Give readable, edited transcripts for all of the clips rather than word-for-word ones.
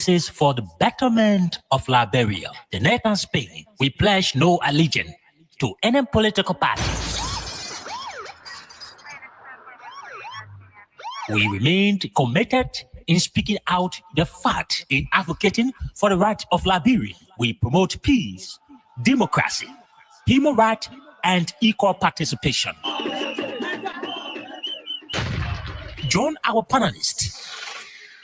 This is for the betterment of Liberia, the Netherlands, Spain. We pledge no allegiance to any political party. We remain committed in speaking out the fact in advocating for the rights of Liberia. We promote peace, democracy, human rights, and equal participation. Join our panelists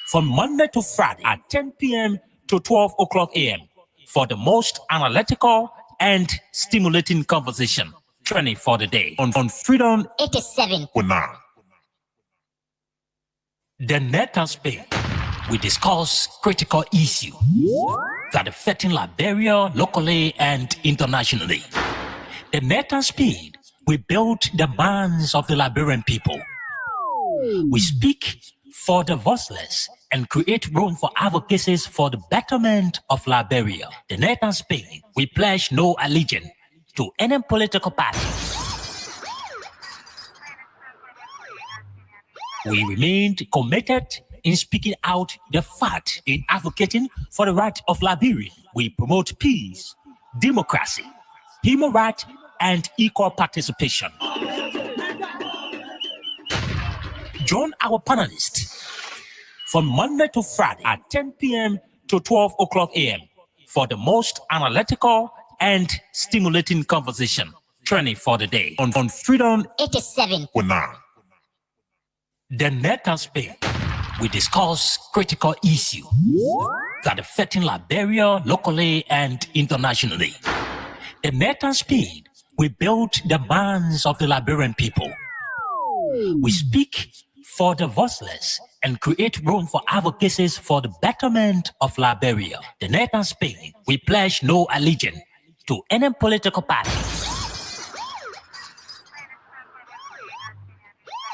from Monday to Friday at 10 p.m. to 12 o'clock a.m. for the most analytical and stimulating conversation training for the day on Freedom 87.9. The Netherlands, Spain, we discuss critical issues that affecting Liberia locally and internationally. The Netherlands, Spain, we build the minds of the Liberian people. We speak for the voiceless and create room for advocacies for the betterment of Liberia. The Netherlands, Spain, we pledge no allegiance to any political party. We remain committed in speaking out the fact in advocating for the rights of Liberia. We promote peace, democracy, human rights, and equal participation. Join our panelists from Monday to Friday at 10 p.m. to 12 o'clock a.m. for the most analytical and stimulating conversation training for the day on Freedom 87.9. The Netherlands, Spain, we discuss critical issues that affecting Liberia locally and internationally. The Netherlands, Spain, we build the minds of the Liberian people. We speak for the voiceless and create room for advocacies for the betterment of Liberia. The Netherlands, Spain, we pledge no allegiance to any political party.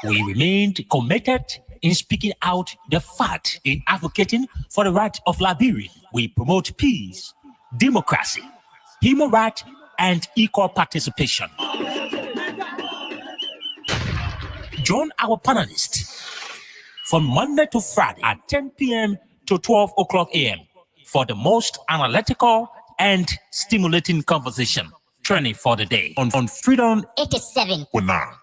We remain committed in speaking out the fact in advocating for the rights of Liberia. We promote peace, democracy, human rights, and equal participation. Join our panelists from Monday to Friday at 10 p.m. to 12 o'clock a.m. for the most analytical and stimulating conversation training for the day on Freedom 87.9.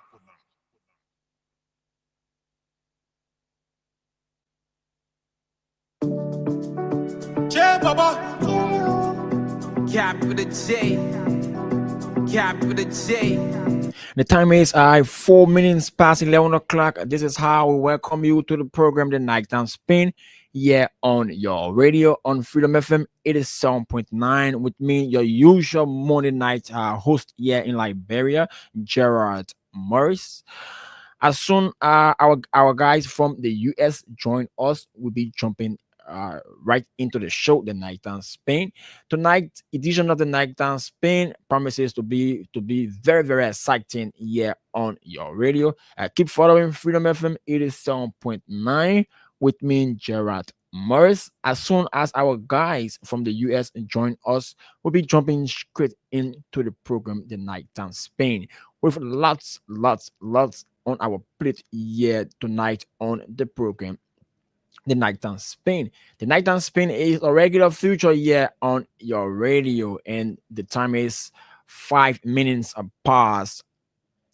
Baba. Cap with a J. Cap with a J. The time is 4 minutes past 11 o'clock. This is how we welcome you to the program, The Nighttime Spin, here on your radio on Freedom FM 87.9 with me, your usual Monday night host here in Liberia, Gerard Morris. As soon our guys from the US join us, we'll be jumping right into the show, The Nighttime Spain. Tonight's edition of The Nighttime Spain promises to be very, very exciting here on your radio. Keep following Freedom FM 87.9 with me, Gerard Morris. As soon as our guys from the US join us, we'll be jumping straight into the program, The Nighttime Spain, with lots on our plate here tonight on the program, The Nighttime Spin. The Nighttime Spin is a regular feature here on your radio, and the time is 5 minutes past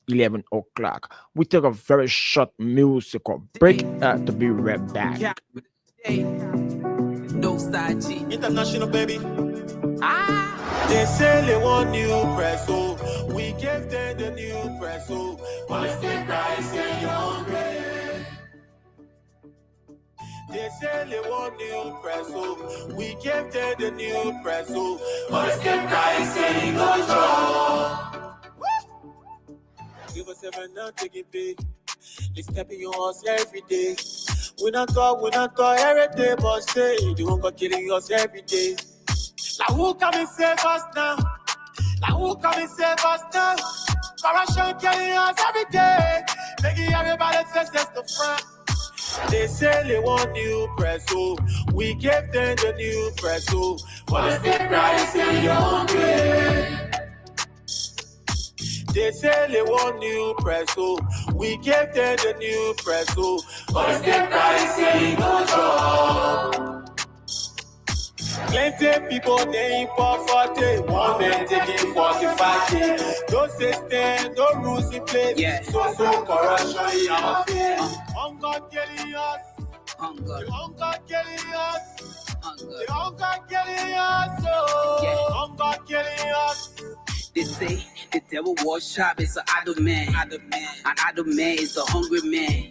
11 o'clock. We take a very short musical break to be right back. No side G. International, baby. They say they want new press, so we gave them the new press, so what's the price in your grade? They say they want new press, so we gave them the new press, so what's the price in your job? Give us 7 now, take it big. They step in your house every day. We not talk every day, but say you won't go killing us every day. Now who come and save us now? Corruption killing us every day. Making everybody face the front. They say they want new press, so we gave them the new press, so what's the price in your grade? They say they want new press, so we gave them the new press, so what's the price in your job? Plenty people they import 40. One man taking 45K. No system, no rules in place. Yeah. So corruption in our face. Hunger killing us. Hunger. The hunger killing us. Hunger. The hunger killing us. Oh. Yeah. Hunger killing us. They say the devil was sharp, it's an idle man. An idle man is a hungry man.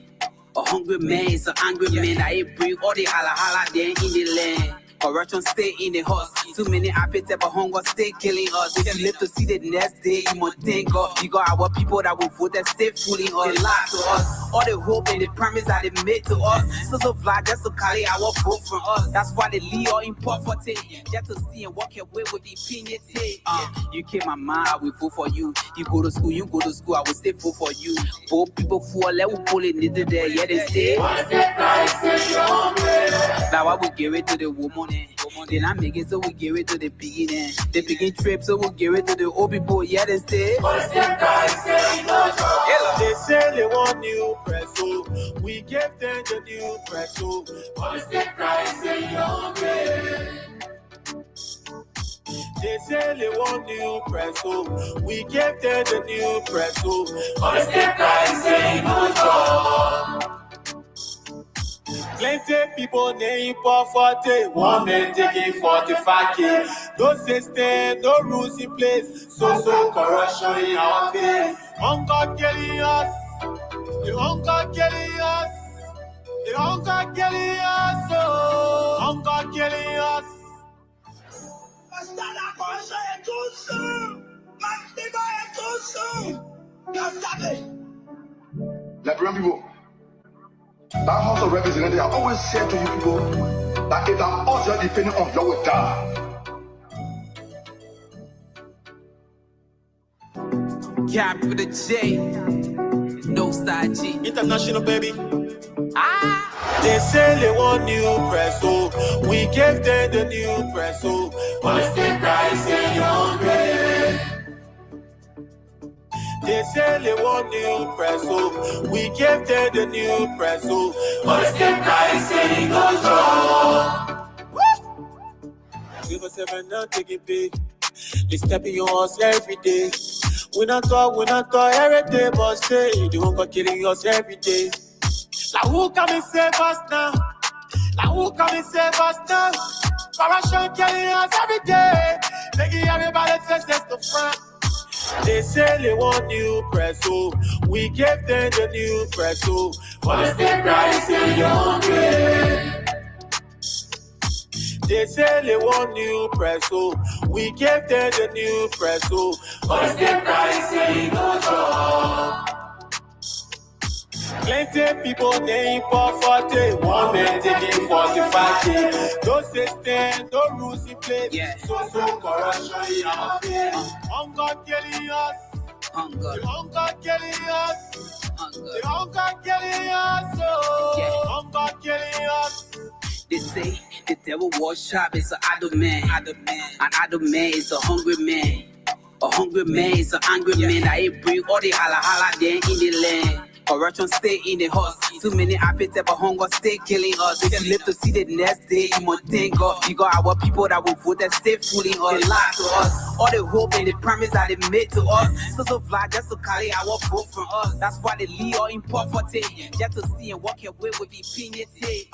A hungry man is an angry man. I ain't bring all the holla there in the land. Corruption stay in the house. Too many appetite but hunger stay killing us. If you live to see the next day, you must thank God. You got our people that will vote that stay fooling us. They lie to us. All the hope and the promise that they made to us. So fly just to carry our vote from us. That's why they lead all in poverty. Just to see and walk away with impunity. You came my mind, I will vote for you. You go to school, I will stay vote for you. Poor people for let we pull it neither there. Yeah, they say. Now I will give it to the woman. Then I make it so we give it to the beginning. The begin trip so we give it to the old people. Yeah, they stay. They say they want new press, so we gave them the new press, so Christ in your way. They say they want new press, so we gave them the new press, so Christ in your job. Plenty people they import 40. One man taking 45K. No system, no rules in place. So corruption in our face. Hunger killing us. The hunger killing us. The hunger killing us. Oh, hunger killing us. Liberian people, that House of Representatives, I always say to you people that if I'm also depending on you will die. Cap with a J, no side G. International baby. They say they want new press, so we gave them the new press, so Christ in your way. They say they want new press, so we gave them the new press, so Christ in your job. Give us 7 now, take it big. They step in your house every day. We not talk every day, but say the hunger killing us every day. Now who come and save us now? Now who come and save us now? Corruption killing us every day, making everybody face the front. They say they want new press, so we gave them the new press, so Christ in your way. They say they want new press, so we gave them the new press, so Christ in your job. Plenty people they import 40. One man taking 45K. No system, no rules in place. Yeah. So corruption in our face. Hunger killing us. Hunger. The hunger killing us. Hunger. The hunger killing us. Oh, Yeah. hunger killing us. They say the devil was sharp, it's an idle man. An idle man is a hungry man. A hungry man is an angry man. I ain't bring all the holla there in the land. Corruption stay in the house. Too many appetite but hunger stay killing us. If you live to see the next day, you must thank God. You got our people that will vote that stay fooling us. They lie to us. All the hope and the promise that they made to us. So fly just to carry our vote from us. That's why they lead all in poverty. Just to see and walk away with impunity.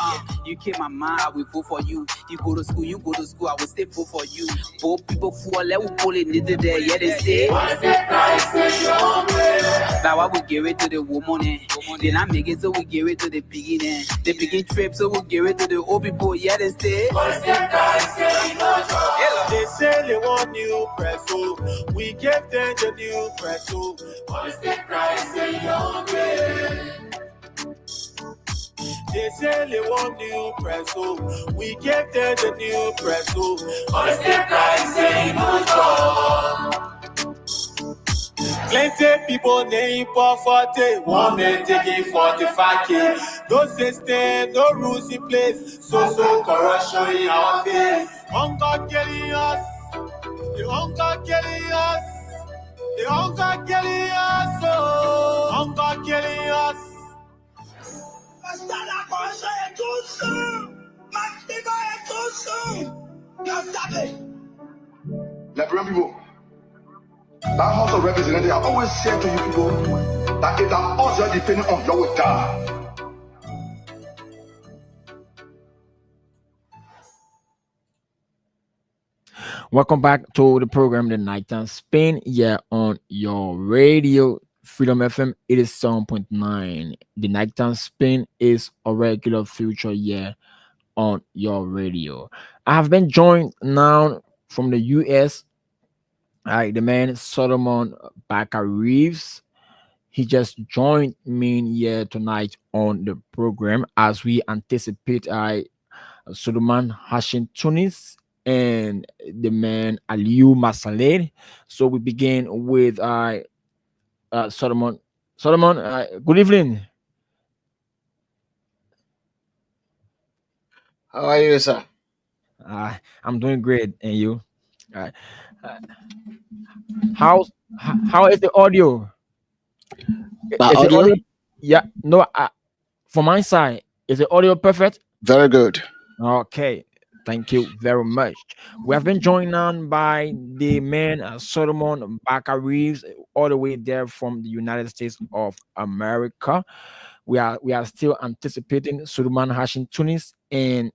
You came my mind, I will vote for you. You go to school, I will stay vote for you. Both people fall, let we pull it neither there. Yeah, they say. Now I will give it to the woman. Then I make it so we give it to the beginning. The begin trip so we give it to the old people. Yeah, they stay. They say they want new press, so we gave them the new press, so Christ in your way. They say they want new press, so we gave them the new press, so Christ in your job. Plenty people they import 40. One man taking 45K. No system, no rules in place. So corruption in our face. Hunger killing us. The hunger killing us. The hunger killing us. Oh, hunger killing us. Basta la cosa è tutto, ma ti vai tutto. Liberian people, that House of Representatives, I always said to you people that if that odds are depending on you will die. Welcome back to the program, The Nighttime Spin. Yeah, on your radio, Freedom FM. It is 7.9. The Nighttime Spin is a regular feature. Yeah, on your radio. I have been joined now from the US. The man Solomon Barker Reeves. He just joined me here tonight on the program as we anticipate Suleiman Hashim Tunis and the man Aliou Masaleh. So we begin with Solomon. Solomon, good evening. How are you, sir? I'm doing great, and you? Uh, uh, how how is the audio? My Is the audio? audio? Yeah, no. From my side, is the audio perfect? Very good. Okay, thank you very much. We have been joined on by the man Solomon Barker Reeves, all the way there from the United States of America. We are still anticipating Suleiman Hashim Tunis and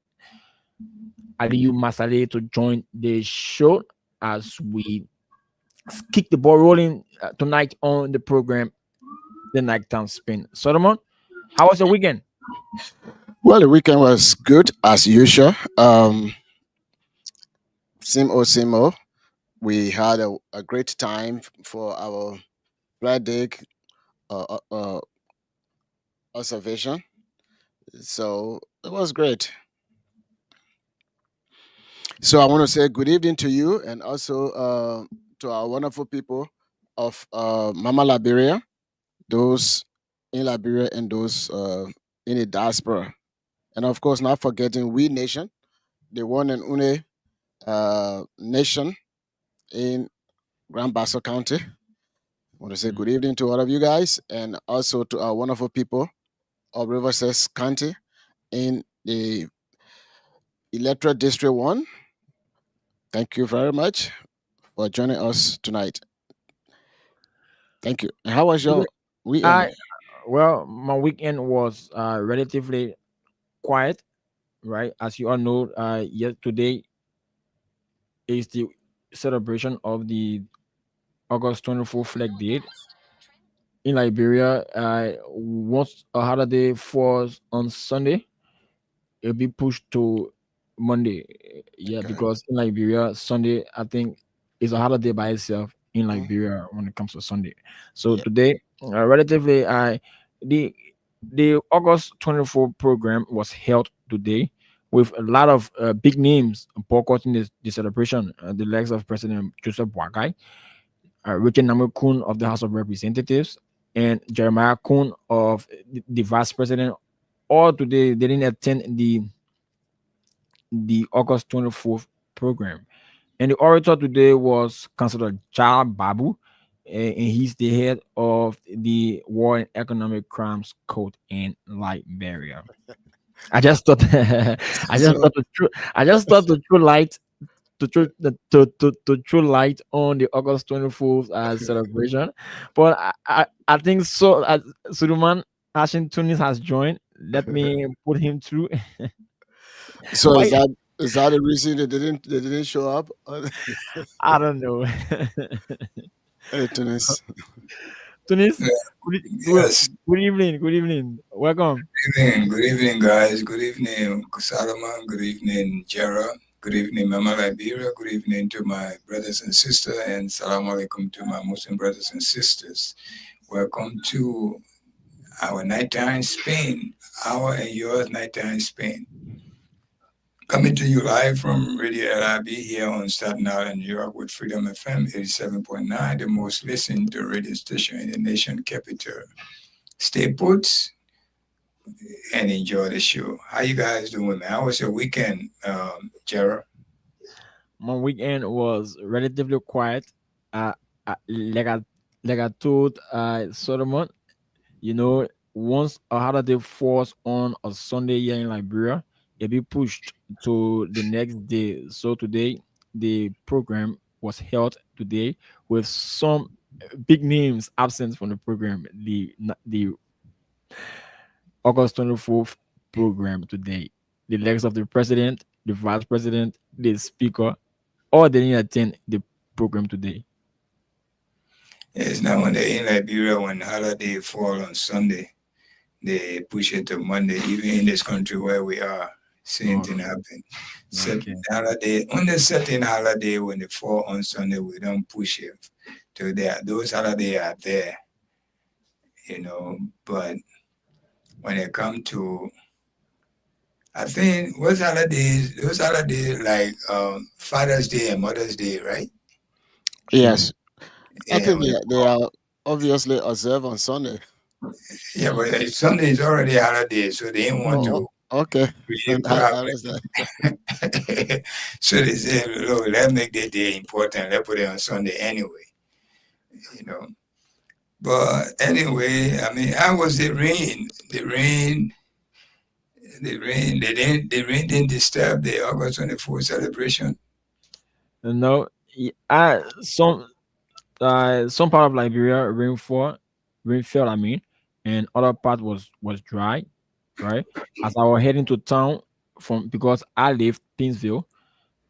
Aliou Masaleh to join the show as we kick the ball rolling tonight on the program, The Nighttime Spin. Solomon, how was your weekend? Well, the weekend was good as usual. Same old, same old. We had a great time for our birthday observation. So it was great. So I want to say good evening to you and also to our wonderful people of Mama Liberia, those in Liberia and those in the diaspora. And of course, not forgetting We Nation, the one and only nation in Grand Bassa County. I want to say good evening to all of you guys and also to our wonderful people of Riverside County in the Electoral District 1. Thank you very much for joining us tonight. Thank you. And how was your weekend? I Well, my weekend was relatively quiet, right? As you all know, today is the celebration of the August 24th Flag Day in Liberia. Once a holiday falls on Sunday, it'll be pushed to Monday. Yeah, Okay. because in Liberia, Sunday I think is a holiday by itself in Mhm. Liberia when it comes to Sunday. So Yeah. today, relatively, the the August 24th program was held today with a lot of big names boycotting the celebration. The likes of President Joseph Boakai, Richard Namu-Kun of the House of Representatives, and Jeremiah Kun of the Vice President. All today they didn't attend the August 24th program. And the orator today was Councillor Jal Babu, and he's the head of the War and Economic Crimes Court in Liberia. I just thought, So I just thought to throw light to throw light on the August 24th celebration, but I think so. Suleiman Hashim Tunis has joined. Let me put him through. so Why? is that the reason they didn't show up? I don't know. Hey, Tunis. Tunis, Yeah, good, yes. good evening. Good evening. Welcome. Good evening, guys. Good evening, Solomon. Good evening, Jera. Good evening, Mama Liberia. Good evening to my brothers and sisters, and salam alaikum to my Muslim brothers and sisters. Welcome to our nighttime Spain, our and yours nighttime Spain. Coming to you live from Radio LIB here on Staten Island, New York, with Freedom FM 87.9, the most listened to radio station in the nation capital. Stay put and enjoy the show. How you guys doing, man? How was your weekend, Jera? My weekend was relatively quiet. Uh, like I told Solomon, once a holiday falls on a Sunday here in Liberia, it be pushed to the next day. So today, the program was held today with some big names absent from the program. The August 24th program today. The legs of the president, the vice president, the speaker, all they didn't attend the program today. It's not when they're in Liberia when holiday fall on Sunday, they push it to Monday. Even in this country where we are, same thing happen. Set Okay. holiday on the certain holiday when they fall on Sunday, we don't push it to there. Those holidays are there, you know. But when it come to, I think those holidays like Father's Day and Mother's Day, right? Yes, I Yeah, think when they are obviously observed on Sunday. yeah, but Sunday is already a holiday, so they didn't want Oh, to okay. create I problem. understand. So they say, look, let's make that day important. Let's put it on Sunday anyway, you know. But anyway, I mean, how was the rain? The rain didn't disturb the August 24th celebration. No, some part of Liberia rain fell. I mean, and other part was dry. Right, as I was heading to town from because I live Pinsville.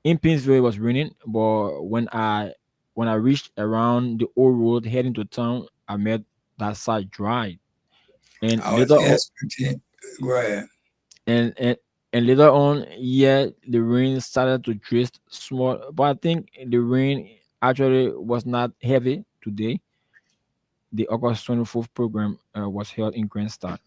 In Pinsville, it was raining, but when I reached around the old road heading to town, I met that side dry, and I later wasn't on, expecting, go ahead. and and and later on, yeah, the rain started to drift small, but I think the rain actually was not heavy today. The August 24th program was held in Grandstad.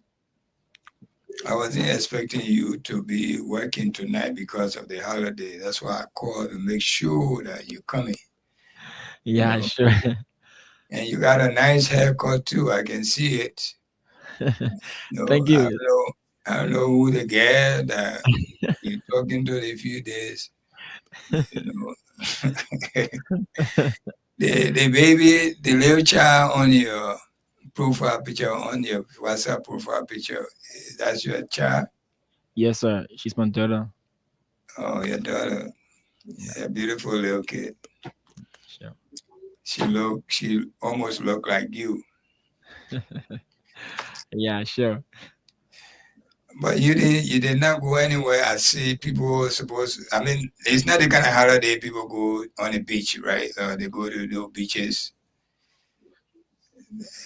I wasn't expecting you to be working tonight because of the holiday. That's why I called to make sure that you're coming, you Yeah, know. sure. And you got a nice haircut too. I can see it. No, Thank you. I don't know who the girl that you're talking to in a few days. You know, the baby, the little child on your profile picture, on your WhatsApp profile picture, that's your child. Yes, sir. She's my daughter. Oh, your daughter, Yeah, a beautiful little kid. sure. She almost look like you. Yeah, sure. But you did not go anywhere. I see people supposed. I mean, it's not the kind of holiday people go on the beach, right? They go to the beaches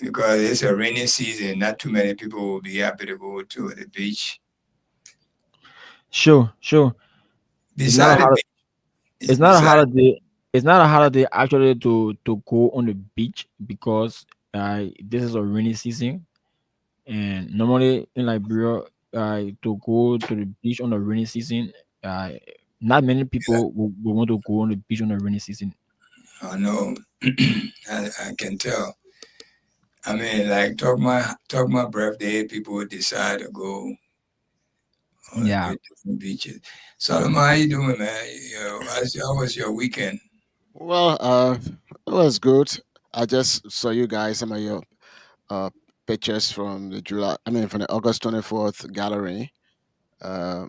because it's a rainy season. Not too many people will be happy to go to the beach. Sure, sure. It's not a Beside the hol- beach, it's not a beside holiday. It's not a holiday actually to go on the beach because this is a rainy season, and normally in Liberia to go to the beach on the rainy season, uh not many people will want to go on the beach on the rainy season. I know, I can tell. I mean, like talk my birthday, people would decide to go on Yeah. the different beaches. Solomon, how you doing, man? You know, how was your weekend? Well, it was good. I just saw you guys some of your uh pictures from the from the August 24th gallery. Uh,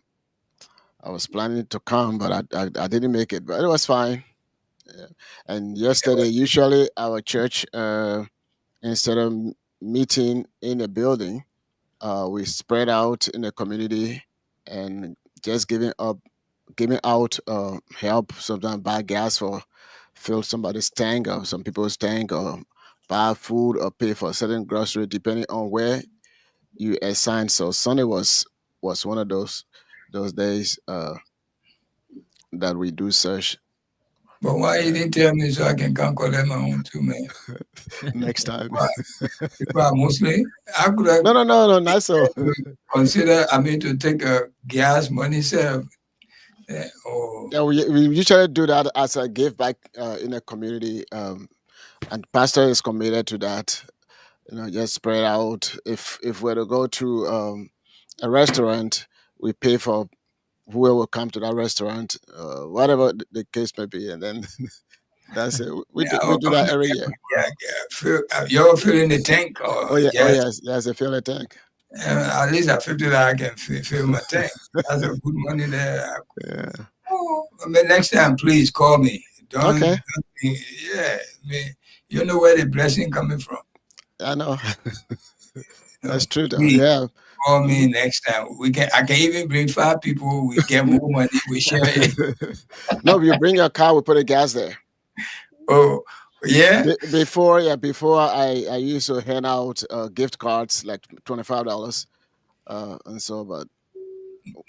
I was planning to come, but I didn't make it, but it was fine. Yeah. And yesterday, usually our church, instead of meeting in a building, we spread out in the community and just giving out help. Sometimes buy gas for fill somebody's tank or some people's tank, or buy food or pay for certain grocery depending on where you assign. So Sunday was one of those days that we do such. But why you didn't tell me so I can come collect my own too, man? Next time. Why? People are Muslim. I could have No, not so. consider, I mean, to take a gas money self. Or Yeah, we usually do that as a give back in a community, and pastor is committed to that. Just spread out. If we're to go to a restaurant, we pay for whoever will come to that restaurant, whatever the case may be, and then that's it. yeah, We I'll do come that to every year. yeah. You're filling the tank, Oh or yeah, oh yes. yes, yes, a fill a tank. At least at $50 I can fill my tank. That's a good money there. Yeah. Oh, I mean, next time, please call me. Okay. Yeah, I mean, you know where the blessing coming from. I know. You That's know, true, though. please Yeah. call me next time. I can even bring 5 people. We get more money. We share it. No, you bring your car, we put the gas there. Oh, yeah. Before I used to hand out gift cards like $25, and so, but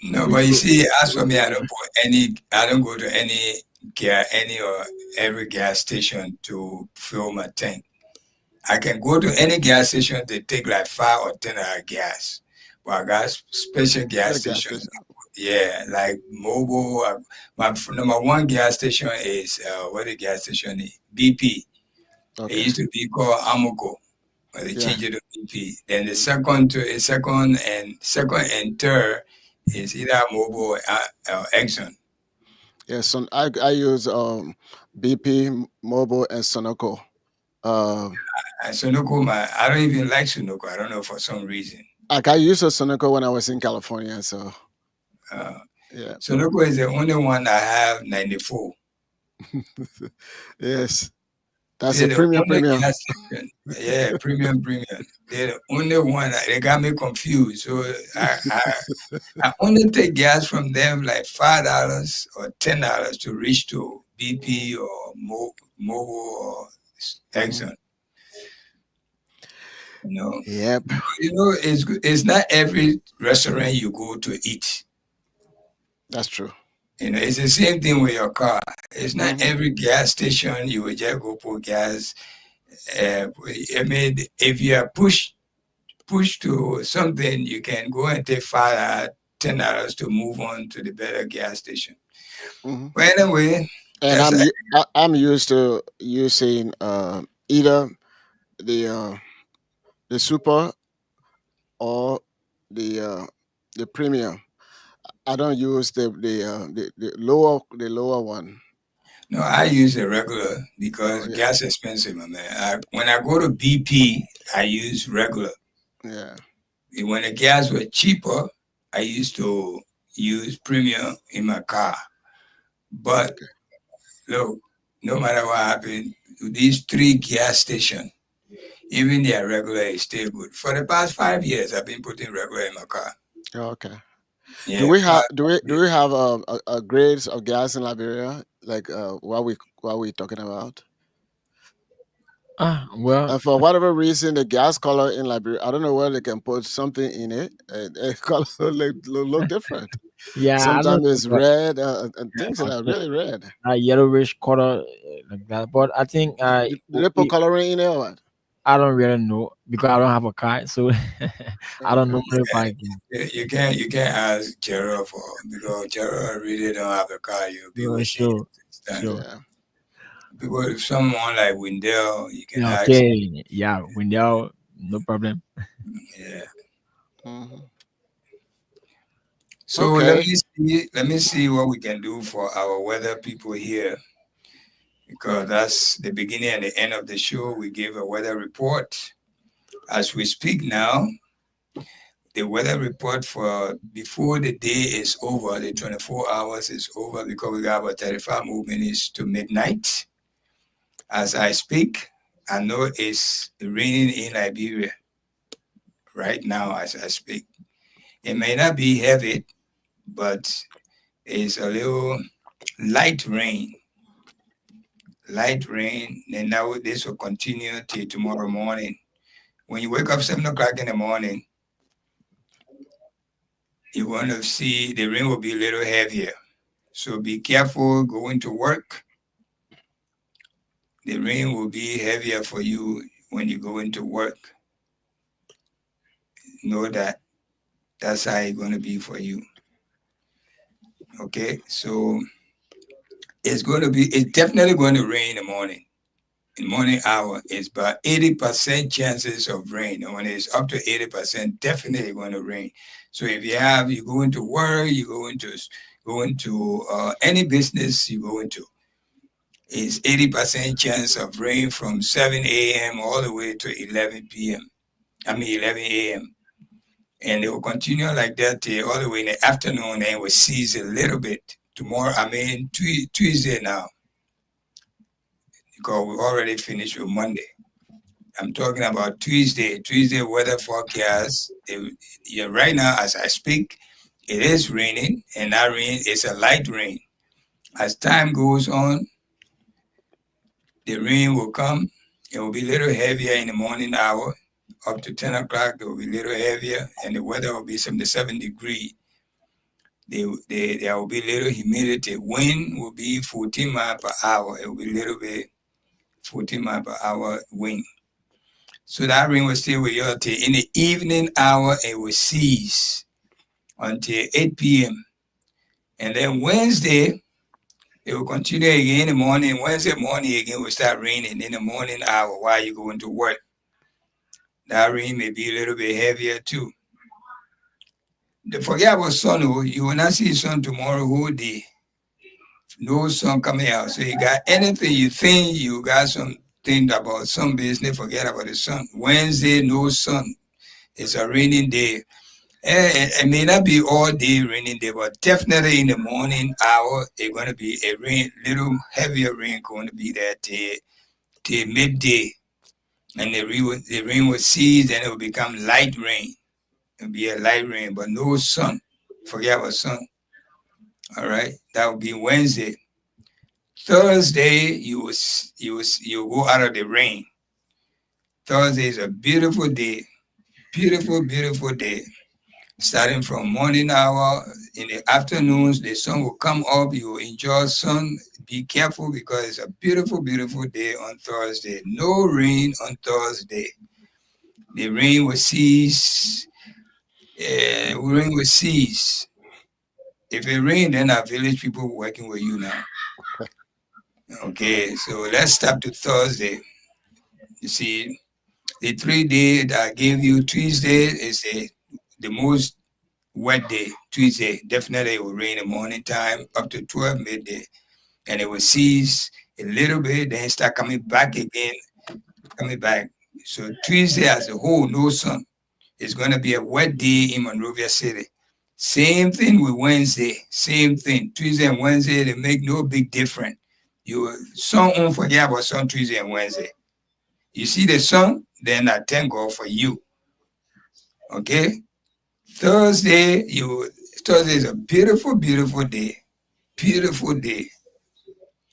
No, we but you do. see, as for me, I don't go to any every gas station to fill my tank. I can go to any gas station, they take like 5 or 10 hour gas. But I got special gas Got a gas stations. station. Yeah, like mobile. My number one gas station is what the gas station is? BP. It Okay. used to be called Amoco, but they Yeah. changed it to BP. Then the second and third is either mobile or Exxon. Yeah. So I use BP, Mobile, and Sunoco. Sunoco, I don't even like Sunoco. I don't know for some reason. Like I used a Sunoco when I was in California, so yeah. Sunoco is the only one I have 94. Yes. That's They're a the premium. only gas station. Yeah, premium. They're the only one. They got me confused. So I only take gas from them like $5 or $10 to reach to BP or Mobile or Exxon. You know. Yep. You know, it's not every restaurant you go to eat. That's true. You know, it's the same thing with your car. It's not every gas station you will just go put gas. I mean, if you are pushed to something, you can go and take $5, $10 to move on to the better gas station. But anyway, and I'm used to using either the super or the premium. I don't use the lower one. No, I use a regular because gas is expensive, my man. When I go to BP, I use regular. Yeah. When the gas was cheaper, I used to use premium in my car. But look, no matter what happened, these 3 gas stations, even their regular is still good. For the past 5 years, I've been putting regular in my car. Okay. Yeah, do we have a grades of gas in Liberia? Like what we talking about? Well, And for whatever reason, the gas color in Liberia, I don't know whether they can put something in it. The color look different. yeah, Sometimes it's red and things that are really red. Yellowish color like that. But I think Do they put coloring in it or what? I don't really know because I don't have a car, so I don't know if I can. You can't ask Gerald because Gerald really don't have a car. You'll be wishing. Sure. People, if someone like Wendell, you can ask. Okay, yeah, Wendell, no problem. Yeah. So let me see what we can do for our weather people here, because that's the beginning and the end of the show. We give a weather report. As we speak now, the weather report for before the day is over, the 24 hours is over, because we got about 35 more minutes to midnight. As I speak, I know it's raining in Liberia right now as I speak. It may not be heavy, but it's a little light rain. And now this will continue till tomorrow morning. When you wake up 7 o'clock in the morning, you're going to see the rain will be a little heavier. So be careful going to work. The rain will be heavier for you when you go into work. Know that that's how it's going to be for you. Okay, so it's definitely going to rain in the morning. In the morning hour, it's about 80% chances of rain. And when it's up to 80%, definitely going to rain. So if you go into work, you go into any business you go into, it's 80% chance of rain from 7 a.m. all the way to 11 a.m. And it will continue like that till all the way in the afternoon, and it will cease a little bit. Tomorrow, Tuesday now, because we already finished with Monday. I'm talking about Tuesday. Tuesday weather forecast. Right now, as I speak, it is raining, and that rain is a light rain. As time goes on, the rain will come. It will be a little heavier in the morning hour. Up to 10 o'clock, it will be a little heavier, and the weather will be 77 degrees. There will be little humidity. Wind will be 14 miles per hour. It will be a little bit 14 miles per hour wind. So that rain will stay with you until in the evening hour, it will cease until 8 p.m. And then Wednesday, it will continue again in the morning. Wednesday morning again will start raining in the morning hour while you're going to work. That rain may be a little bit heavier too. Forget about sun. You will not see sun tomorrow whole day. No sun coming out. So you got anything you think you got something about sun business, forget about the sun. Wednesday, no sun. It's a raining day. It may not be all day raining day, but definitely in the morning hour, it's going to be a little heavier rain going to be there till midday. And the rain will cease, then it will become light rain. It will be a light rain, but no sun. Forget about sun. All right, that will be Wednesday. Thursday, you will go out of the rain. Thursday is a beautiful day. Beautiful, beautiful day. Starting from morning hour, in the afternoons, the sun will come up. You will enjoy sun. Be careful because it's a beautiful, beautiful day on Thursday. No rain on Thursday. The rain will cease. Rain will cease. If it rains, then our village people working with you now. Okay, so let's stop to Thursday. You see, the 3 days that I gave you, Tuesday is the most wet day. Tuesday, definitely it will rain in the morning time up to 12 midday. And it will cease a little bit, then start coming back again, coming back. So Tuesday as a whole, no sun. It's going to be a wet day in Monrovia City. Same thing with Wednesday, same thing. Tuesday and Wednesday, they make no big difference. Sun won't forget about sun Tuesday and Wednesday. You see the sun, then I thank God for you. Okay? Thursday is a beautiful, beautiful day. Beautiful day.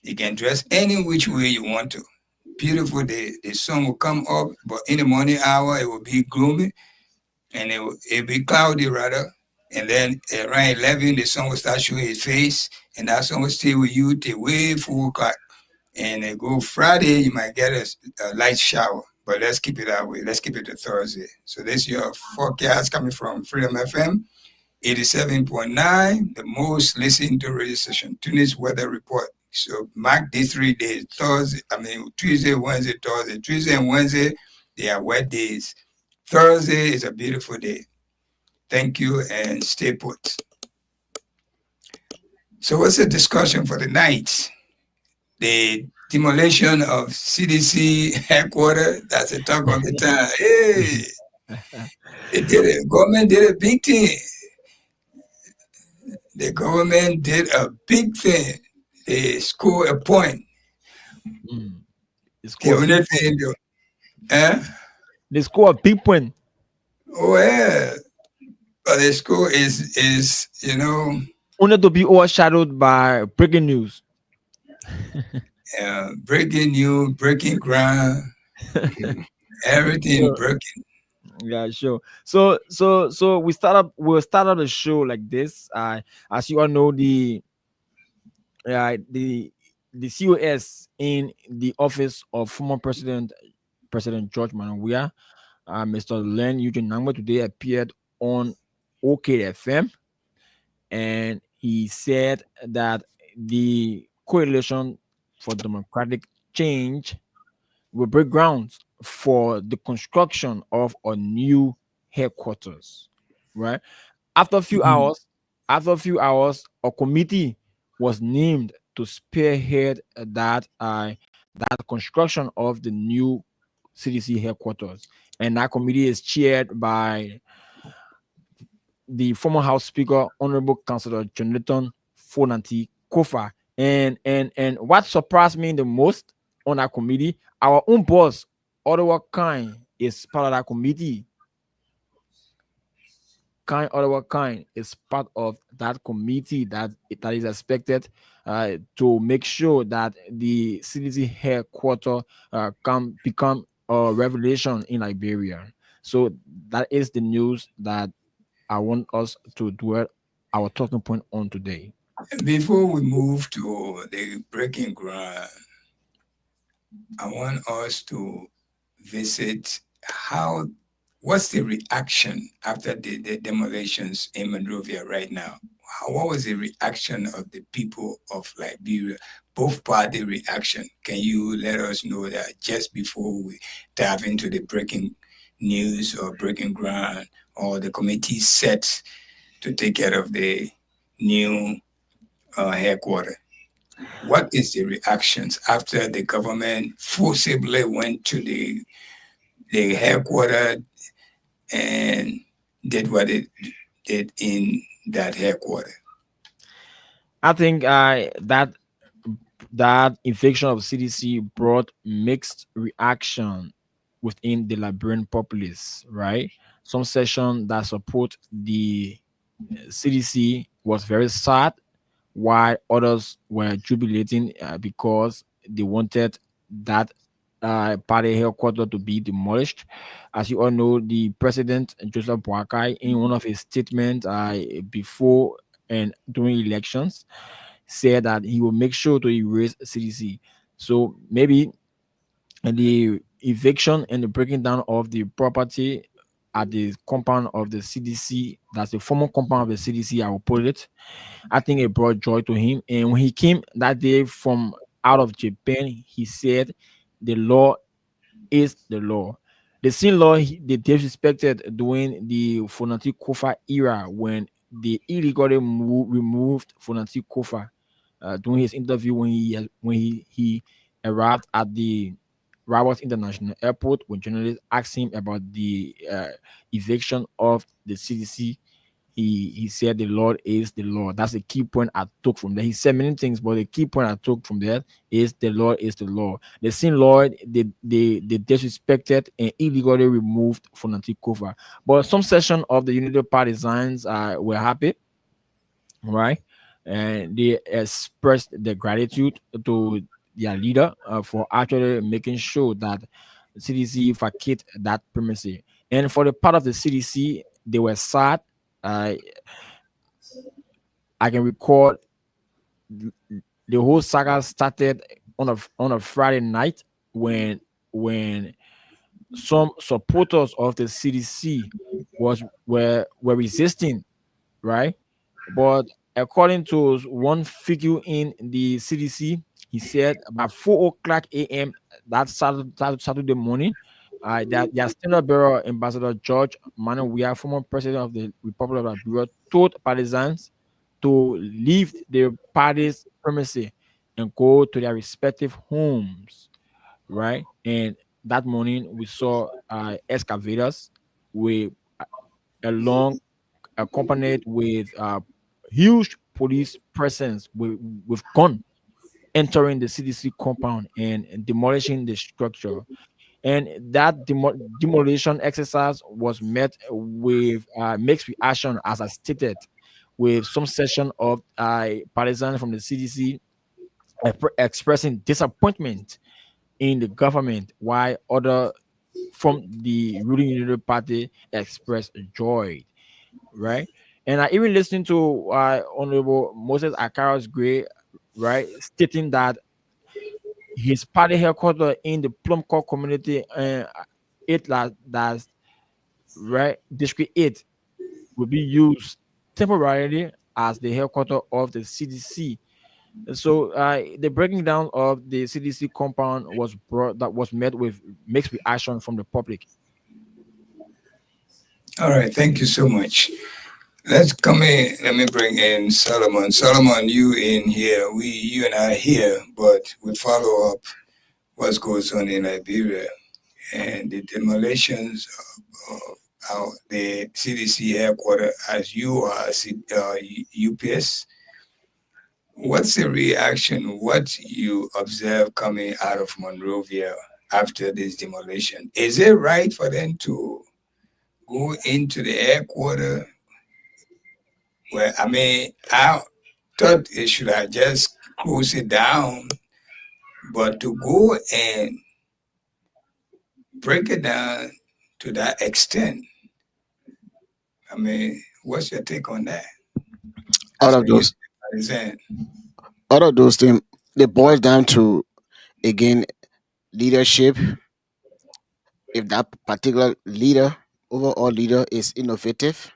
You can dress any which way you want to. Beautiful day. The sun will come up, but in the morning hour, it will be gloomy, and it will be cloudy rather. And then around 11, the sun will start showing his face, and that sun will stay with you till way 4 o'clock. And go Friday, you might get a light shower. But let's keep it that way. Let's keep it to Thursday. So this is your forecast coming from Freedom FM, 87.9, the most listened to radio station, Tunis Weather Report. So mark these 3 days, Tuesday, Wednesday, Thursday. Tuesday and Wednesday, they are wet days. Thursday is a beautiful day. Thank you and stay put. So what's the discussion for the night? The demolition of CDC headquarters, that's the talk of the time. Hey, government did a big thing. The government did a big thing. They scored a point. The only thing, they score a big point. Oh yeah, but the score is only to be overshadowed by breaking news. Breaking news, breaking ground, everything breaking. Yeah, sure. So we'll start up the show like this. As you all know, the COS in the office of former President George Manawia, Mr. Len Eugene Nangwe, today appeared on OKFM, and he said that the Coalition for Democratic Change will break grounds for the construction of a new headquarters. Right after a few hours, a committee was named to spearhead that construction of the new CDC headquarters, and that committee is chaired by the former House Speaker, Honorable Councillor Jonathan Fonanti Kofa. And what surprised me the most on that committee, our own boss, Ottawa Kind, is part of that committee. Ottawa Kind is part of that committee that is expected to make sure that the CDC headquarters can become a revelation in Liberia. So that is the news that I want us to dwell our talking point on today. Before we move to the breaking ground, I want us to visit what's the reaction after the demolitions in Monrovia right now? What was the reaction of the people of Liberia, both party reaction? Can you let us know that just before we dive into the breaking news or breaking ground, or the committee set to take care of the new headquarters? What is the reactions after the government forcibly went to the headquarters and did what it did in that headquarters? I think that infection of CDC brought mixed reaction within the Liberian populace, right? Some section that support the CDC was very sad, while others were jubilating because they wanted that party headquarters to be demolished. As you all know, the president Joseph Boakai, in one of his statements before and during elections, said that he will make sure to erase CDC. So maybe the eviction and the breaking down of the property at the compound of the CDC, that's the former compound of the CDC, I will put it, I think it brought joy to him. And when he came that day from out of Japan, he said, the law is the law. The same law they disrespected during the Fonanti Kofa era when they illegally removed Fonanti Kofa during his interview when he arrived at the Rabat International Airport. When journalists asked him about the eviction of the CDC, he said the Lord is the Lord. That's the key point I took from there. He said many things, but the key point I took from there is the Lord is the Lord. The same Lord they disrespected and illegally removed Fonanti Kofa. But some section of the Unity partisans were happy, right? And they expressed their gratitude to their leader for actually making sure that CDC vacate that premises. And for the part of the CDC, they were sad. I can recall the whole saga started on a Friday night when some supporters of the CDC were resisting, right? But according to one figure in the CDC, he said about 4 o'clock a.m. that Saturday morning, that their standard bearer, Ambassador George Manuel, former president of the Republic of Liberia, told partisans to leave their party's premises and go to their respective homes, right? And that morning, we saw excavators with along accompanied with huge police presence with gun entering the CDC compound and demolishing the structure. And that demolition exercise was met with mixed reaction, as I stated, with some section of partisans from the CDC expressing disappointment in the government, while other from the ruling Unity Party expressed joy, right? And I even listened to Honorable Moses Akaras Gray, right, stating that his party headquarters in the Plumcore community, that's right, District 8, will be used temporarily as the headquarters of the CDC. So the breaking down of the CDC compound was met with mixed reaction from the public. All right, thank you so much. Let's come in. Let me bring in Solomon. Solomon, you in here. You and I here, but we follow up what goes on in Liberia and the demolitions the CDC headquarters as you are UPS. What's the reaction? What you observe coming out of Monrovia after this demolition? Is it right for them to go into the headquarters? Well, I mean, I thought they should have just closed it down, but to go and break it down to that extent, I mean, what's your take on that? All As of a those, history, all of those things, they boil down to again leadership. If that particular leader, overall leader, is innovative,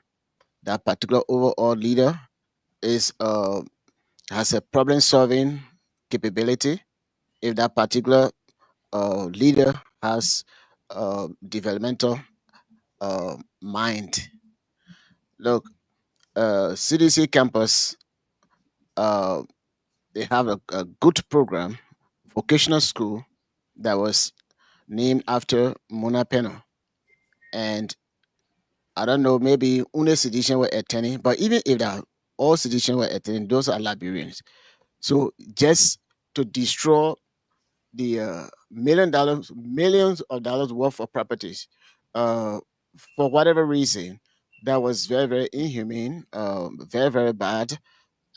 that particular overall leader is has a problem solving capability. If that particular leader has developmental mind. Look, CDC campus, uh, they have a good program, vocational school that was named after Mona Peno. And I don't know, maybe Une Sedition were attending, but even if that all Sedition were attending, those are Liberians. So just to destroy the millions of dollars worth of properties, uh, for whatever reason, that was very, very inhumane, very, very bad.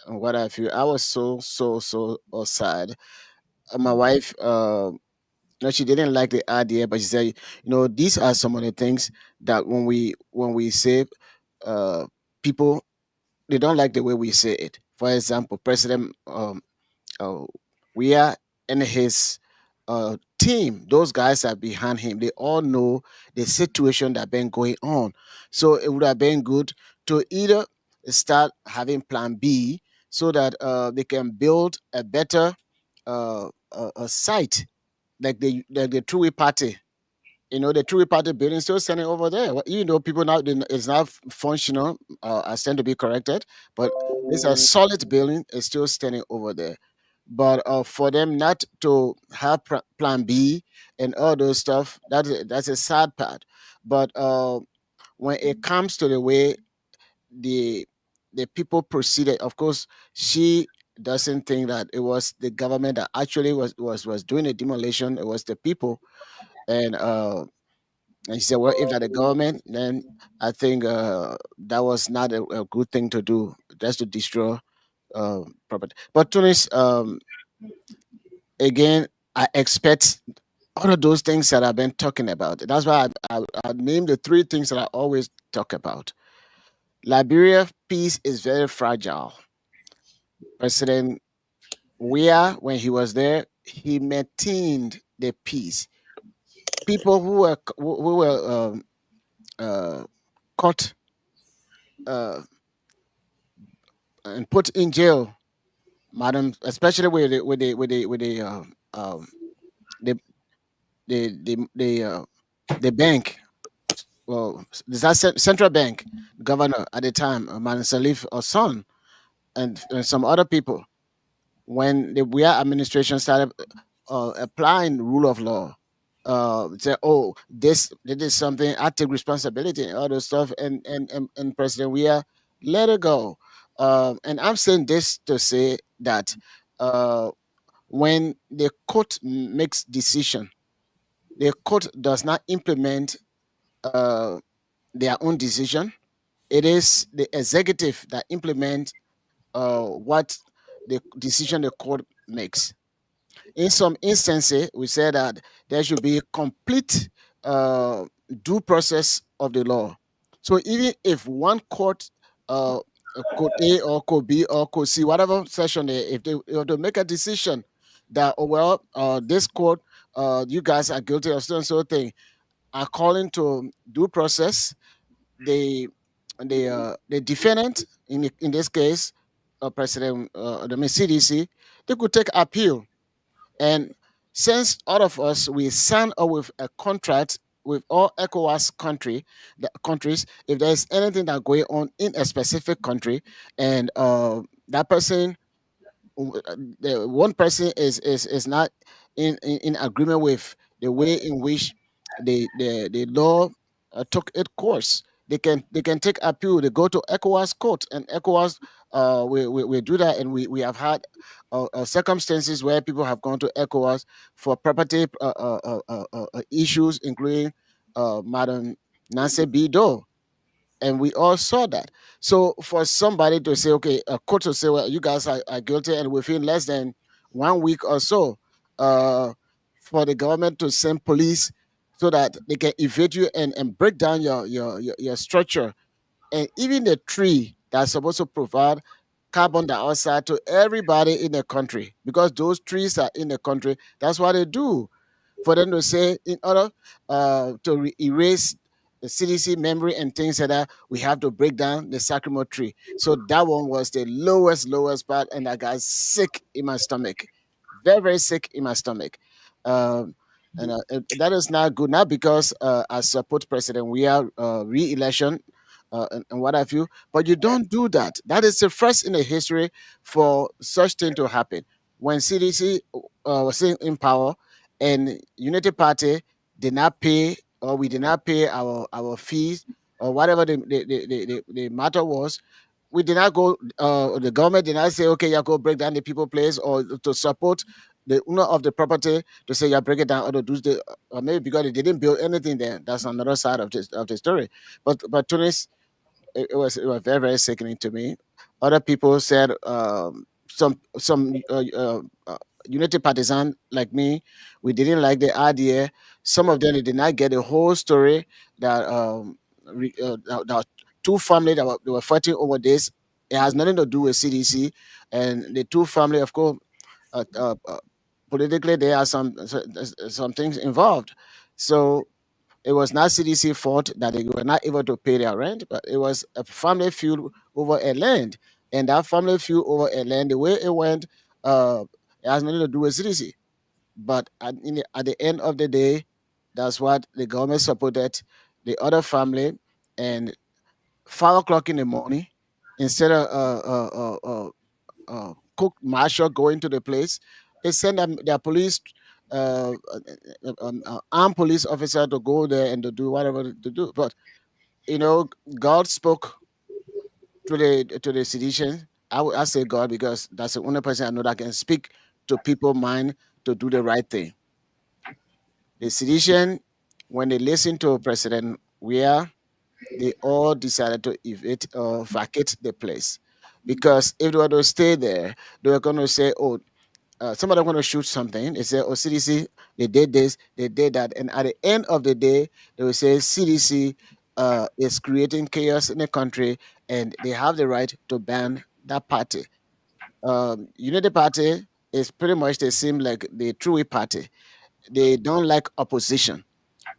And what I feel, I was so sad. My wife, no, she didn't like the idea, but she said, these are some of the things that when we say, uh, people, they don't like the way we say it. For example, President uh, Weah and his team, those guys are behind him. They all know the situation that been going on. So it would have been good to either start having Plan B so that they can build a better a site like the True Party. The True Party building still standing over there. Even though people now it's not functional, as tend to be corrected, but it's a solid building. It's still standing over there. But for them not to have Plan B and all those stuff, that's a sad part. But when it comes to the way the the people proceeded, of course, she doesn't think that it was the government that actually was doing the demolition. It was the people, and and she said, well, if that the government, then I think that was not a good thing to do, just to destroy property. But Tunis, again, I expect all of those things that I've been talking about. That's why I named the three things that I always talk about. Liberia peace is very fragile. President Weah, when he was there, he maintained the peace. People who were uh, caught uh, and put in jail, madam, especially um, the the bank. Well, the central bank governor at the time, Madam Salif Osson, and some other people. When the Weah administration started applying rule of law, say, oh, this is something, I take responsibility and all those stuff, and President Weah let it go. And I'm saying this to say that uh, when the court makes decision, the court does not implement uh, their own decision. It is the executive that implement what the decision the court makes. In some instances, we say that there should be complete uh, due process of the law. So even if one court, court A or court B or court C, whatever session, if they make a decision that, oh well, this court, you guys are guilty of so and so thing, according to due process, the defendant in this case, President the CDC, they could take appeal. And since all of us we sign up with a contract with all ECOWAS countries, if there's anything that going on in a specific country, and that person, the one person is not in agreement with the way in which the law took its course. They can take appeal. They go to ECOWAS court, and ECOWAS we do that, and we have had circumstances where people have gone to ECOWAS for property issues, including Madam Nancy Bido, and we all saw that. So for somebody to say, okay, a court to say, well, you guys are guilty, and within less than 1 week or so, uh, for the government to send police so that they can evade you and break down your structure, and even the tree that's supposed to provide carbon dioxide to everybody in the country, because those trees are in the country. That's what they do. For them to say, in order to erase the CDC memory and things like that, we have to break down the Sacramento tree. So that one was the lowest part, and I got sick in my stomach, very sick in my stomach. Um, and that is not good. Not because I support President we are re-election and what have you, but you don't do that. That is the first in the history for such thing to happen. When CDC was in power, and Unity Party did not pay, or we did not pay our fees, or whatever the matter was, we did not go. The government did not say, okay, you go break down the people place, or to support the owner of the property to say, yeah, break it down, or to do the, or maybe because they didn't build anything there. That's another side of the story. But Tunis, it was very sickening to me. Other people said some Unity partisan like me, we didn't like the idea. Some of them they did not get the whole story that that two family that they were fighting over this. It has nothing to do with CDC, and the two family, of course, uh, uh, uh, politically there are some things involved. So it was not CDC fault that they were not able to pay their rent, but it was a family feud over a land. And that family feud over a land, the way it went, it has nothing to do with CDC. But at the end of the day, that's what the government supported the other family. And 5 o'clock in the morning, instead of cook marshal going to the place, they send them their police, armed police officer to go there and to do whatever to do. But God spoke to the sedition. I say God because that's the only person I know that can speak to people mind to do the right thing. The sedition, when they listen to President Weah, they all decided to evade or vacate the place, because if they were to stay there, they were going to say, "Oh, somebody going to shoot something." They say, "Oh, CDC, they did this, they did that," and at the end of the day, they will say CDC is creating chaos in the country, and they have the right to ban that party. Unity Party is pretty much the same like the True Party. They don't like opposition.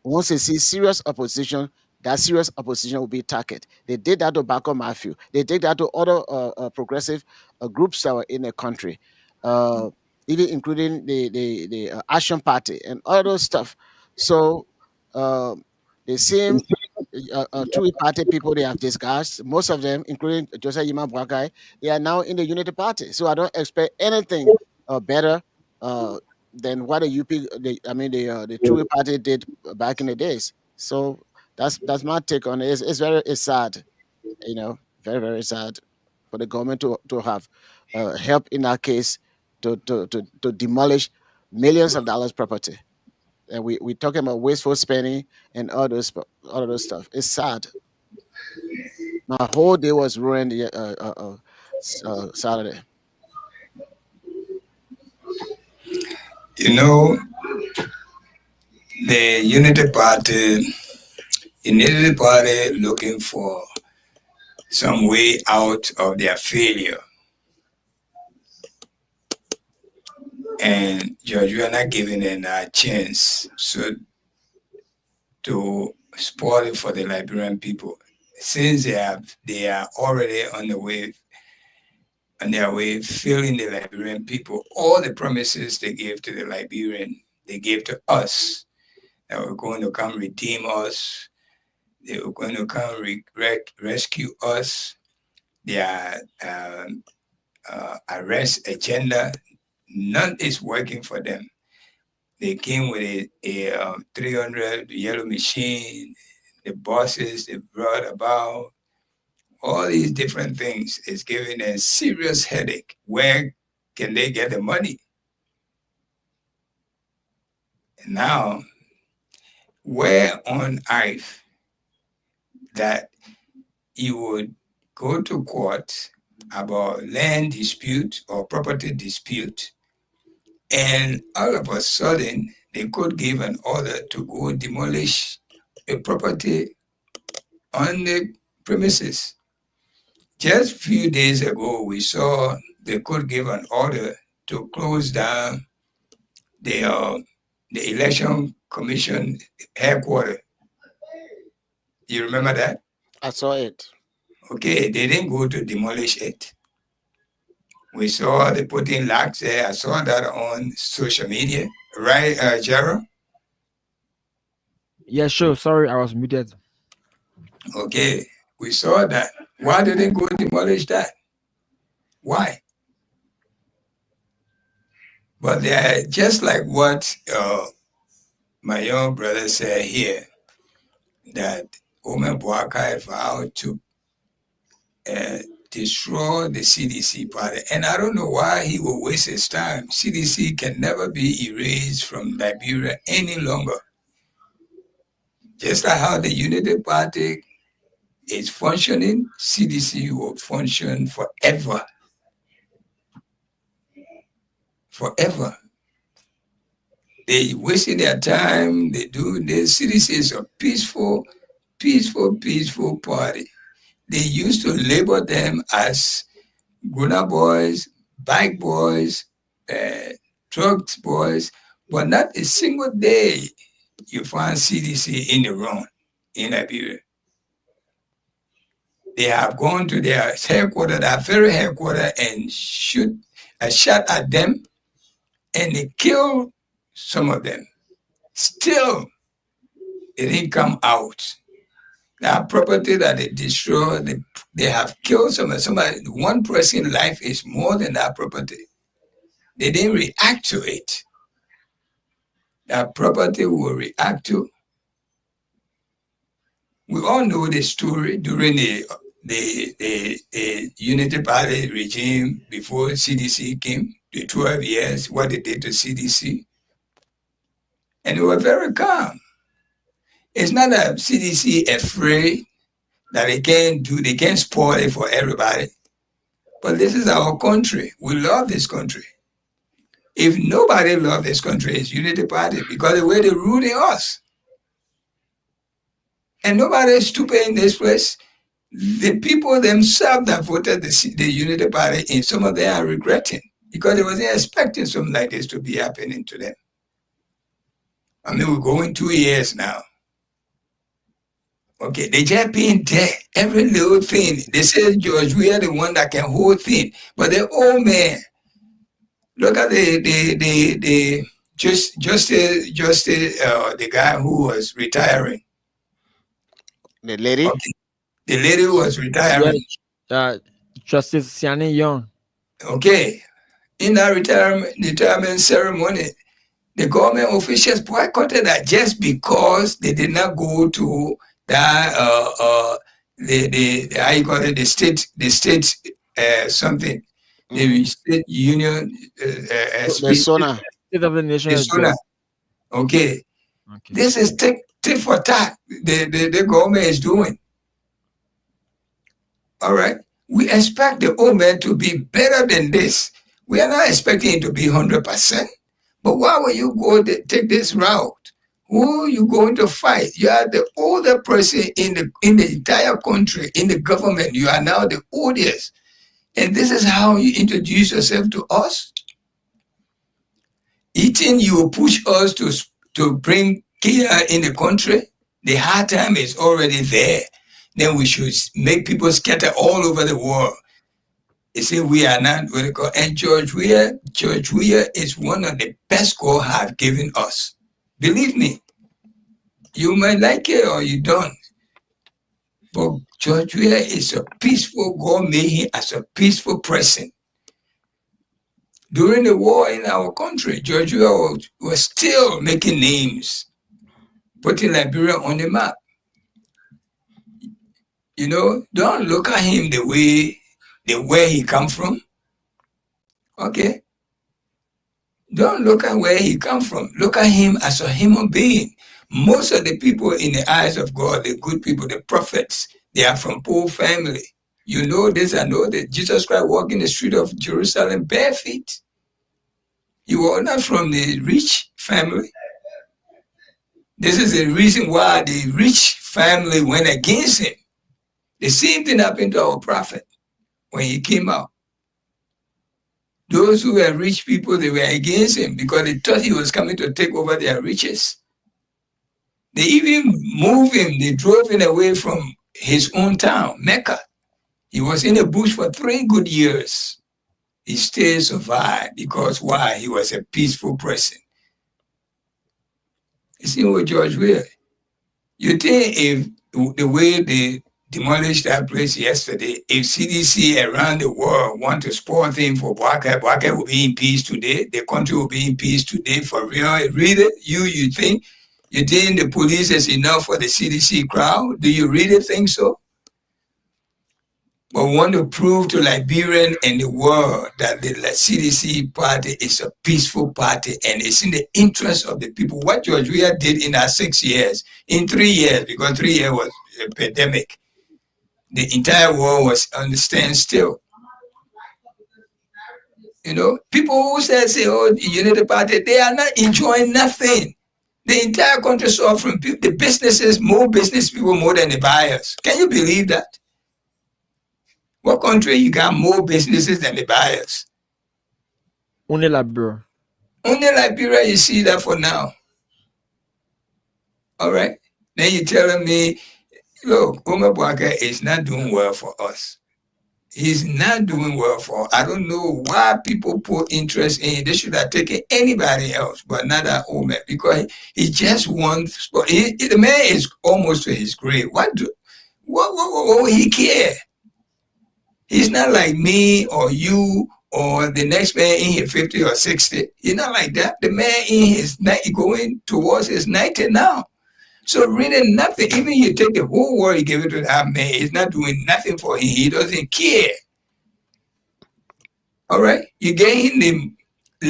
Once they see serious opposition, that serious opposition will be targeted. They did that to Bako Matthew. They did that to other progressive groups that were in the country, uh, even including the Action Party and all those stuff. So the same True Party people they have discussed, most of them, including Joseph Yima Bwakai, they are now in the Unity Party. So I don't expect anything better uh, than what the the True Party did back in the days. So that's my take on it. It's sad, very sad for the government to have help in that case to demolish millions of dollars property. And we talking about wasteful spending and all those stuff. It's sad. My whole day was ruined Saturday. You know, the Unity Party looking for some way out of their failure. And George, we are not giving them a chance to spoil it for the Liberian people. Since they are already on their way failing the Liberian people, all the promises they gave to the Liberian, they gave to us, that were going to come redeem us, they were going to come rescue us, their arrest agenda, none is working for them. They came with a 300 yellow machine, the bosses they brought about, all these different things is giving them serious headache. Where can they get the money? And now, where on earth that you would go to court about land dispute or property dispute, and all of a sudden they could give an order to go demolish a property on the premises. Just a few days ago, we saw they could give an order to close down the election commission headquarters. You remember that? I saw it. Okay, they didn't go to demolish it. We saw they put in locks there. I saw that on social media, right, Gerald? Yeah, sure. Sorry, I was muted. Okay, we saw that. Why did they go demolish that? Why? But they're just like what my young brother said here, that Omen Boaka had vowed to destroy the CDC party. And I don't know why he will waste his time. CDC can never be erased from Liberia any longer. Just like how the Unity Party is functioning, CDC will function forever. Forever. They wasting their time. They do this. CDC is a peaceful party. They used to label them as grown-up boys, bike boys, drugs boys, but not a single day you find CDC in the wrong in Liberia. They have gone to their headquarters, their very headquarters, and shot at them, and they killed some of them. Still, it didn't come out. That property that they destroyed, they have killed somebody. One person's life is more than that property. They didn't react to it. That property will react to. We all know the story during the Unity Party regime before CDC came, the 12 years, what they did to CDC. And they were very calm. It's not that CDC afraid that they can't spoil it for everybody. But this is our country. We love this country. If nobody loves this country, it's Unity Party, because the way they're ruling us. And nobody is stupid in this place. The people themselves that voted the Unity Party in, some of them are regretting, because they wasn't expecting something like this to be happening to them. I mean, we're going 2 years now. Okay, they just being there, every little thing. They say, George, we are the one that can hold things. But the old man, look at the guy who was retiring. The lady? Okay. The lady who was retiring. Justice Siani Young. Okay. In that retirement ceremony, the government officials boycotted that just because they did not go to that how you call it, the state something, the state union the SONA. State of the Nation. The SONA. Okay. This is tit for tat the government is doing. All right. We expect the old man to be better than this. We are not expecting it to be 100%. But why will you take this route? Who are you going to fight? You are the older person in the entire country, in the government. You are now the oldest. And this is how you introduce yourself to us? Eating, you will push us to bring chaos in the country. The hard time is already there. Then we should make people scatter all over the world. They say we are not what they call. And George Weah is one of the best God have given us. Believe me, you might like it or you don't. But George Weah is a peaceful, God made him as a peaceful person. During the war in our country, George Weah was still making names, putting Liberia on the map. You know, don't look at him the where he come from. Okay? Don't look at where he come from. Look at him as a human being. Most of the people in the eyes of God, the good people, the prophets, they are from poor family. You know this, I know that Jesus Christ walked in the street of Jerusalem bare feet. You are not from the rich family. This is the reason why the rich family went against him. The same thing happened to our prophet when he came out. Those who were rich people, they were against him because they thought he was coming to take over their riches. They even moved him, they drove him away from his own town, Mecca. He was in the bush for 3 good years. He still survived because why? He was a peaceful person. You see what George Weah? You think if the way they demolished that place yesterday, if CDC around the world want to spoil things for Boakai will be in peace today, the country will be in peace today for real. Read it. You think the police is enough for the CDC crowd? Do you really think so? But we want to prove to Liberian and the world that the CDC party is a peaceful party and it's in the interest of the people. What George Weah did in our 6 years, in 3 years, because 3 years was a pandemic, the entire world was on the standstill. You know, people who say, oh, the Unity Party, they are not enjoying nothing. The entire country suffering. The businesses, more business people more than the buyers. Can you believe that? What country you got more businesses than the buyers? Only Liberia. Only Liberia, you see that for now. All right? Then you're telling me, look, Omar Boakai is not doing well for us. He's not doing well for us. I don't know why people put interest in it. They should have taken anybody else, but not that Omar, because he just wants, the man is almost to his grave. What will he care? He's not like me or you or the next man in his 50 or 60. He's not like that. The man in his 90, going towards his 90 now. So really nothing. Even you take the whole world, you give it to that man, he's not doing nothing for him. He doesn't care. All right? You get him the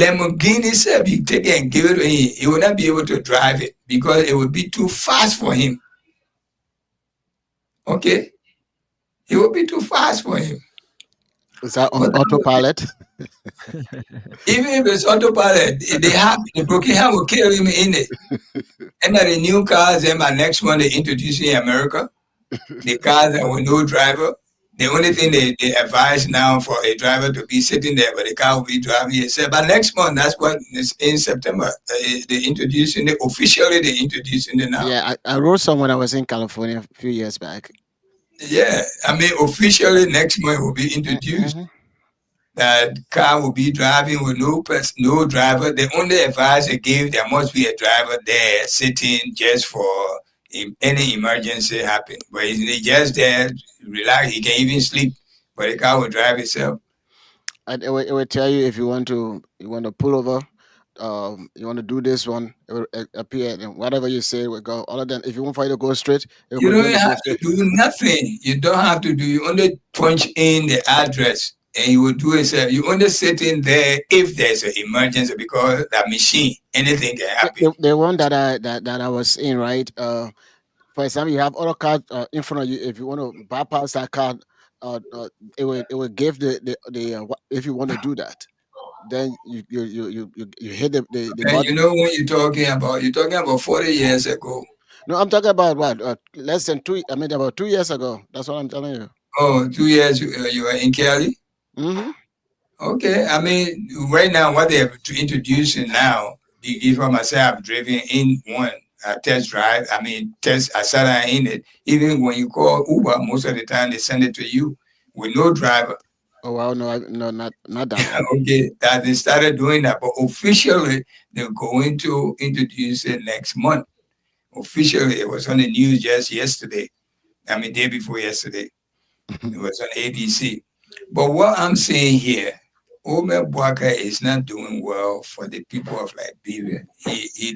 Lamborghini self, you take it and give it to him. He will not be able to drive it because it will be too fast for him. Okay? It will be too fast for him. Is that on autopilot? Even if it's autopilot, the broken hand will kill him in it. And the new cars, and my next one they introduce in America, the cars that with no driver, the only thing they advise now for a driver to be sitting there, but the car will be driving itself. But next month, that's what is in September. They introducing it officially. They introducing it now. Yeah, I wrote some when I was in California a few years back. Yeah, I mean, officially next month will be introduced. Mm-hmm. That car will be driving with no driver. The only advice they give, there must be a driver there sitting just for any emergency happen. But he's just there, relax. He can even sleep, but the car will drive itself. And it will tell you if you want to pull over. You want to do this one, it will appear, and whatever you say will go. All of them, if you want for you to go straight, you don't have to do nothing. You don't have to do. You only punch in the address, and you will do it. You only sit in there if there's an emergency because that machine, anything can happen. The one that I was in, right? For example, you have other card in front of you. If you want to bypass that card, it will give the if you want to do that. Then you hit the button. You know what you're talking about? You're talking about 40 years ago. No, I'm talking about what? Less than 2. I mean, about 2 years ago. That's what I'm telling you. Oh, 2 years you were in Cali? Mm-hmm. Okay. I mean, right now, what they're introducing now, if I myself have driven in one test drive, I sat in it. Even when you call Uber, most of the time they send it to you with no driver. Oh wow, no, not that. Okay, they started doing that, but officially they're going to introduce it next month. Officially, it was on the news just yesterday. I mean, day before yesterday, it was on ABC. But what I'm saying here, Omar Boakai is not doing well for the people of Liberia. He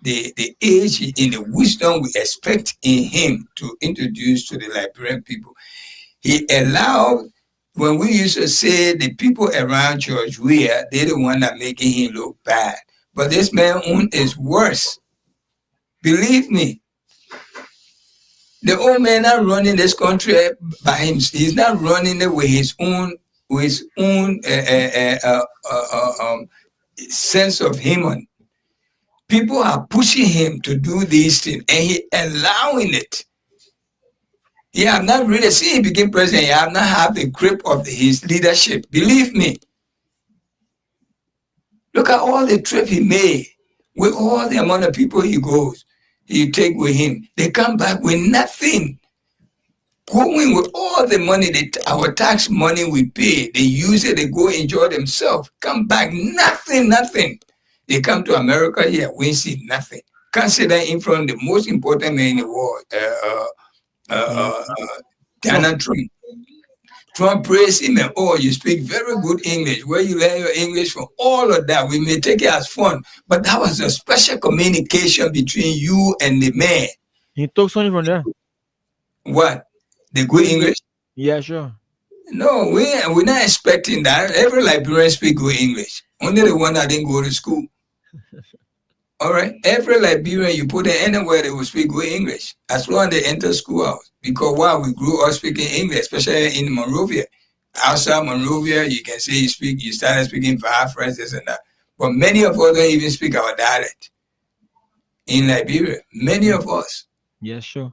the age and the wisdom we expect in him to introduce to the Liberian people. He allowed, when we used to say the people around George Weah, they're the one that making him look bad. But this man is worse. Believe me. The old man not running this country by himself. He's not running it with his own sense of human. People are pushing him to do these things, and he allowing it. Yeah, I'm not really seeing he became president. Yeah, I'm not have the grip of his leadership. Believe me. Look at all the trip he made with all the amount of people he take with him. They come back with nothing. Going with all the money, our tax money we pay, they use it, they go enjoy themselves. Come back, nothing. They come to America here, we see nothing. Consider in front of the most important man in the world, Donald Trump. Trump praised him and you speak very good English. Where you learn your English from? All of that. We may take it as fun, but that was a special communication between you and the man. He took something from there. What? The good English? Yeah, sure. No, we're not expecting that. Every Liberian speak good English. Only the one that didn't go to school. All right? Every Liberian, you put it anywhere, they will speak good English. As long as they enter schoolhouse. Because while we grew up speaking English, especially in Monrovia. Outside Monrovia, you can say you started speaking 5 phrases and that. But many of us don't even speak our dialect. In Liberia, many of us. Yeah, sure.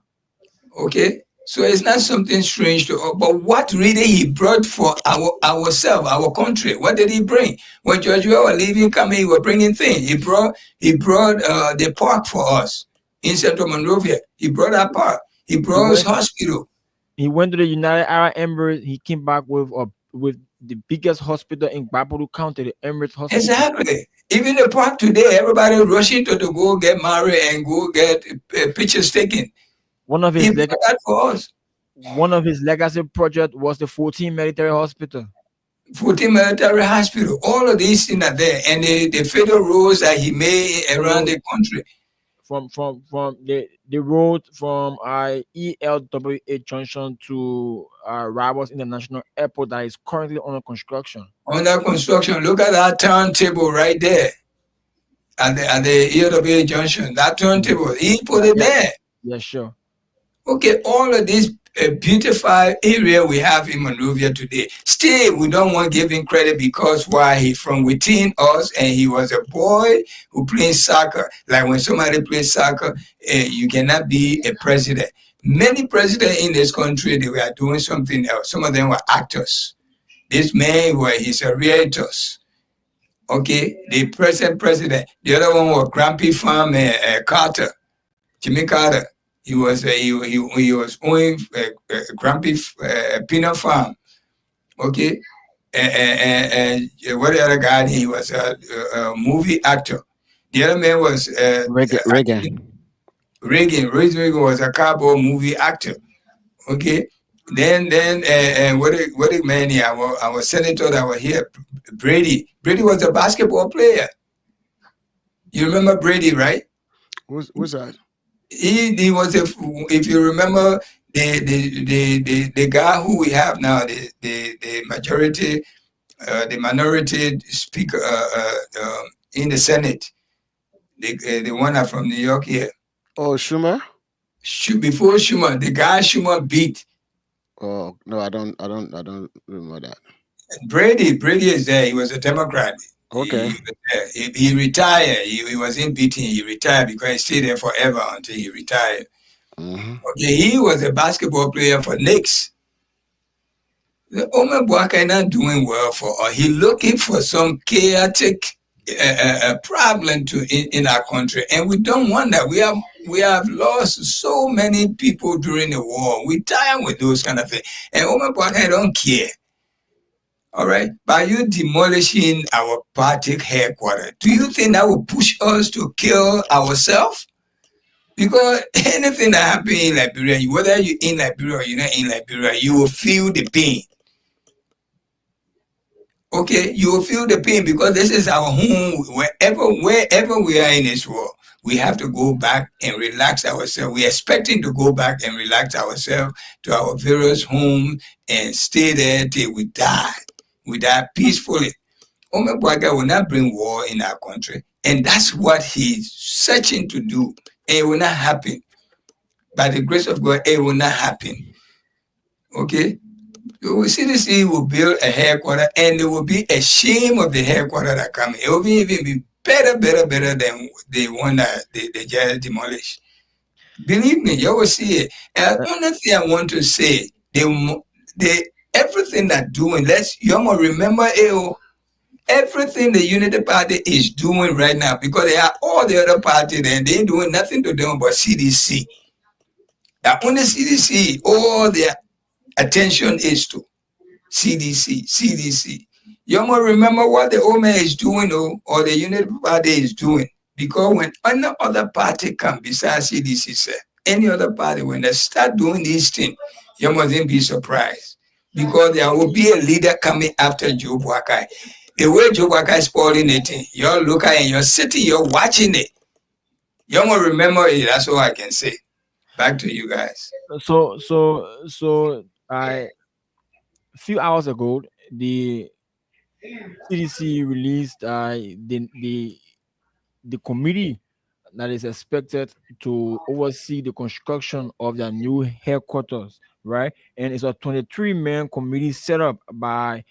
Okay? So it's not something strange to us. But what really he brought for ourselves, our country? What did he bring? When George Weah was leaving, coming, he was bringing things. He brought the park for us in Central Monrovia. He brought that park. He brought us hospital. He went to the United Arab Emirates. He came back with the biggest hospital in Bapuru County, the Emirates Hospital. Exactly. Even the park today, everybody rushing to go get married and go get pictures taken. One of his legacy project was the 14 Military Hospital. 14 Military Hospital. All of these things are there, and the federal roads that he made around the country. From the road from ELWA Junction to Rivals International Airport that is currently under construction. Under construction. Look at that turntable right there at the ELWA Junction. That turntable, he put it there. Yeah, sure. Okay, all of this beautified area we have in Monrovia today. Still, we don't want to give him credit because why? He from within us, and he was a boy who played soccer. Like when somebody plays soccer, you cannot be a president. Many presidents in this country, they were doing something else. Some of them were actors. This man, he's a realtor. Okay, the present president. The other one was Grumpy Farm Carter, Jimmy Carter. He was owning Grumpy Peanut Farm, okay, and what the other guy? He was a movie actor. The other man was Reagan. Reagan was a cowboy movie actor, okay. Then what the man here? Our senator that was here, Brady. Brady was a basketball player. You remember Brady, right? Who's that? He was if you remember the guy who we have now, the minority speaker in the Senate, the one from New York here. Oh, Schumer. Before Schumer, the guy Schumer beat. Oh no, I don't remember that. Brady is there. He was a Democrat. Okay. He retired. He wasn't beating. He retired because he stayed there forever until he retired. Mm-hmm. Okay, he was a basketball player for Knicks. Omer Boakai not doing well for us. He looking for some chaotic problem in our country, and we don't want that. We have lost so many people during the war. We tired with those kind of things, and Omer Boakai don't care. All right. By you demolishing our party headquarters, do you think that will push us to kill ourselves? Because anything that happens in Liberia, whether you're in Liberia or you're not in Liberia, you will feel the pain. Okay, you will feel the pain because this is our home. Wherever we are in this world, we have to go back and relax ourselves. We're expecting to go back and relax ourselves to our various homes and stay there till we die. We die peacefully. Omebwaga will not bring war in our country. And that's what he's searching to do. And it will not happen. By the grace of God, it will not happen. Okay? CDC will build a headquarters, and it will be a shame of the headquarters that come. It will even be better than the one that they just demolished. Believe me, you will see it. And the only thing I want to say, they everything they're doing, you must remember everything the Unity Party is doing right now, because they are all the other parties and they ain't doing nothing to them but CDC. The only CDC, all their attention is to CDC. You must remember what the OMA is doing, or the Unity Party is doing. Because when any other party comes besides CDC, sir, any other party, when they start doing these things, you mustn't be surprised. Because there will be a leader coming after Joe Boakai. The way Joe Boakai is spoiling it, you're looking and you're sitting, you're watching it. You must remember it. That's all I can say. Back to you guys. So a few hours ago, the CDC released the committee that is expected to oversee the construction of their new headquarters, right? And it's a 23-man committee set up by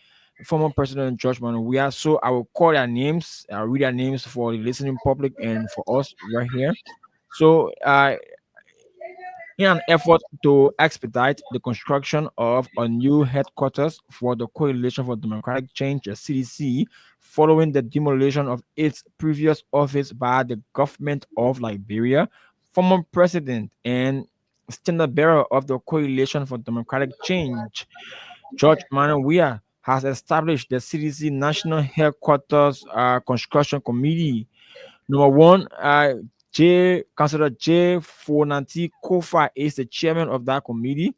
former President George Manawiya. So I will call their names, I'll read their names for the listening public and for us right here. So in an effort to expedite the construction of a new headquarters for the Coalition for Democratic Change, the CDC, following the demolition of its previous office by the government of Liberia, former president and standard bearer of the Coalition for Democratic Change, George Manawiya, has established the CDC National Headquarters Construction Committee. Number one, Councillor J. Fonanti Kofa is the chairman of that committee,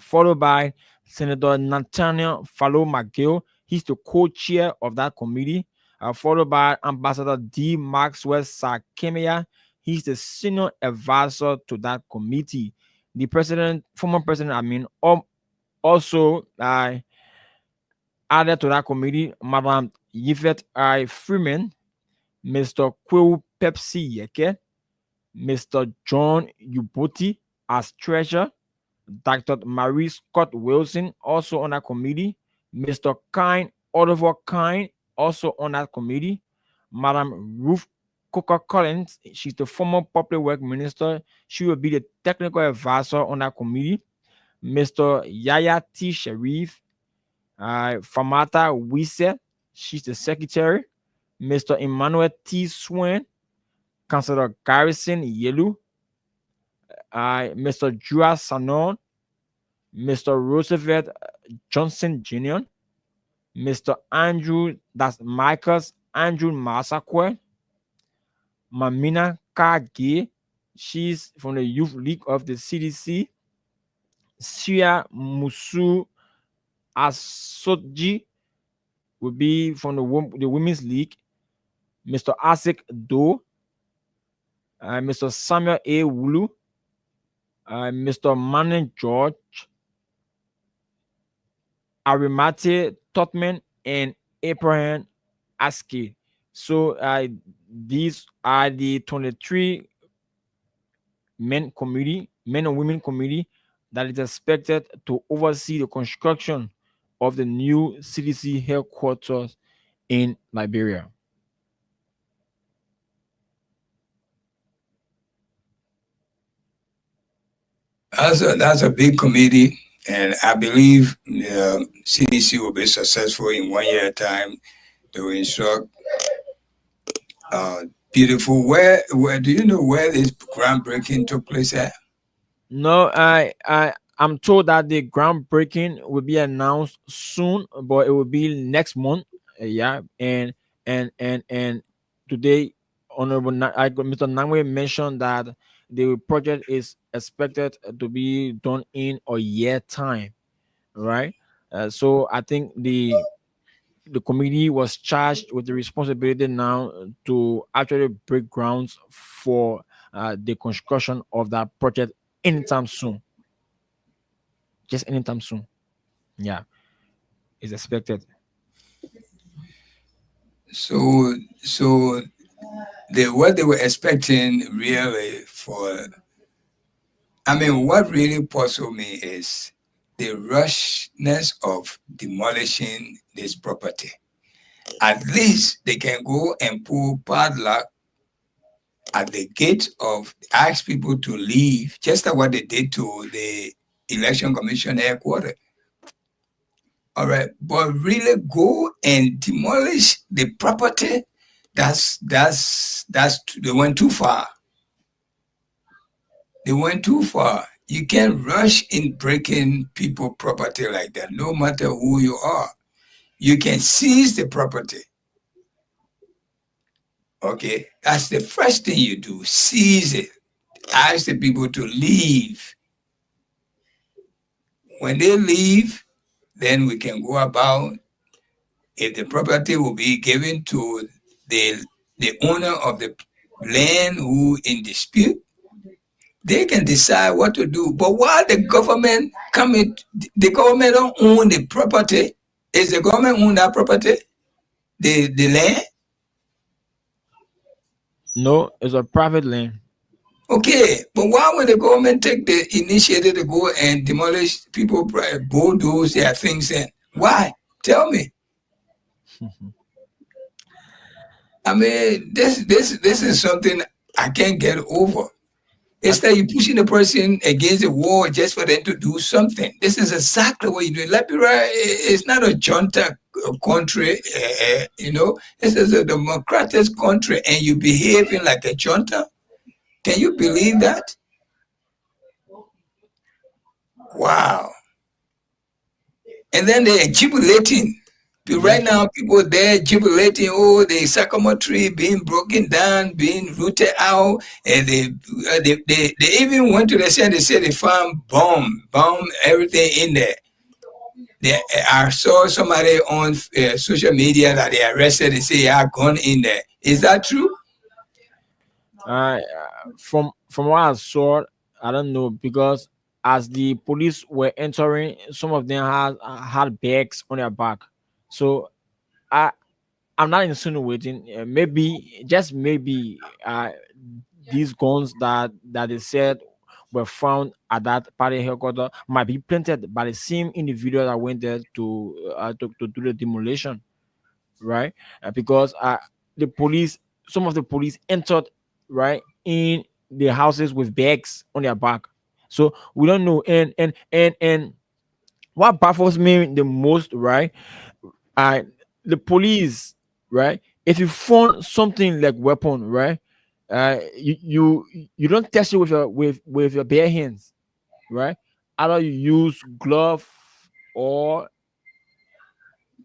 followed by Senator Nathaniel Fallow McGill. He's the co-chair of that committee, followed by Ambassador D. Maxwell Sakemia. He's the senior advisor to that committee. The former president, also added to that committee, Madam Yvette I. Freeman, Mr. Kwewu Pepsi Yeke, Mr. John Uboti as treasurer, Dr. Marie Scott Wilson also on that committee, Mr. Oliver Kine also on that committee, Madam Ruth Coker Collins, she's the former public work minister, she will be the technical advisor on that committee, Mr. Yaya T. Sharif, Famata Wise, she's the secretary, Mr. Emmanuel T. Swain, Councillor Garrison Yelu, Mr. Jua Sanon, Mr. Roosevelt Johnson Jr., Mr. Andrew, that's Michaels Andrew Masakwe, Mamina Kage, she's from the Youth League of the CDC, Sia Musu Asoji will be from the Women's League, Mr. Asik Do, Mr. Samuel A. Wulu, Mr. Manon George, Arimate Totman, and Abraham Aski. So these are the 23 men and women committee that is expected to oversee the construction of the new CDC headquarters in Liberia. That's a big committee, and I believe CDC will be successful in 1 year time. They will instruct beautiful. Where do you know where this groundbreaking took place at? No, I'm told that the groundbreaking will be announced soon, but it will be next month. Yeah, and today, Honorable Mr. Nangwe mentioned that the project is expected to be done in a year time, right? So I think the the committee was charged with the responsibility now to actually break grounds for the construction of that project anytime soon. Just anytime soon. Yeah, it's expected. So what they were expecting really for, I mean, what really puzzled me is the rushness of demolishing this property. At least they can go and pull padlock at the gate of, ask people to leave, just like what they did to the election commission headquarters. All right, but really go and demolish the property, they went too far. They went too far. You can't rush in breaking people property like that, no matter who you are. You can seize the property. Okay, that's the first thing you do. Seize it. Ask the people to leave. When they leave, then we can go about. If the property will be given to the owner of the land who in dispute, they can decide what to do. But while the government the government don't own the property. Is the government own that property? The land? No, it's a private land. Okay, but why would the government take the initiative to go and demolish people, bulldoze their things in? Why? Tell me. I mean, this is something I can't get over. It's that you're pushing the person against the wall just for them to do something. This is exactly what you do. Liberia is not a junta country, This is a democratic country, and you behaving like a junta. Can you believe that? Wow. And then they're jubilating. Right now, people there jubilating, oh, the sycamore tree being broken down, being rooted out, and they even went to the center. They said they found bomb everything in there. I saw somebody on social media that they arrested. They say a gun in there. Is that true? From what I saw, I don't know, because as the police were entering, some of them had bags on their back. So I'm not insinuating. Maybe, just maybe, these guns that they said were found at that party headquarters might be planted by the same individual that went there to do the demolition, right? Because some of the police entered right in the houses with bags on their back. So we don't know. And what baffles me the most, right? The police, right? If you found something like weapon, right? You don't test it with your bare hands, right? Either you use glove or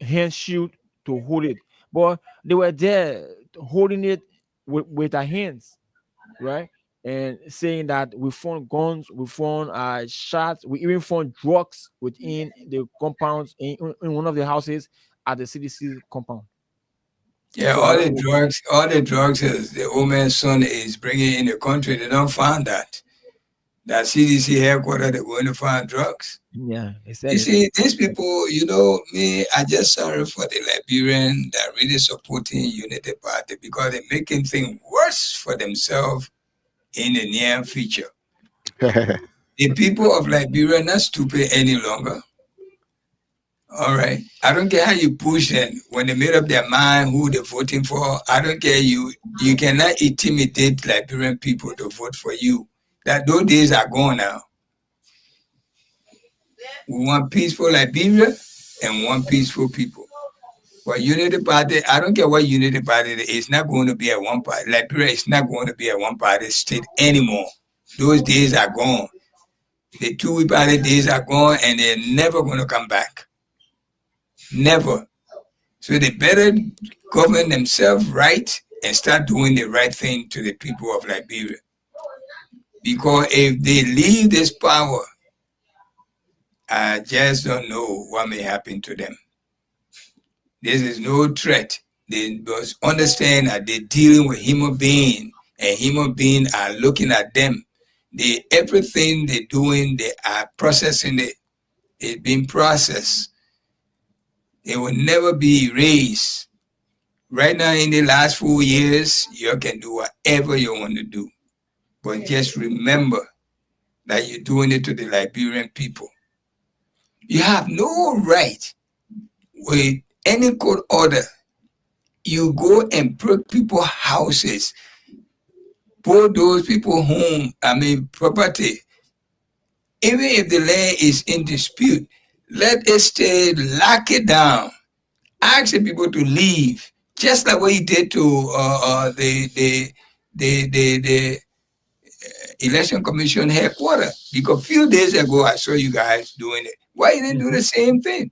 hand shield to hold it. But they were there holding it with their hands, right? And saying that we found guns, we found shots, we even found drugs within the compounds in one of the houses at the CDC compound. Yeah, So all the drugs is the old man's son is bringing in the country. They don't find that. That CDC headquarters, they're going to find drugs. Yeah, You see, these people, me, I just sorry for the Liberian that really supporting Unity Party because they're making things worse for themselves in the near future. The people of Liberia are not stupid any longer. All right. I don't care how you push them. When they made up their mind who they're voting for, I don't care. You cannot intimidate Liberian people to vote for you. Those days are gone now. We want peaceful Liberia and we want peaceful people. But Unity Party, I don't care what Unity Party is, it's not going to be a one party. Liberia is not going to be a one party state anymore. Those days are gone. The 2 party days are gone and they're never going to come back. Never. So they better govern themselves right and start doing the right thing to the people of Liberia. Because if they leave this power, I just don't know what may happen to them. This is no threat. They must understand that they're dealing with human beings, and human beings are looking at them. Everything they're doing, they are processing it. It's being processed. It will never be erased. Right now, in the last 4 years, you can do whatever you want to do. But just remember that you're doing it to the Liberian people. You have no right with any court order. You go and break people's houses, pull those people home, property. Even if the land is in dispute, let it stay, lock it down. Ask the people to leave, just like what he did to the Election Commission headquarters. Because a few days ago, I saw you guys doing it. Why you didn't do the same thing?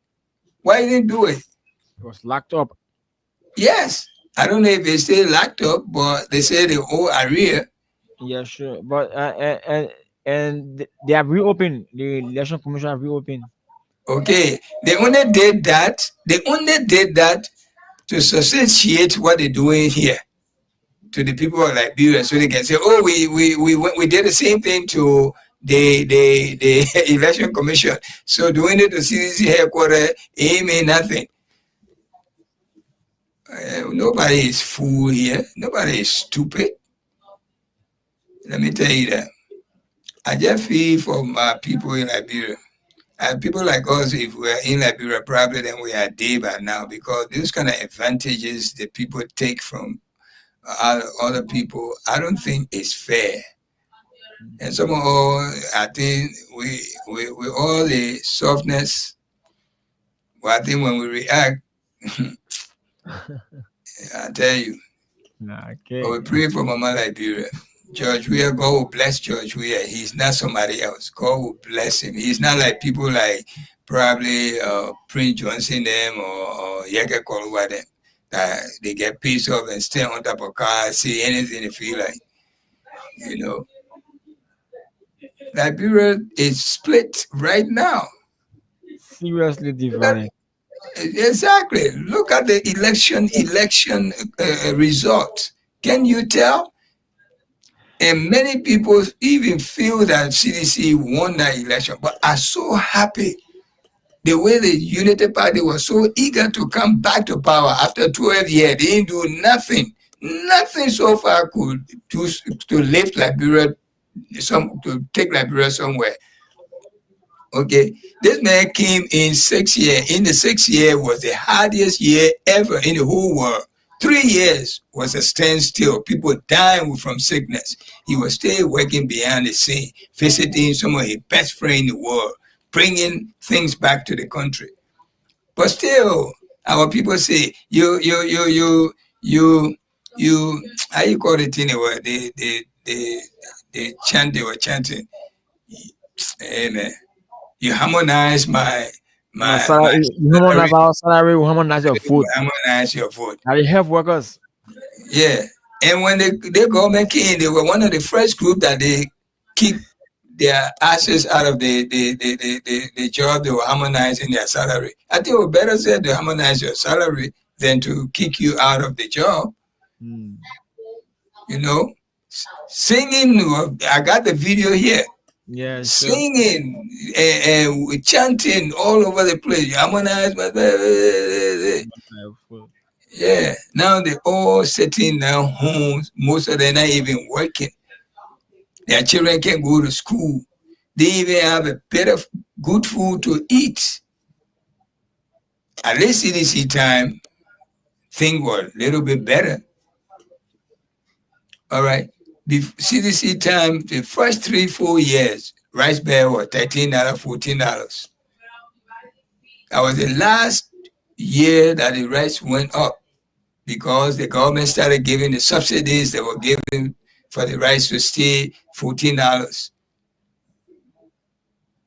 Why you didn't do it? It was locked up. Yes. I don't know if they still locked up, but they say they owe arrear. Yeah, sure. But and they have reopened. The election commission have reopened. Okay. They only did that. To substantiate what they're doing here to the people of Liberia, so they can say, "Oh, we did the same thing to the election commission." So doing it to CDC headquarters, it mean nothing. Nobody is fool here. Nobody is stupid. Let me tell you that. I just feel for my people in Liberia. And people like us, if we're in Liberia, probably then we are dead by now, because these kind of advantages that people take from other people, I don't think it's fair. And somehow, I think we all the softness, well, I think when we react, I tell you, Okay. we pray for Mama Liberia. George Weah, God will bless George Weah. He's not somebody else. God will bless him. He's not like people like probably Prince Johnson them or Yeke Koluwa them, that they get pissed off and stay on top of cars, say anything they feel like. You know, Liberia is split right now. Seriously divided. Exactly. Look at the election result. Can you tell? And many people even feel that CDC won that election, but are so happy the way the Unity Party was so eager to come back to power after 12 years. They didn't do nothing. Nothing so far could do to lift Liberia, to take Liberia somewhere. Okay, this man came in 6 years. In the 6th year was the hardest year ever in the whole world. 3 years was a standstill. People dying from sickness. He was still working behind the scene, visiting some of his best friends in the world, bringing things back to the country. But still, our people say, you, how you call it anyway? They chant, they were chanting. Amen. You harmonize my salary. You harmonize our salary. You harmonize your food. Harmonize your food. Are you health workers? Yeah. And when the government came, they were one of the first group that they keep their asses out of the job. They were harmonizing their salary. I think we better say to harmonize your salary than to kick you out of the job. You know, singing. I got the video here. Yes. Singing and chanting all over the place. Harmonize. Yeah. Now they're all sitting down homes. Most of them not even working. Their children can go to school. They even have a bit of good food to eat. At least CDC time, things were a little bit better. All right. The CDC time, the first 3-4 years, rice bag was $13, $14. That was the last year that the rice went up, because the government started giving the subsidies they were giving for the rice to stay $14.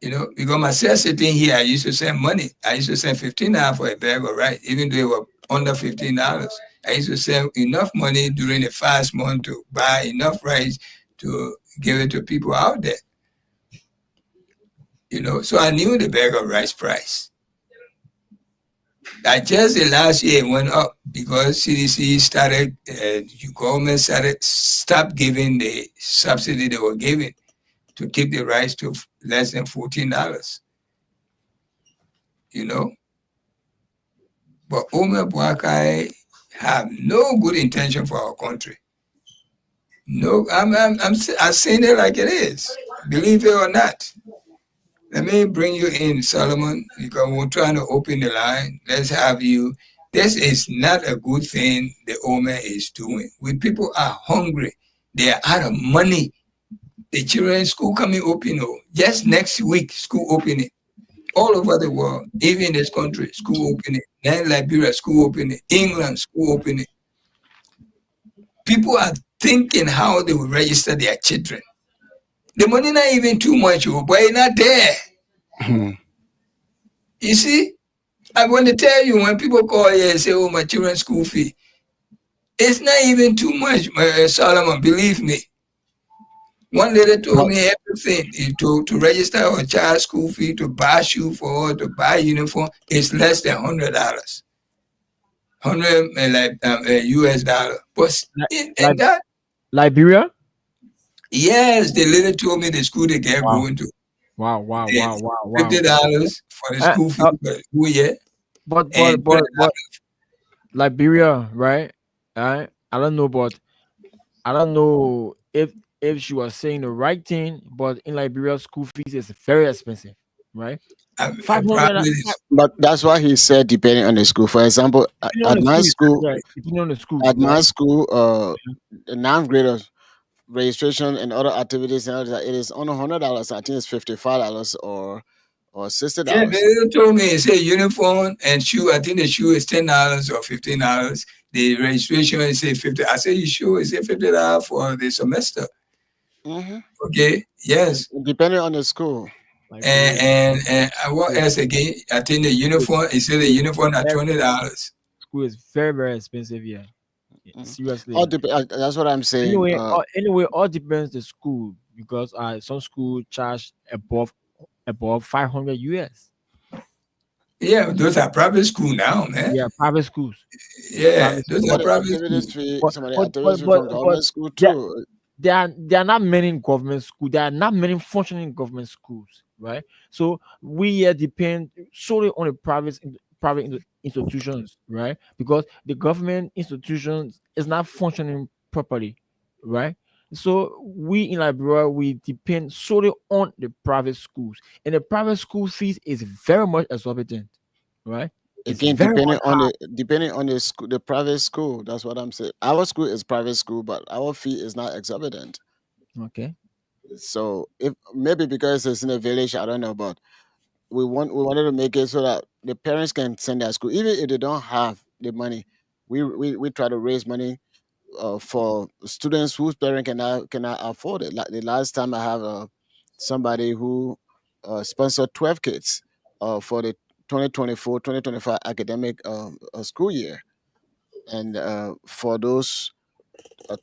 You know, because myself sitting here, I used to send money. I used to send $15 for a bag of rice, even though it was under $15. I used to send enough money during the fast month to buy enough rice to give it to people out there. You know, so I knew the bag of rice price. I just the last year it went up because CDC started, government stopped giving the subsidy they were giving to keep the rice to less than $14. You know, but Omer Boakai have no good intention for our country. No, I'm saying it like it is, believe it or not. Let me bring you in, Solomon, because we're trying to open the line. Let's have you. This is not a good thing the Omer is doing. When people are hungry, they are out of money. The children's school coming open, just next week, school opening. All over the world, even in this country, school opening. Then Liberia, school opening. England, school opening. People are thinking how they will register their children. The money not even too much, but it's not there. You see, I'm going to tell you, when people call here and say, oh, my children's school fee, it's not even too much, Solomon, believe me. One lady told me everything to register her child's school fee, to buy shoe for her, to buy uniform, is less than $100. US dollar. But that, Liberia? Yes, the lady told me the school they get going to. Wow. $50 for the school fee for the school year. But Liberia, right? I don't know, but I don't know if she was saying the right thing, but in Liberia, school fees is very expensive, right? But that's why he said depending on the school. For example, at my school, the ninth graders registration and other activities and all that, it is only $100. I think it's $55 or $60. Yeah, they told me it say uniform and shoe. I think the shoe is $10 or $15. The registration is say $50. I say, you sure? It's $50 for the semester. Okay. Yes. Depending on the school. And what else again? I think the uniform. It said the uniform at $20. School is very, very expensive here. Seriously. That's what I'm saying. Anyway, all depends the school, because some school charge above 500 US. Yeah, those are private school now, man. Yeah, private schools. Yeah, those are private schools. Some of the activities from government school too. There are not many government schools. There are not many functioning government schools, right? So we depend solely on the private institutions, right? Because the government institutions is not functioning properly, right? So we in Liberia, we depend solely on the private schools, and the private school fees is very much exorbitant, right? Again, depending on the school, the private school. That's what I'm saying. Our school is private school, but our fee is not exorbitant. Okay. So if maybe because it's in a village, I don't know, but we wanted to make it so that the parents can send their school, even if they don't have the money. We try to raise money for students whose parent cannot afford it. Like the last time I have somebody who sponsored 12 kids for the 2024-2025 academic school year, and for those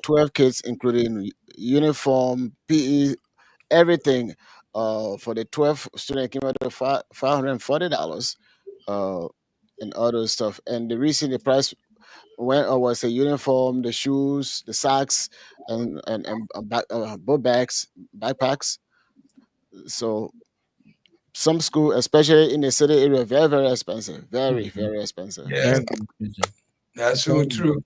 12 kids, including uniform, PE, everything, for the 12 student came out to $540, and all those stuff. And the reason the price went was the uniform, the shoes, the socks, and both bags, backpacks. So some school, especially in the city area, very, very expensive. Very, very expensive. Yeah, that's so true.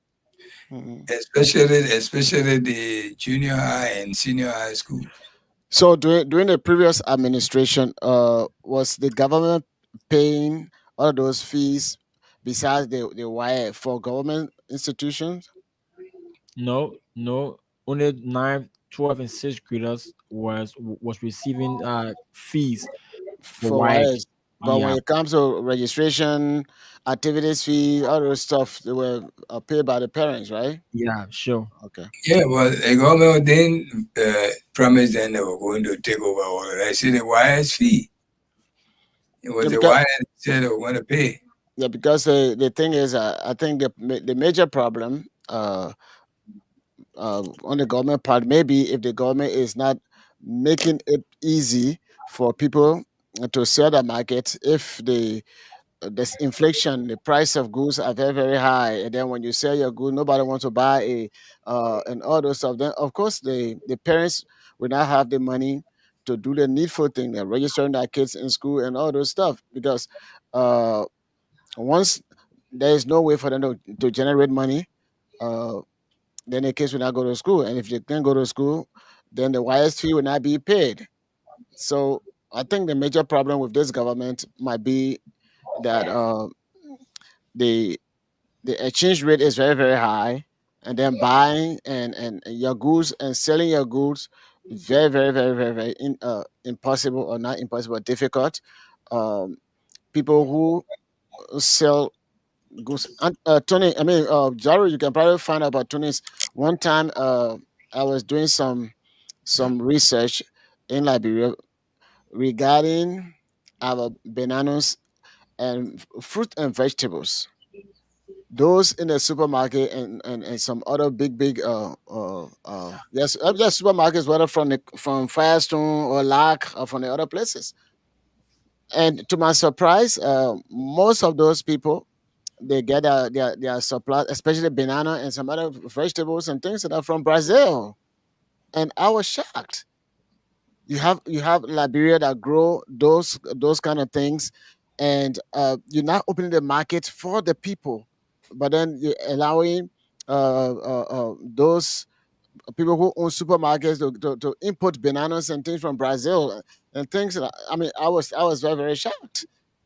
Especially the junior high and senior high school. So during the previous administration, was the government paying all those fees besides the wire for government institutions? No. Only 9, 12, and 6 graders was receiving fees for wires. But when it comes to registration, activities fee, all those stuff, they were paid by the parents, right? Yeah, sure. Okay. Yeah, well, the government didn't promise them they were going to take over all of that. See, the wires fee. It was the wire that said they were going to pay. Yeah, because the thing is, I think the major problem on the government part, maybe if the government is not making it easy for people to sell the market, if the this inflation, the price of goods are very, very high. And then when you sell your good, nobody wants to buy and all those stuff. Then of course the parents will not have the money to do the needful thing, they're registering their kids in school and all those stuff because uh once there is no way for them to generate money, uh then the kids will not go to school. And if they can't go to school, then the YS fee will not be paid. So I think the major problem with this government might be that the the exchange rate is very, very high, and then buying and your goods and selling your goods very, very, very, very, very impossible, or not impossible, difficult. um People who sell goods, and Tony, I mean, Jaru, you can probably find out about Tony's. One time I was doing some research in Liberia regarding our bananas and fruit and vegetables. Those in the supermarket and some other big yes, yes, supermarkets, whether from Firestone or Lac or from the other places. And to my surprise, most of those people, they get their supply, especially banana and some other vegetables and things that are from Brazil. And I was shocked. You have Liberia that grow those kind of things, and you're not opening the market for the people, but then you're allowing those people who own supermarkets to import bananas and things from Brazil and things. I mean, I was very, very shocked.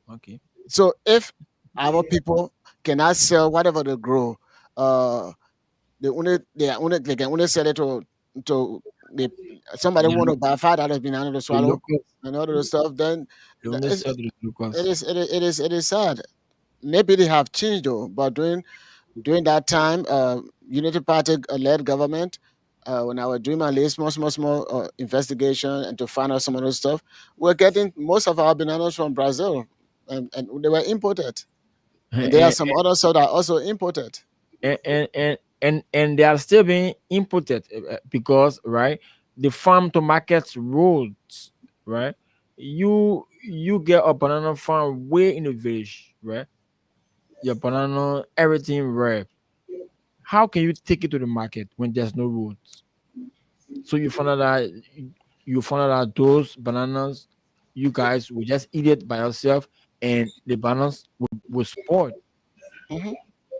Okay. So if our people cannot sell whatever they grow, uh, they can only sell it to the somebody The, want to buy $5 banana to the swallow locals, and all of the stuff. Then they th- only it, sell to the it locals. is it is sad. Maybe they have changed though, but during that time, Unity Party led government. When I was doing my list, small investigation and to find out some of those stuff, we're getting most of our bananas from Brazil, and they were imported. And there are and, some other stuff that are also imported. and they are still being imported because right, the farm to market roads, right, you get a banana farm way in the village, right, your banana everything right, how can you take it to the market when there's no roads? So you find out that those bananas, you guys will just eat it by yourself, and the bananas will spoil, Hmm.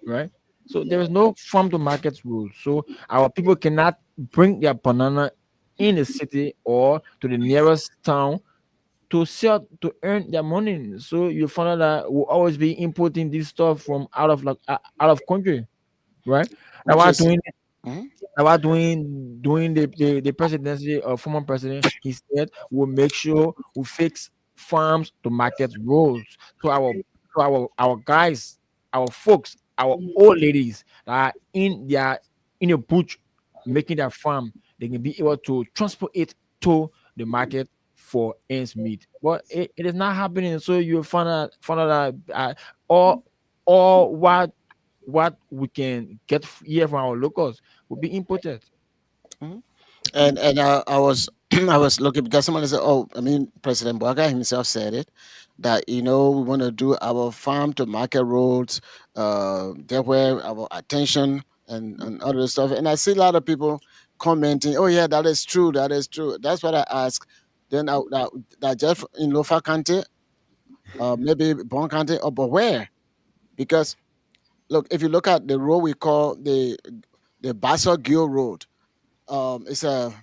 right? So there is no farm to market rule. So our people cannot bring their banana in the city or to the nearest town to sell to earn their money. So you find out that we'll always be importing this stuff from out of country, right? Now Which we're is doing mhm. about doing the presidency of former president, he said we'll make sure we fix farms to market roads so our guys, our folks, our old ladies that are in a bush making their farm, they can be able to transport it to the market for ends meet. But it is not happening. So you find out that all what we can get here from our locals will be imported. Mhm. And I was I was looking because someone said, "Oh, I mean, President Boaga himself said it that we want to do our farm to market roads, that where our attention and other stuff." And I see a lot of people commenting, "Oh yeah, that is true, that is true." That's what I ask. Then that just in Lofa County, maybe Bon County, or but where? Because look, if you look at the road we call the Basso Gil Road, it's a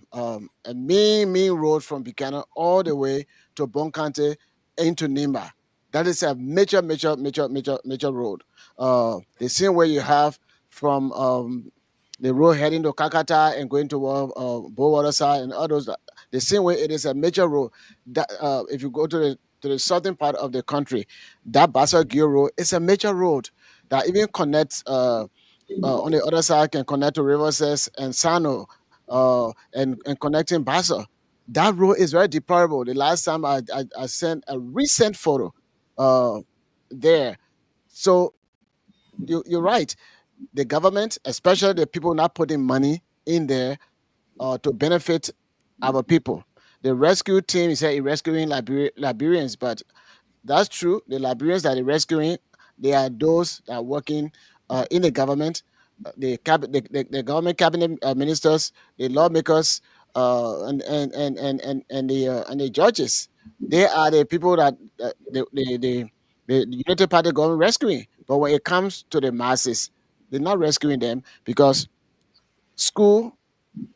main road from Buchanan all the way to Bonkante into Nimba. That is a major road. The same way you have from the road heading to Kakata and going to Bowater side and others. The same way it is a major road. That if you go to the southern part of the country, that Bassa Gil Road is a major road that even connects. On the other side can connect to Riverses and Sano, and connecting Bassa. That road is very deplorable. The last time I sent a recent photo uh, there. So you're right. The government, especially the people not putting money in there to benefit our people. The rescue team is rescuing Liberians, but that's true. The Liberians that are rescuing, they are those that are working in the government, the government cabinet ministers, the lawmakers, and the judges. They are the people that the United Party government rescuing. But when it comes to the masses, they're not rescuing them because school.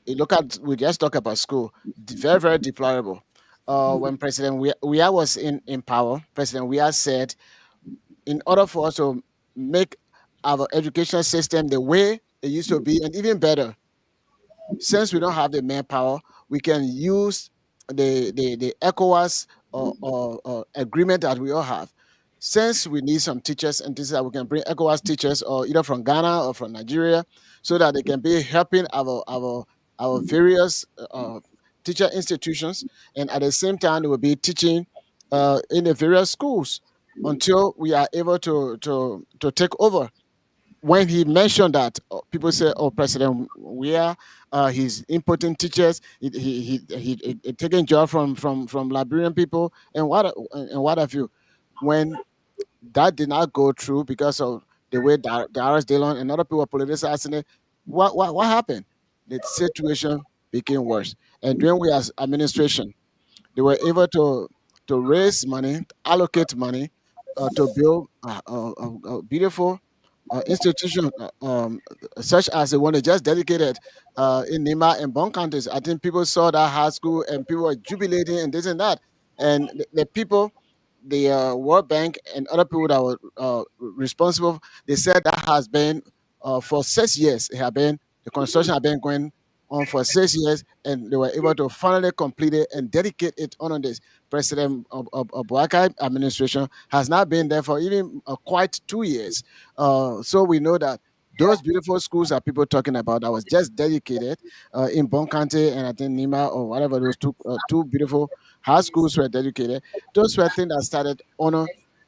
You look at we just talk about school, very very deplorable. When President Weah was in power, President Weah said, in order for us to make our education system the way it used to be and even better, since we don't have the manpower, we can use the ECOWAS or agreement that we all have. Since we need some teachers and this is that we can bring ECOWAS teachers or either from Ghana or from Nigeria, so that they can be helping our various teacher institutions, and at the same time they will be teaching in the various schools until we are able to take over. When he mentioned that, people say, "Oh, President Weah, he's importing teachers. He taking job from Liberian people and what have you." When that did not go through because of the way Darius Dillon and other people were politicizing it, what happened? The situation became worse. And during we as administration, they were able to raise money, allocate money to build a beautiful institution such as the one they just dedicated in Nima and Bon counties. I think people saw that high school and people were jubilating and this and that. And the people, the World Bank and other people that were responsible, they said that has been for 6 years. It had been the construction had been going on for 6 years, and they were able to finally complete it and dedicate it on this. President of Boakai administration has not been there for even quite 2 years. So we know that those beautiful schools that people talking about that was just dedicated in Bon County and I think Nima or whatever those two beautiful high schools were dedicated. Those were things that started honor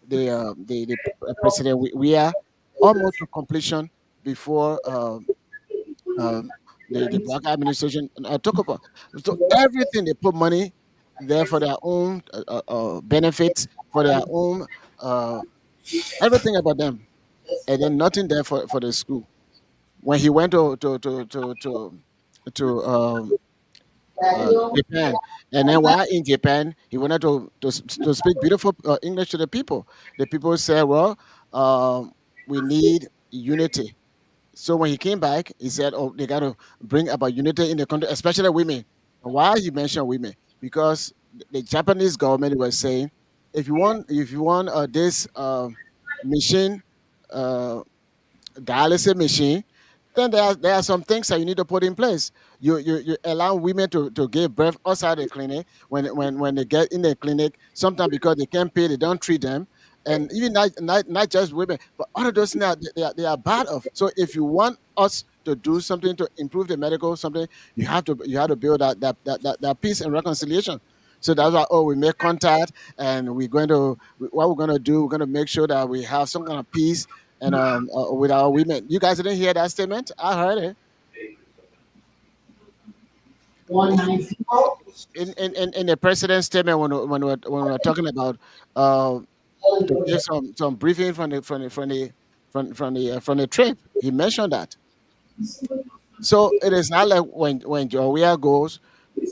the president. We are almost to completion before um, the black administration took over. So everything they put money there for their own benefits, for their own uh, everything about them, and then nothing there for the school. When he went to Japan, and then while in Japan, he wanted to speak beautiful English to the people. The people said, "Well, we need unity." So when he came back, he said, "Oh, they got to bring about unity in the country, especially women." Why he mentioned women? Because the Japanese government was saying, if you want this machine, uh, dialysis machine, then there are some things that you need to put in place. You allow women to give birth outside the clinic when they get in the clinic. Sometimes because they can't pay, they don't treat them. And even not just women, but all of those things they are bad of. So if you want us to do something to improve the medical something, you have to build that peace and reconciliation. So that's why we make contact and what we're going to do, we're going to make sure that we have some kind of peace and with our women. You guys didn't hear that statement? I heard it. In the president's statement when we're talking about uh, to give some briefing from the trip, he mentioned that. So it is not like when Joria goes,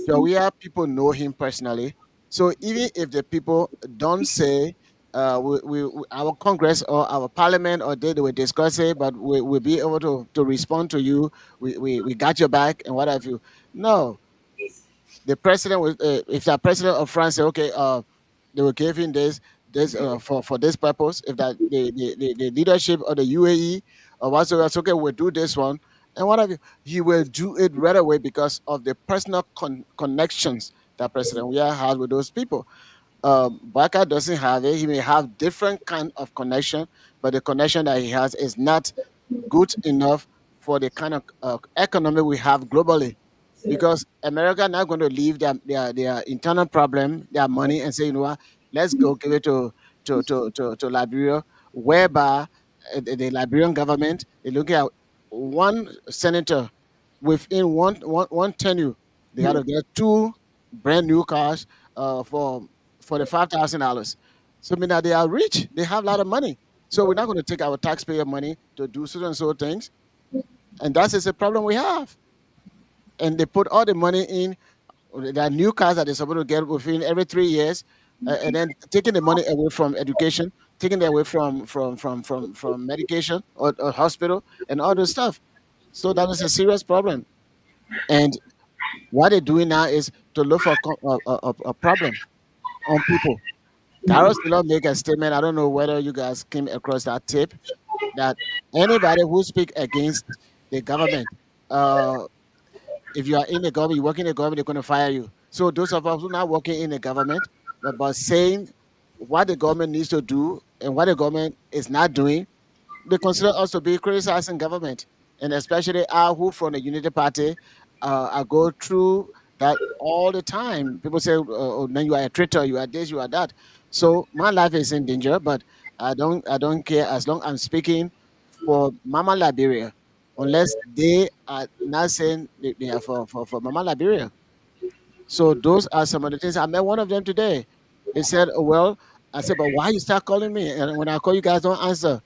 Joria people know him personally. So even if the people don't say our Congress or our Parliament or they will discuss it, but we'll be able to respond to you. We got your back and what have you. No, the president was if the president of France say, okay, they will give him this for this purpose. If that the leadership of the UAE or whatsoever, it's okay, we'll do this one and what have you. He will do it right away because of the personal connections that President Weah has with those people. Baka doesn't have it. He may have different kind of connection, but the connection that he has is not good enough for the kind of economy we have globally. Because America not going to leave their internal problem, their money, and say, you know what, let's go give it to Liberia, whereby the Liberian government is looking at one senator within one tenure, they got to get two brand new cars for the $5,000. So I mean that they are rich, they have a lot of money. So we're not going to take our taxpayer money to do so and so things, and that is a problem we have. And they put all the money in. There are new cars that they're supposed to get within every 3 years, and then taking the money away from education, taking it away from medication or hospital and all this stuff. So that is a serious problem. And what they're doing now is to look for a problem on people. Carlos did not make a statement. I don't know whether you guys came across that tape that anybody who speak against the government, uh, if you are in the government, you work in the government, they're going to fire you. So those of us who are not working in the government, but saying what the government needs to do and what the government is not doing, they consider us to be criticizing government, and especially I, who from the Unity Party, I go through that all the time. People say, "Oh, then you are a traitor, you are this, you are that." So my life is in danger, but I don't care as long I'm speaking for Mama Liberia, unless they are not saying they are for Mama Liberia. So those are some of the things. I met one of them today. They said, "Oh, well," I said, "But why you start calling me? And when I call you guys, don't answer."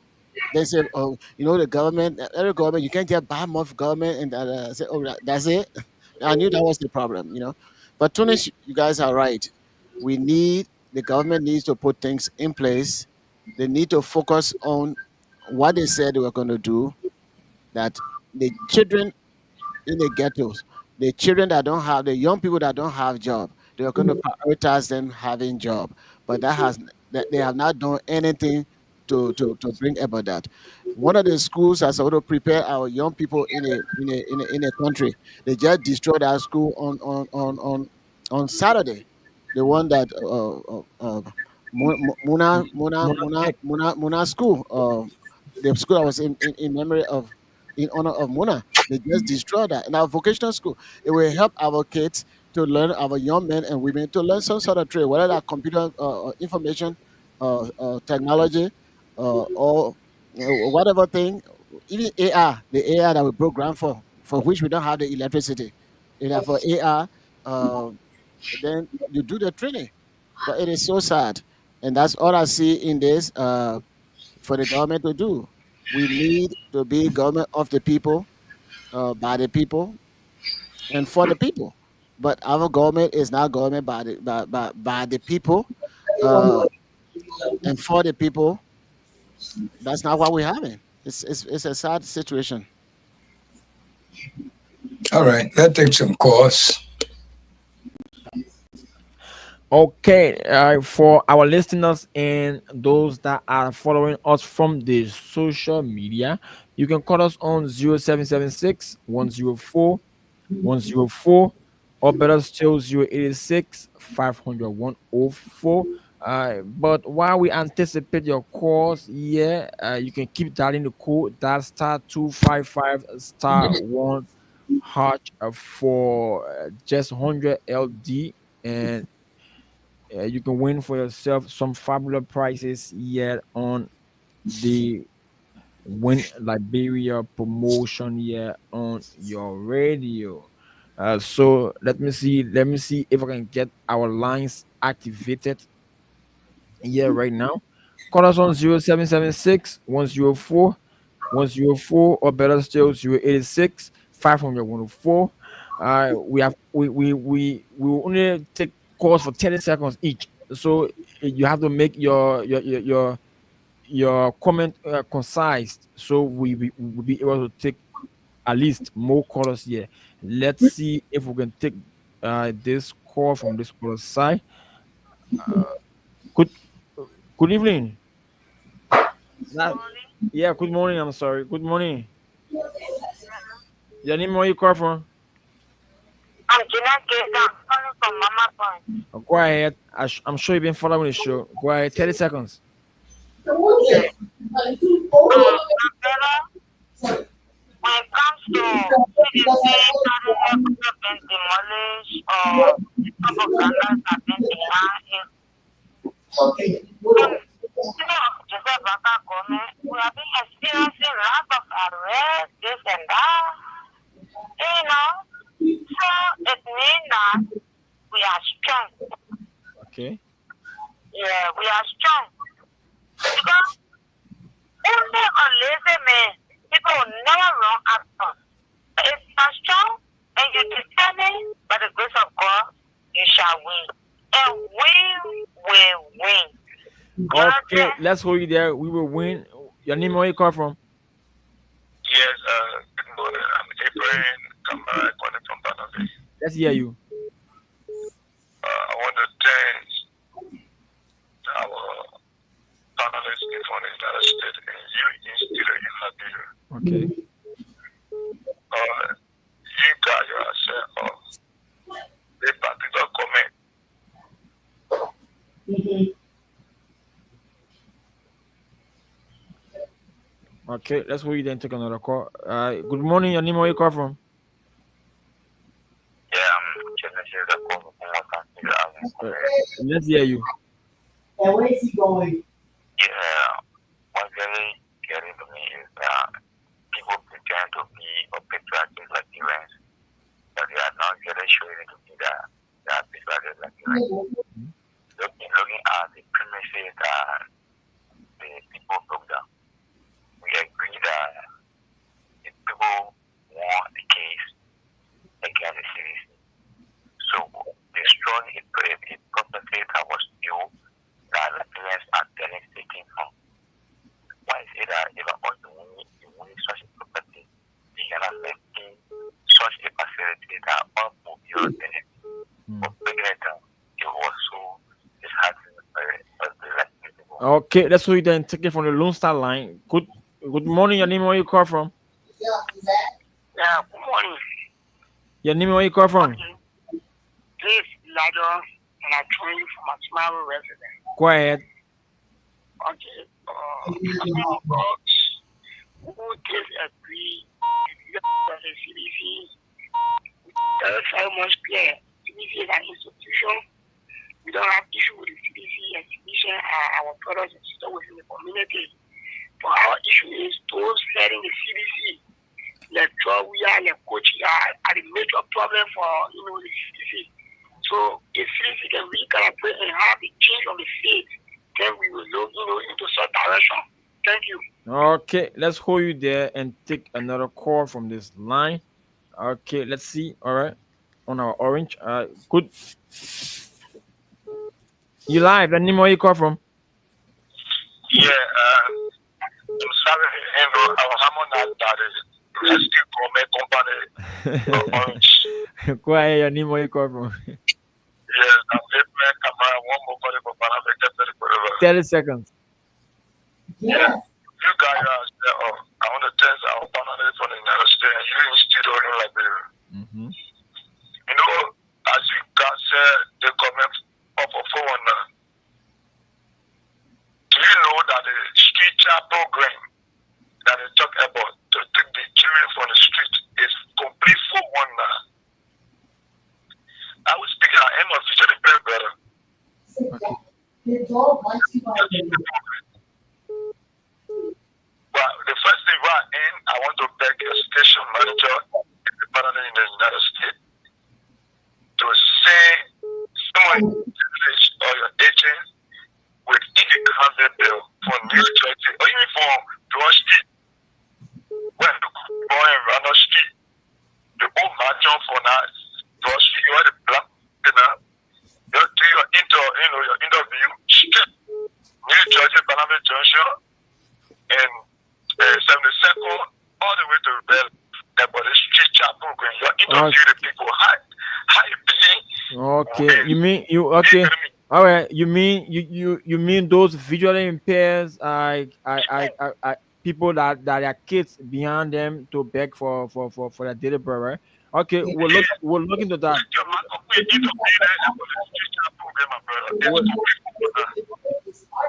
They said, "Oh, you know the government, every government, you can't just buy more government." And I said, "Oh, that's it." I knew that was the problem, you know. But Tunis, you guys are right. The government needs to put things in place. They need to focus on what they said they were going to do. That the children in the ghettos, the children that don't have, the young people that don't have job, they are going to prioritize them having job. But they have not done anything to bring about that. One of the schools has to prepare our young people in a country. They just destroyed our school on Saturday. The one that Monotech. Muna school, the school I was in memory of, in honor of Muna. They just destroyed that. In our vocational school, it will help our kids to learn, our young men and women to learn some sort of trade, whether that computer information, technology, or whatever thing, even AR, the AI that we program for which we don't have the electricity. For AR, then you do the training. But it is so sad. And that's all I see in this for the government to do. We need to be government of the people, by the people, and for the people. But our government is not government by the people, uh, and for the people. That's not what we're having. It's a sad situation. All right, let's take some calls. Okay, for our listeners and those that are following us from the social media, you can call us on 0776 104 104, or better still 086 500 104. But while we anticipate your calls, yeah, you can keep dialing the code that star 255 star 1 hatch for just 100 LD, and you can win for yourself some fabulous prizes yet on the Win Liberia promotion here on your radio. So let me see if I can get our lines activated here right now. Call us on 0776 104 104, or better still 086 500 104. We will only take calls for 30 seconds each. So you have to make your comment concise, so we will be able to take at least more callers here. Let's see if we can take this call from this caller side. Uh, good good evening. That, yeah, good morning. I'm sorry. Good morning. Your name, where you call from? I'm Jeanette Gates. I'm calling from Mama Point. Go ahead. I'm sure you've been following the show. Go ahead. 30 seconds. When it comes to citizens having been demolished or propagandas have been behind, Joseph Baka Gome, we have been experiencing lots of arrests, this and that. So it means that we are strong. Okay. Yeah, we are strong. Because only a lazy man, people will never run after. If you are strong and you determine by the grace of God, you shall win. And we will win. Okay, let's hold you there. We will win. Your name, where you come from? Yes, good morning. I'm Ibrahim Kamara, calling from Banabé. Let's hear you. I want to thank our panelists in the United States and you in Liberia. Okay. You got yourself a particular comment. Okay, let's hold you then take another call. Good morning. Your name, where you come from? Let's hear you. And where is he going? Yeah, what's very scary to me is that people pretend to be or patriotic like Iranians, but they are not really showing to be that they are patriotic like Iranians. Looking at the premises that the people broke down, we agree that if people want the case against the CDC, so destroying a property that was built that the parents are taking from. Why is it that if I want to win such a property, you can affect such a facility that all will be your benefit? But bringing it down, it was so disheartening. Okay, let's hold you then take it from the Lone Star line. Good morning. Your name, where you call from? Yeah, good morning. Your name, where you call from? This is Ladder, and I join you from a small resident. Go ahead. Okay. Who disagree with the CDC? That's very much clear. CDC is an institution. We don't have issue with the CDC, and CDC are our brothers and sisters within the community. But our issue is those heading the CDC, like Georgia, like Kochi, are the major problem for the CDC. So if CDC can recalibrate and have the change of the faith, then we will look into such direction. Thank you. Okay, let's hold you there and take another call from this line. Okay, let's see. All right, on our orange. Good. You live? Your name, where you call from? Yeah, I'm sorry, I'm that rescue company orange. Go ahead. Your name, where you call from? Yes, I'm Ibrahim Kamara, one more calling from Banabé. 30 seconds. Yeah, you guys are. I want to thank our panelists from the United States and you in studio in Liberia. You know, as you guys said, they comment up for 419. Do you know that the street chat program that they talk about to take the children from the street is complete 419? I was speaking at end of future, the very better. Well, the first thing right in, I want to beg your station manager in the United States to say someone or your agent with any concept bill for New Jersey or even for Broad Street. When you go in Randall Street, the old margin for now, Broad Street, you are the black dinner. You do your interview straight New Jersey, Banabé Junction, and 72nd all the way to Rebel. About the street chat program, you interview the people. How you paying? Okay, you mean you okay? All right, you mean you mean those visually impaired people that are kids behind them to beg for their daily bread, right? Okay, we'll look into that.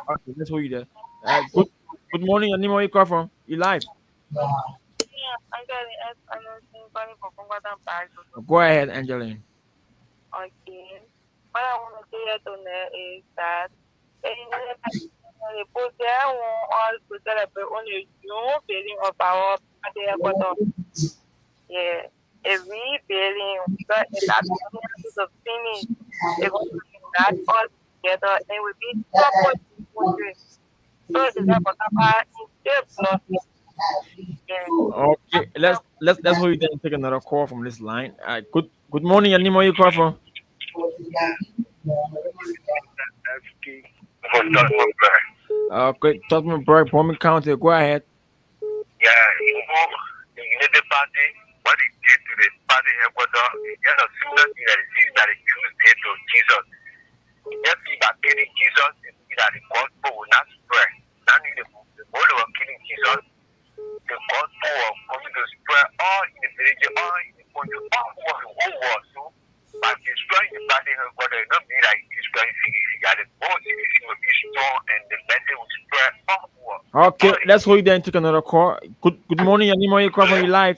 Okay, let's hold you there. Good morning, your name, where you call from? You live? Go ahead, Angeline. Okay. What I want to say to is that yeah, if we building that to finish, if we that all together, it would be so much. Okay, let's hold it and take another call from this line. Good morning, your name, where you call from? Okay, Tottenham Burke, Palmer County. Go ahead. Yeah, you know the party, what it did to the party headquarters, just a similar thing that it seems that the Jews did to Jesus. Just see that killing Jesus, they see that the gospel will not spread. Not in the whole of killing Jesus, the gospel was going to spread all in the village, all in the country, all over the whole world. So, by destroying the party headquarters, it don't mean that it's destroying CDC. That the whole CDC will be strong and the message will spread all over. Okay, let's hold it and take another call. Good morning, your name, where you call from? You live.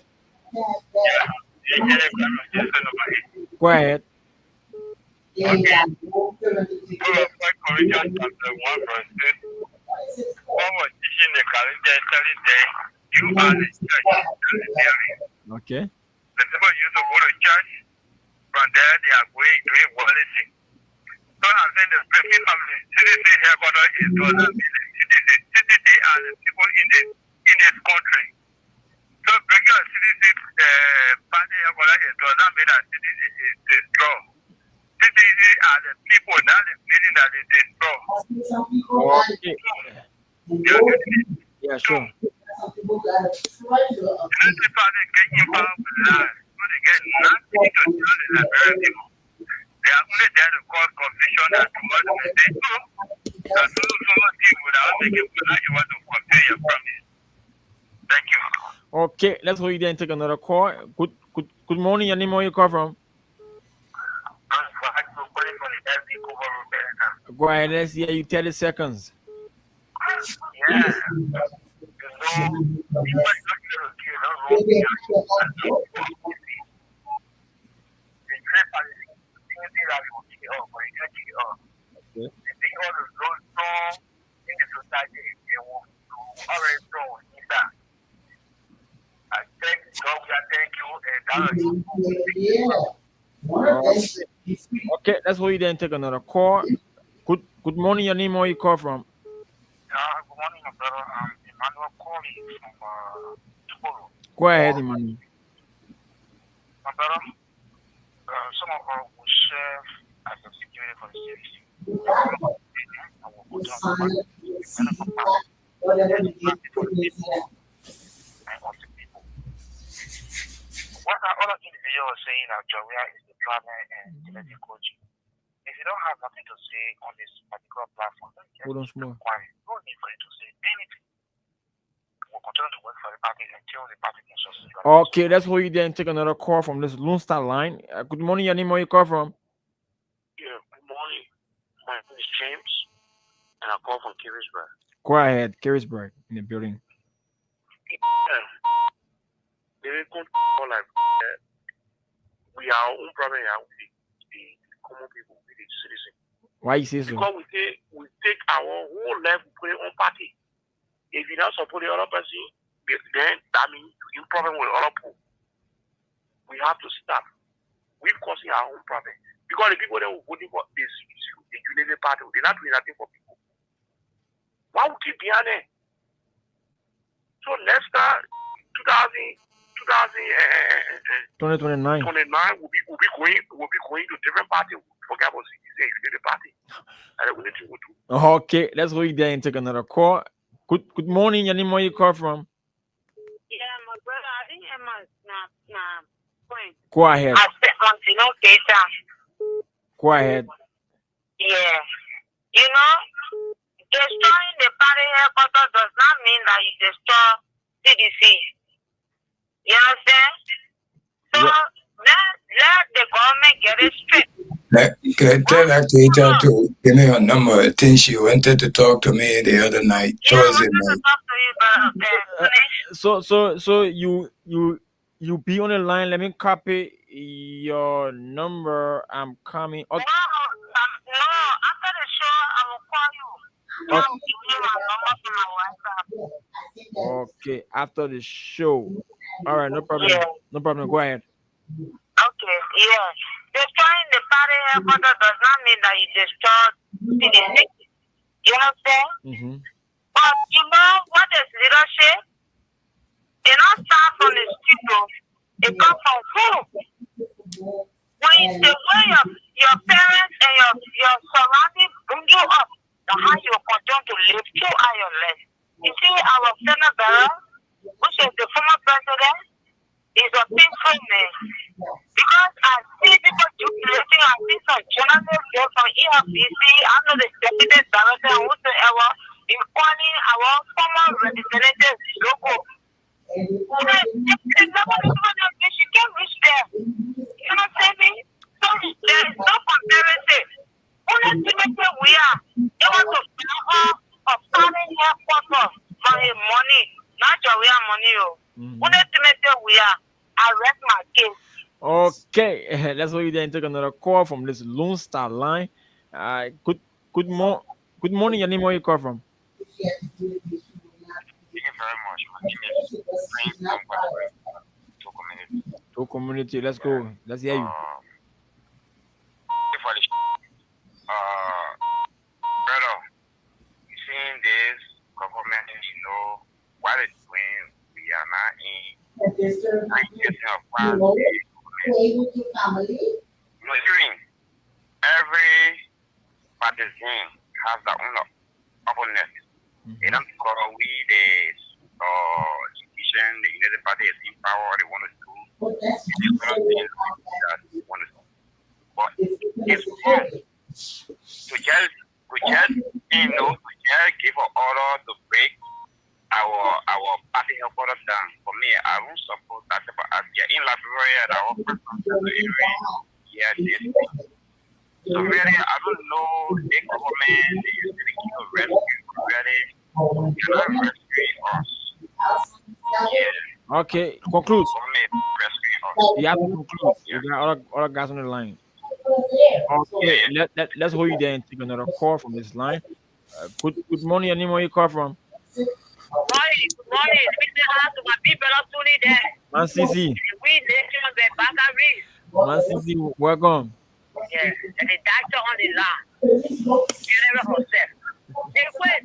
Go ahead. Corinthians chapter 1 verse 2. One was teaching the Corinthians, telling them, you are the church. Okay. The people used to go to church. From there, they are doing worldly things. So I'm saying the breaking of the CDC headquarters is to the CDC and the people in this country. So breaking of CDC party headquarters is does not mean that CDC is destroyed. CDC are the people, not the meaning that they destroy. Okay. Yeah, sure. The party get involved with lies. So they get nothing to tell the Liberian people. They are only there to cause confusion and to want to say, no, that so much thing without making sure you want to fulfill your promise. Thank you. Okay, let's hold it and take another call. Good morning, your name, where you call from? Go ahead, let's hear you 30 seconds. Yeah. Okay, let's hold it and take another call. Good morning, your name, where you call from? Good morning, my brother. I'm Emmanuel calling from Tupolo. Go ahead, Emmanuel. My brother, some of us will serve as a security for the city. What our other individual was saying that Joria is the traveler and genetic coaching. If you don't have nothing to say on this particular platform, then just keep quiet. No need for you to say anything. We'll continue to work for the party until the party can succeed. Okay, let's hold you there and take another call from this Lone Star line. Good morning, your name, where you call from? Yeah, good morning. My name is James, and I call from Carisburg. Go ahead, Carisburg in the building. Yeah. They will control like we are our own problem here with the common people, with the citizens. Why you say so? Because we take our whole life, we put it on party. If you don't support the other person, then that means you problem with other people. We have to stop. We're causing our own problem. Because the people that were voting for this the Unity Party, they're not doing nothing for people. Why would keep behind there? So next time, 2029 we'll be going to different party. Forget about Unity Party. And we need to go to. Okay, let's wait there and take another call. Good morning, your name, where you call from? Yeah, my brother, I think Emma point. Go ahead. Go ahead. Yeah. You know, destroying the party headquarters does not mean that you destroy CDC. You understand? So let the government get it straight. Tell that teacher to give me her number. I think she wanted to talk to me the other night. Thursday night. So you be on the line. Let me copy your number. I'm coming. No, after the show, I will call you. I will give you my number from my WhatsApp. Okay, after the show. All right, no problem. Yeah. No problem. Go ahead. Okay, yeah. Destroying the party headquarters does not mean that you destroy CDC. You understand? Mm-hmm. But But you know what is leadership? It not start from the street, though. It comes from home. When the way your parents and your surroundings bring you up, the how you continue to live throughout your life. You see, our Senate Barrow, which is the former president, is a painful man. Because I see people jubilating, I see some journalists there from EFBC, I know the deputy director and whosoever, in calling our former representatives logo. She can't reach there. You know what I'm saying? So there is no comparison. Ultimately, we are able to start of starting headquarters for his money, not your real money. Ultimately, we are. I rest my case. Okay, let's go ahead and take another call from this Lone Star line. Good morning. Your name, where you call from? Thank you very much. My name is Prince Ambassador to community. To community, let's go. Let's hear you. Brother, seeing this government, what it's doing, we are not in. Hearing every partisan has their own opponent. They don't call we the institution, the United Party is in power, they want to do. But it's wrong to just give an order to break our party headquarters down. For me, I don't support that. But as you're in Liberia, our area, yes. So really, I don't know the government, they usually keep a rescue, really, you're not rescuing us. Yeah. Okay, conclude. Government rescuing us. You have to conclude. You got other guys on the line. Okay, let's hold you there and take another call from this line. Good morning, your name, where you call from? Good morning. Let me say hello to my people up there. Man CC. We nation the Bakari. Man CC, welcome. Yeah, and the doctor on the line. You never herself. Después.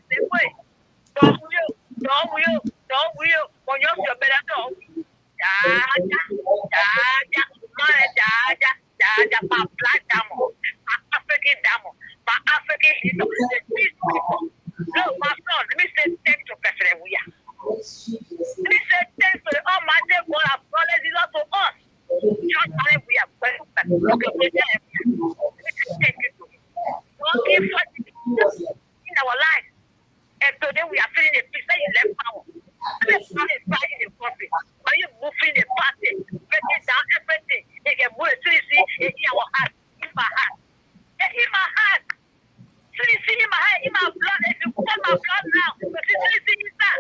Sí. Don't will. Con yo se opera todo. Ya, pa black damo, pa African damo, pa African hero. Look, my son, let me say thanks to President Weah. Let me say thanks to the Almighty God of God that is to us. Just time we are going back. Okay, let me say thank you to him. Don't give us in our life. And today we are feeling the peace that you left power. Let's not fight in the country. But you moving the party, breaking down everything. They can move it to see in our heart, in my heart. In my heart. So you see in my heart, in my blood, if you put my blood now, but you see in that.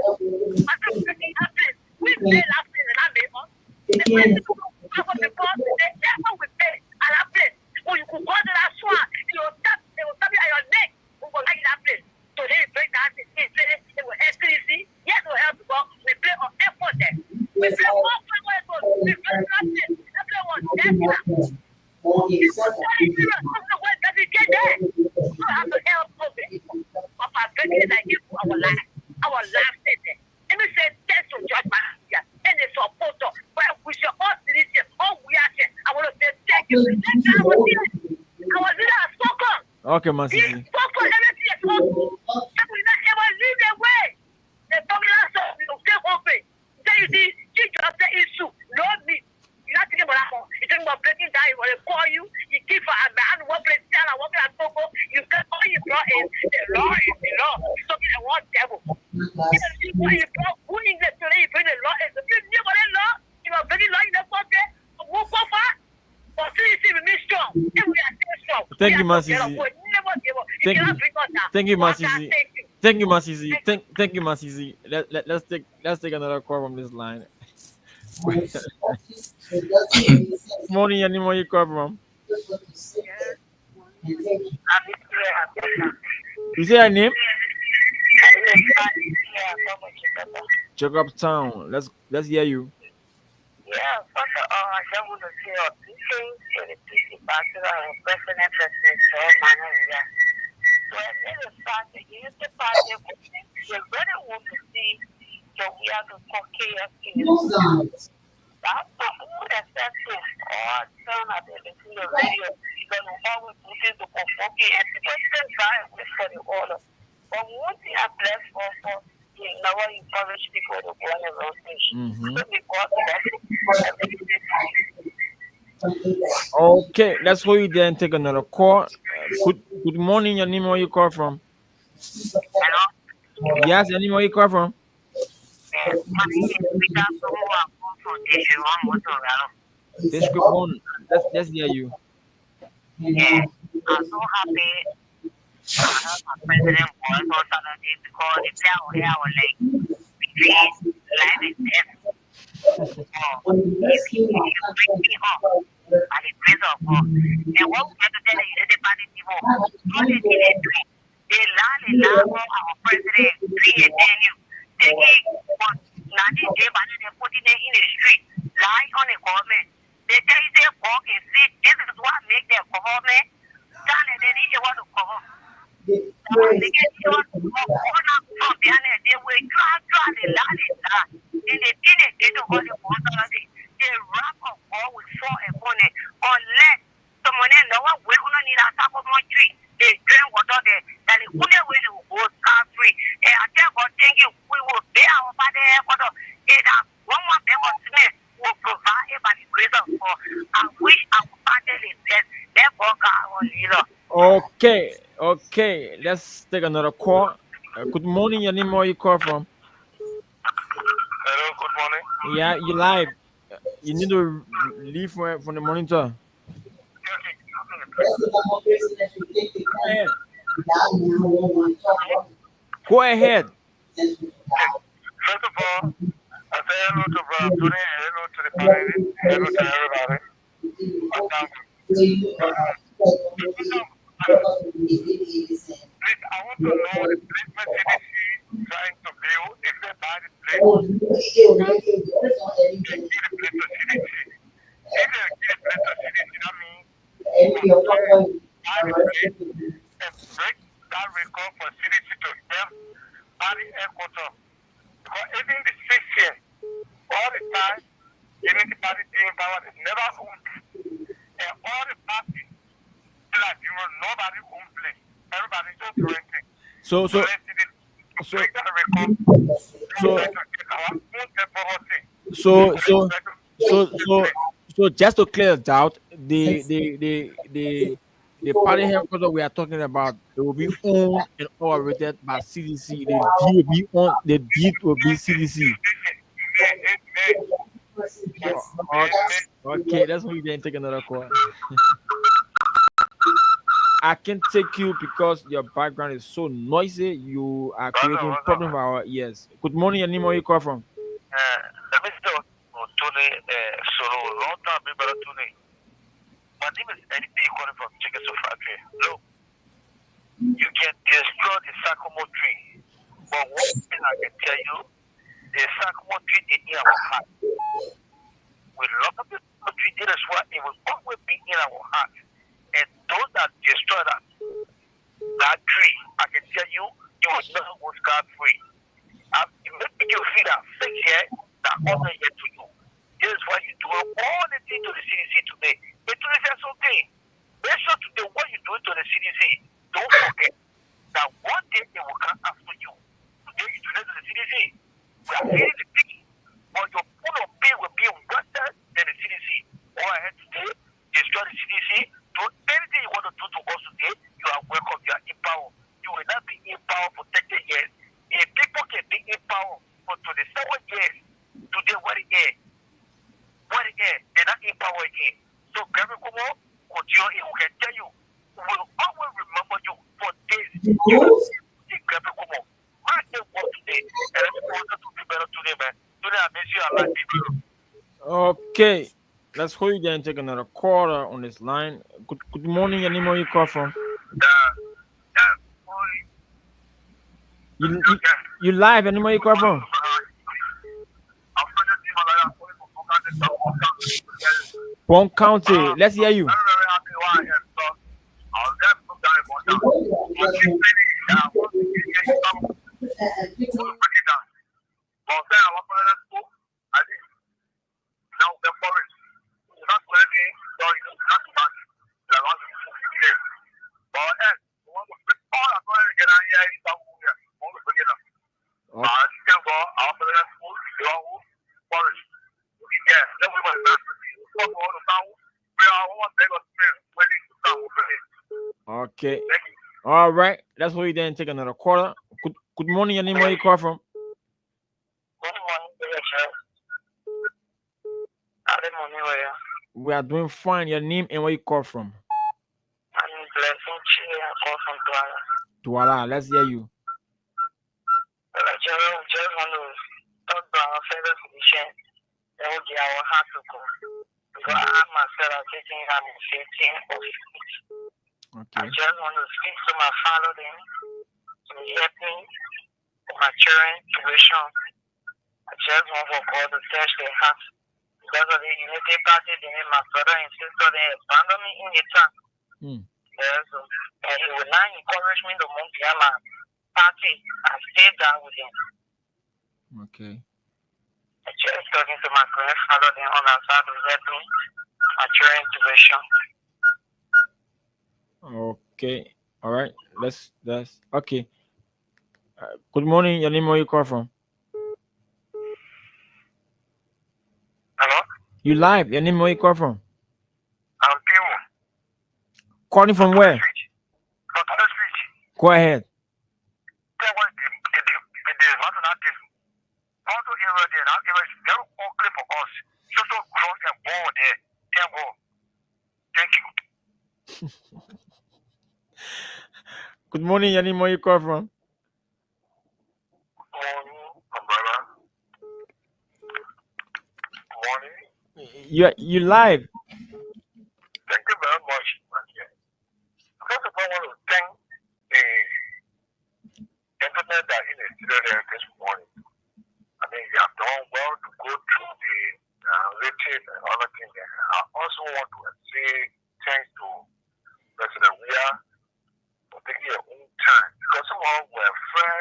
I don't think it happens. We pay last thing and I made us. The person who cover the boss, that's what we pay at that place. When you could go to that swan, they will tap you at your neck. We will like that place. So they break down the thing, they will STC. Yes, we'll help you, we play on effort there. We play one power, we play nothing. We play one death. It's not serious. What does it get there? You have to help us. But our baby that give our life set there. Let me say thanks to George Manasseh and the supporter. But we should all see this here, all we are here. I want to say thank you. Our leader has spoken. Okay, man. He spoken everything is possible. So we not ever leave the way. The dominant son will stay open. Then you see, she just the issue. Lord me. You're not thinking about that one. You're talking about breaking down. He will call you. He give for a man one place down and working at Togo. You get all you brought in. The law is the law. You're talking about one devil. You brought who English today, you bring the law. If you never the law, you are bringing law in the country. Move forward. But still you see we be strong. And we are still strong. Thank you, Masisi. Thank you, Masisi. Thank you, Masisi. Thank you, Masisi. Let's take another call from this line. Morning, your name, where you call from? You say your name? Jacob Town. Let's hear you. Yeah, first of all, I just want to say a big thing to the PC Ambassador and President Manager. They really want to see that we have to compare things. That's the whole effective or turn at the radio. Then always put it to conformity and people still try and wait for the order. But one thing I bless for you never encourage people to go on the wrong thing. So Okay, let's hold it there and take another call. Good morning, your name, where you call from? Hello? Yes, your name, where you call from? My name is Peter Somoa from This good morning. Let's hear you. Yeah, I'm so happy. I have my president voice on Saturday because the player was like, please, life is death. Oh, you bring me up by the grace of God. And what we have to tell you, the party people, what they did, they lie our president, they tell you. They but now they put it in the street, lie on the government. They tell you they walk and see, this is what make their government. They didn't want to cover. They get you from behind it. They will try the land is that. And they don't hold the water. They wrap up all with 4 opponents. Unless someone know what we're going to need a top of my tree. They drink water there. And the only way to go scot-free. And I tell God, thank you. We will bear our body. One more paper Smith will provide it by the grace of God. I wish I would find it in best. Therefore, God will lead us. Okay, let's take another call. Good morning, your name, where you call from? Hello, good morning. Yeah, you live. You need to leave from the monitor. Go ahead. First of all, I say hello to Brother Tony, hello to the panelists, hello to everybody. Please, I want to know the placement CDC trying to build. If they buy the place, they give the place to CDC. If they give the place to CDC, that means buy the place and break that record for CDC to help buy the headquarters. Because even the 6 years, all the time, unity party being power is never owned. And all the parties, like you know, nobody own place. Everybody just renting. So just to clear it out, the party headquarters we are talking about, it will be owned and operated by CDC. The deed will be CDC. Okay, that's why we didn't take another call. I can take you because your background is so noisy. You are creating problem for our ears. Good morning, your name, where you call from? Let me tell you, Tony, solo, long time, brother Tony. My name is Eddie calling from Chicken Factory. Look, you can destroy the sycamore tree, but one thing I can tell you, the sycamore tree is in our heart. We love the sycamore tree, that is why it will always be in our heart. And those that destroy that tree, I can tell you, you will never go scot-free. Make you feel that 6 years, that honor yet to you. This is why you do all the things to the CDC today. It is just okay. Make sure today what you do to the CDC, don't forget that one day they will come after you. Today you do that to the CDC. We are feeling the pity, but your pool of pay will be worse than the CDC. Go ahead today, destroy the CDC. Do anything you want to do to us today, you are welcome. You are in power. You will not be in power for 30 years. If people can be in power for 27 years, today what it is? They're not in power again. So Gary Kumo, continue, we can tell you, we will always remember you for days. You will see Gary Kumo. I think what today, and it's important to be better today, man. Today I miss you a lot, people. Okay. Let's hold you there and take another caller on this line. Good morning, your name, where you call from? You live, your name, where you call from? Bon County, let's hear you. Okay. All right. That's where you then take another caller. Good morning. Your name, where you call from? We are doing fine. Your name and where you call from? I'm Blessing Chi. I call from Douala. Douala. Let's hear you. Well, I just want to talk to our fellow physicians. They will give our heart to go. Because I myself are taking I'm 15 or 15. Okay. I just want to speak to my father then to help me with my children situation. I just want for God to touch their hearts. Because of the unity party, they made my brother and sister, they abandoned me in the time. Yes, and he will now encourage me to move behind my party and stay down with him. Okay. I just talking to my grandfather then on that side to help me my children situation. Okay. All right. That's okay. Good morning. Your name, where you call from? Hello? You live. Your name, where you call from? I'm Pimo. Calling from where? Go ahead. Good morning. Your name, where you call from? You live. Thank you very much. First of all, I want to thank the gentleman that is still there this morning. I mean, you have done well to go through the narrative and other things. I also want to say thanks to President Weah for taking your own time. Because some of were fair,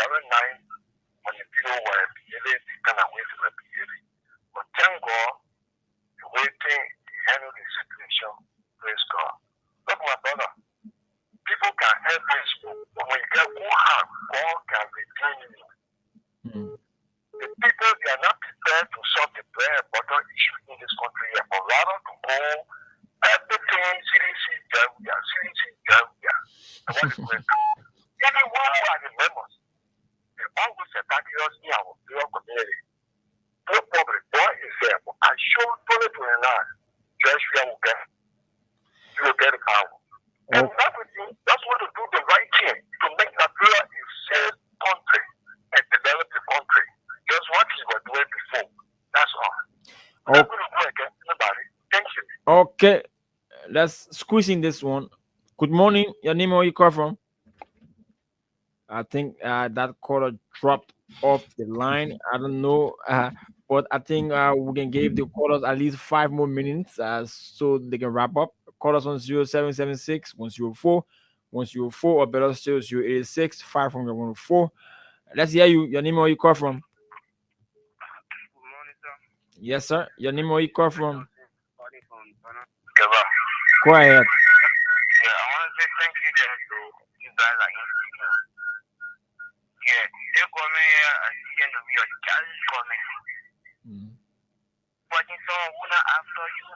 very nice, when the people were behaving the kind of way they were behaving. But thank God, the waiting, he handled the situation. Praise God. Look, my brother, people can help this, but when you get good harm, God can redeem you. The people, they are not prepared to solve the bread and butter issue in this country yet, but rather to go everything CDC Gambia, CDC Gambia, and what is going through. Even while we are the members, they always attack us in our community. No problem, God is there, but I show 2029, just will get the power. And that with you, just want to do the right thing to make Nigeria a safe country and develop the country. Just what we were doing before. That's all. I'm not going to go against anybody. Thank you. Okay. Let's squeeze in this one. Good morning. Your name, where you call from? I think that caller dropped off the line. I don't know, but I think we can give the callers at least 5 more minutes so they can wrap up. Call us on 0776 104 104 or better still 086 514. Let's hear you. Your name, where you call from? Good morning, sir. Yes, sir. Your name, where you call from? Go ahead. Yeah, I want to say thank you there to you guys are in studio. Yeah, they call me here and see to be your challenge for me. But in some who not after you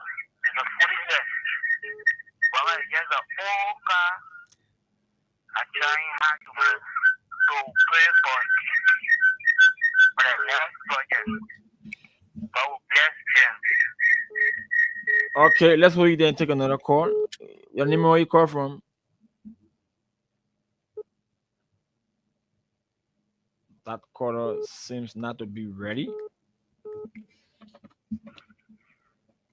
is a foolishness. But I just a whole car. I'm trying hard to pray for the next project. God will bless them. Okay, let's wait then take another call. Your name, where you call from? That caller seems not to be ready.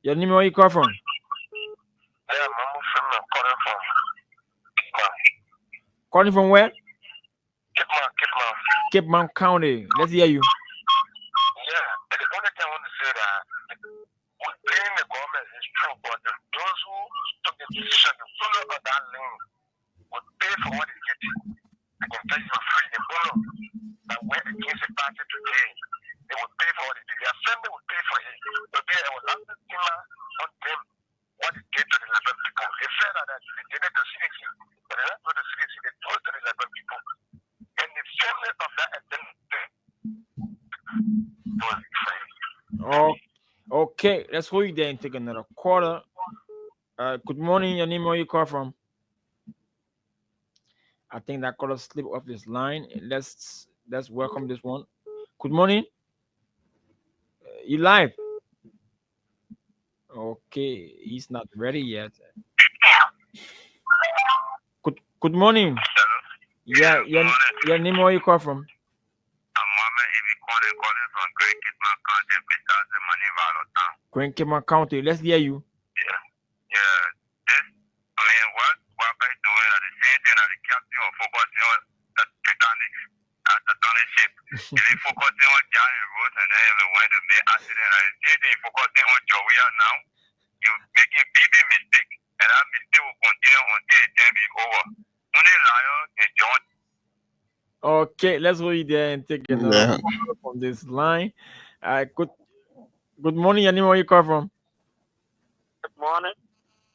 Your name, where you call from? Yeah, I'm calling from Calling from where? Kipman. Cape County. Let's hear you. Yeah, the only thing I want to say that we blame the government is true, but those who took the decision to follow that lane would pay for what they get. I can tell you for free, the follow that went against the party today, they would pay for what they did. Their family would pay for it. But they were not the killer on them what it did to the 11 people. They said that they did it to CDC, but they didn't go to CDC, they told to the 11 people. And the family of that identity was free. Oh, Okay, let's hold you there and take another quarter. Good morning. Your name, where you call from? I think that caller slipped off this line. Let's welcome this one. Good morning. You live? Okay, he's not ready yet. Good morning. Yeah, your name, where you call from? Grand Kima County. Let's hear you. Focusing on giant roads and everyone to make accident. I see they focusing on Jowea now. You making big mistake, and that mistake will continue until it can be over. Only lion and John. Okay, let's hold you there and take another call from this line. Good morning. Your name, where you call from? Good morning.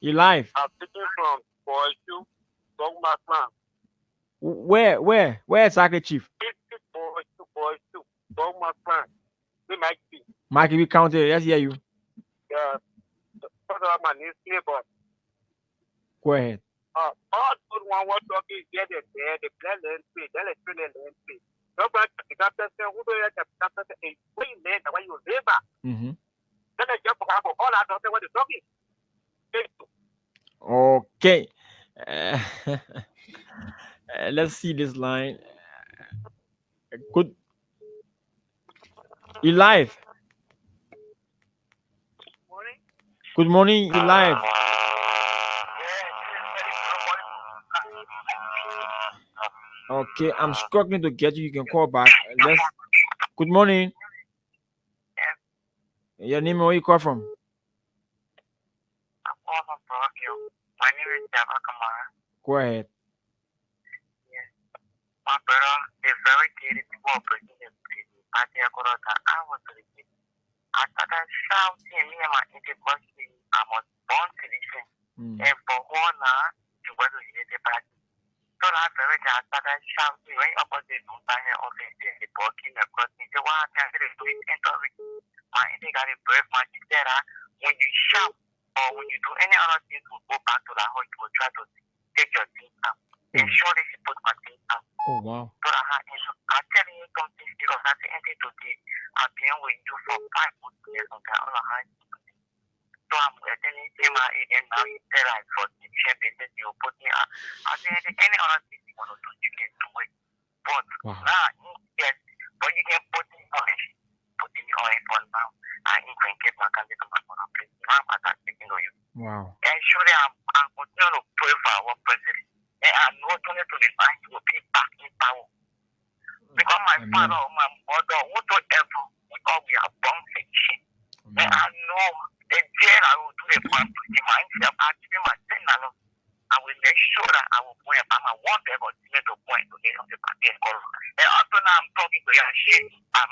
You live? I'm speaking from Boysu, Dogmatman. Where exactly, Chief? Boysu, Dogmatman. We might be. Mikey County. Let's hear you. Yeah. My neighbor. Go ahead. All good one was talking get it there, the plan land pay, then it's really land pay. Nobody got that who do you have to a way land the way you live. Then I jump up all I don't know what you're talking. Okay. Let's see this line. Good. You live? Good morning. You live? Okay, I'm struggling to get you. You can call back. Good morning. Your name, where you call from? My name is Java Kamara. Go ahead. Yes. My brother, the very kid people operating the party I was with it. I started shouting me and my integration. I was born to listen. And for one to go to the party. So that very day I started shouting right opposite the fire office and the walking across me. So what I can do is enter my integrated brave my sister. When you shout or when you do any other thing to go back to the house, you will try to take your things out. And surely she put my things out. Oh wow. So I tell you something because at the end of the day, I've been with you for 5 good years on the other hand. So I'm telling you my agent now you tell I for the business you put me out. I said any other thing you want to do, you can do it. But now yes, but you can put me on for now. I can get my candidate to my place. Now I'm speaking to you. Wow. And surely I'm continuing to pray for our president. And I'm not going to remind you to be back in power. Because my father or my mother, whatsoever, because we are born fiction. And I know the day I will do the plan to the mindset of actually my thing alone. I will make sure that I will point about my one ever to make a point to get on the party and call. And after now I'm talking to you and shit. I'm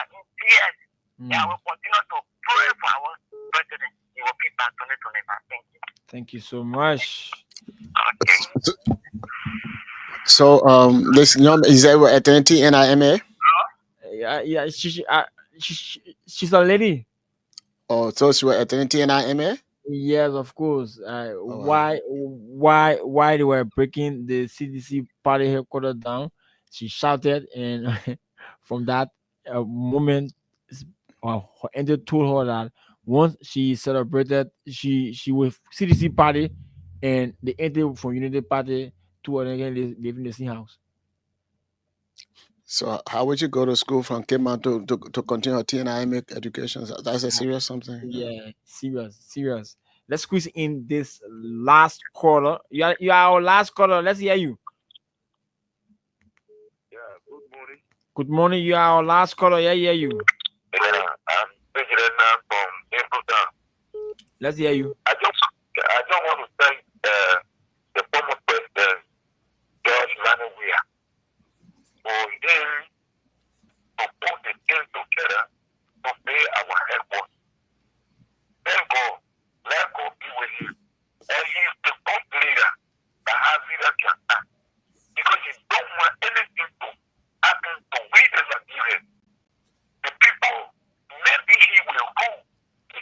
in tears. And I will continue to pray for our president. He will be back to the Thank you. Thank you so much. So this young is that what eternity NIMA? Yeah, she's a lady. Oh, so she was eternity NIMA? Yes, of course. Why they were breaking the CDC party headquarters down? She shouted, and from that moment, her entity told her that once she celebrated, she with CDC party, and the entity from Unity Party to her again live in the same house. So how would you go to school from Cape to continue her TNIMA education? That's a serious something. Yeah, serious. Let's squeeze in this last caller. You are our last caller. Let's hear you. Yeah, good morning. Good morning. You are our last caller. Yeah, hear you. Yeah, I'm President from Impleton. Let's hear you. I just want to thank the former president, George Lanawea, for him to put the things together to pay our effort. Thank God, let God be with him. And he's the good leader that has leader can act. Because he don't want anything to happen to we the Nigerians. The people, maybe he will go. He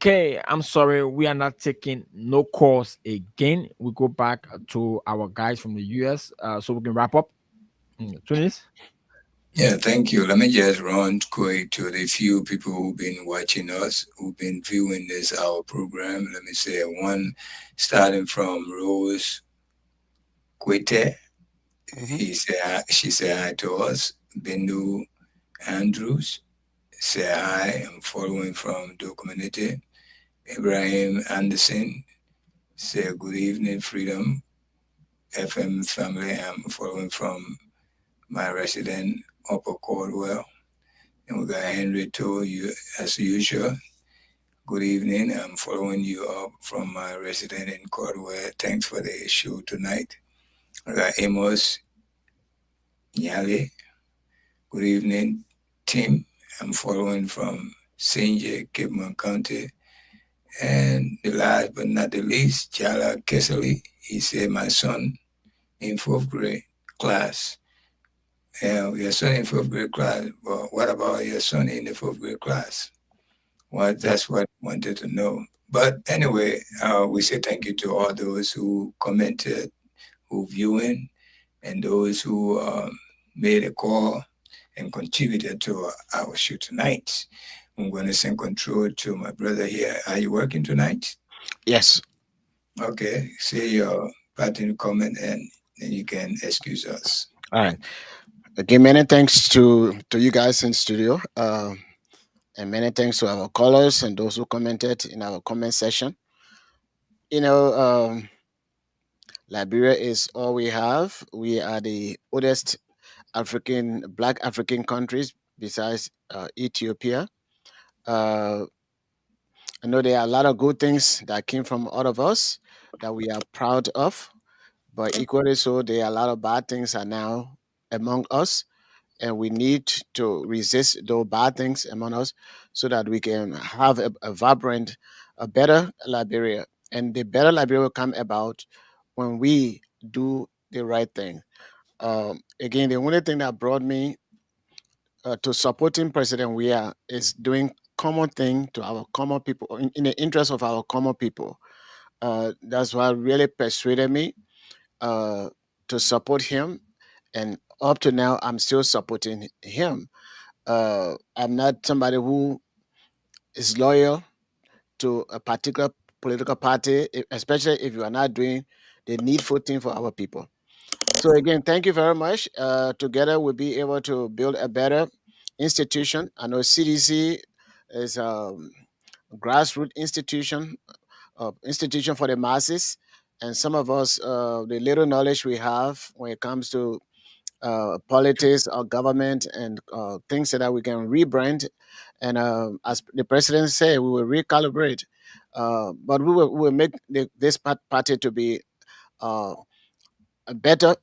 Okay, I'm sorry, we are not taking no calls again. We go back to our guys from the US, so we can wrap up. Tunis. Yeah, thank you. Let me just run quick to the few people who've been watching us, who've been viewing this our program. Let me say one, starting from Rose Quete. She said hi to us. Bendu Andrews say hi. I'm following from the community. Ibrahim Anderson say good evening, Freedom FM family. I'm following from my resident Upper Caldwell. And we got Henry too, you as usual. Good evening. I'm following you up from my resident in Caldwell. Thanks for the show tonight. I got Amos Nyale. Good evening, Tim. I'm following from St. J. Kidman County. And the last but not the least, Jala Kessley. He said, my son in fourth grade class. Your son in fourth grade class. Well, what about your son in the fourth grade class? Well, that's what I wanted to know. But anyway, we say thank you to all those who commented, who viewing, and those who made a call and contributed to our show tonight. I'm going to send control to my brother here. Are you working tonight? Yes. Okay. Say your parting comment and then you can excuse us. All right. Again, many thanks to you guys in studio. And many thanks to our callers and those who commented in our comment section. Liberia is all we have. We are the oldest Black African countries besides Ethiopia. I know there are a lot of good things that came from all of us that we are proud of, but equally so, there are a lot of bad things are now among us, and we need to resist those bad things among us so that we can have a vibrant, a better Liberia. And the better Liberia will come about when we do the right thing. Again, the only thing that brought me to supporting President Weah is doing common thing to our common people in the interest of our common people. That's what really persuaded me to support him, and up to now, I'm still supporting him. I'm not somebody who is loyal to a particular political party, especially if you are not doing the needful thing for our people. So again, thank you very much. Together, we'll be able to build a better institution. I know CDC is a grassroots institution for the masses, and some of us, the little knowledge we have when it comes to politics or government and things so that we can rebrand. And as the president said, we will recalibrate. But we will make this party to be a better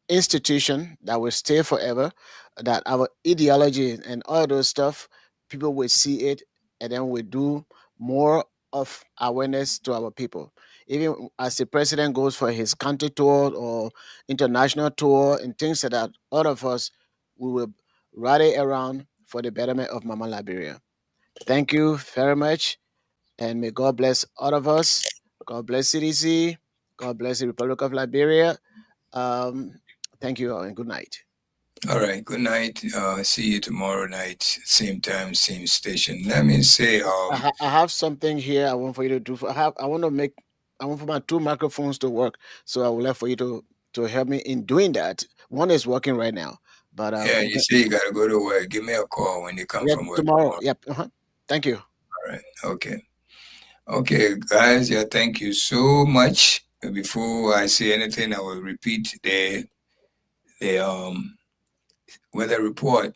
institution that will stay forever, that our ideology and all those stuff, people will see it, and then we do more of awareness to our people. Even as the president goes for his country tour or international tour and things like that, all of us, we will rally around for the betterment of Mama Liberia. Thank you very much, and may God bless all of us. God bless CDC. God bless the Republic of Liberia. Thank you all, and good night. All right. Good night. See you tomorrow night, same time, same station. Let me say, I have something here I want for you to do. I want for my two microphones to work, so I would like for you to help me in doing that. One is working right now, but yeah, you say you gotta go to work. Give me a call when you come from work tomorrow. Yep. Thank you. All right. Okay, guys. Yeah, thank you so much. Before I say anything, I will repeat the weather report.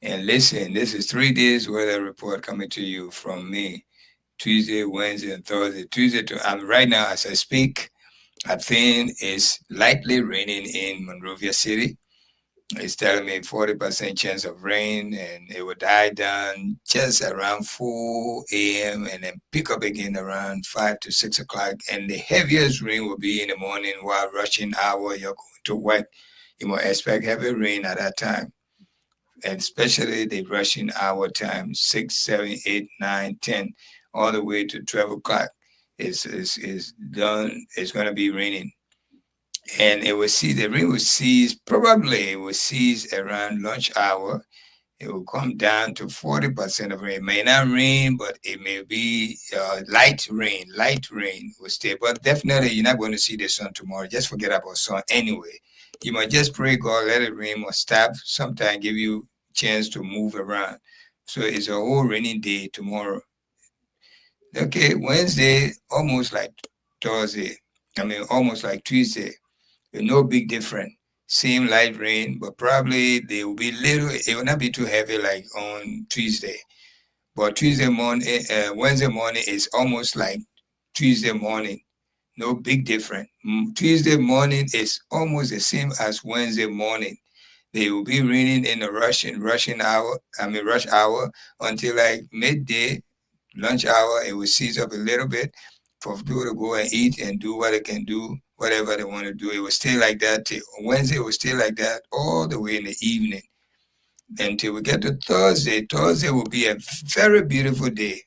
And listen, this is 3 days weather report coming to you from me. Tuesday, Wednesday, and Thursday. Tuesday to right now as I speak, I think it's lightly raining in Monrovia City. It's telling me 40% chance of rain, and it will die down just around 4 a.m. and then pick up again around 5 to 6 o'clock. And the heaviest rain will be in the morning while rushing hour you're going to work. You might expect heavy rain at that time, and especially the rushing hour time, 6, 7, 8, 9, 10. all the way to 12 o'clock is done. It's going to be raining. And it will cease, the rain will cease, probably it will cease around lunch hour. It will come down to 40% of rain. It may not rain, but it may be light rain. Light rain will stay. But definitely you're not going to see the sun tomorrow. Just forget about sun anyway. You might just pray God, let it rain or stop. Sometime give you a chance to move around. So it's a whole rainy day tomorrow. Okay, Wednesday, almost like Thursday. Almost like Tuesday. No big difference. Same light rain, but probably they will be little. It will not be too heavy like on Tuesday. But Tuesday morning, Wednesday morning is almost like Tuesday morning. No big difference. Tuesday morning is almost the same as Wednesday morning. They will be raining in the rush hour until like midday, lunch hour. It will cease up a little bit for people to go and eat and do what they can do. Whatever they want to do, it will stay like that till Wednesday. It will stay like that all the way in the evening until we get to Thursday. Thursday will be a very beautiful day.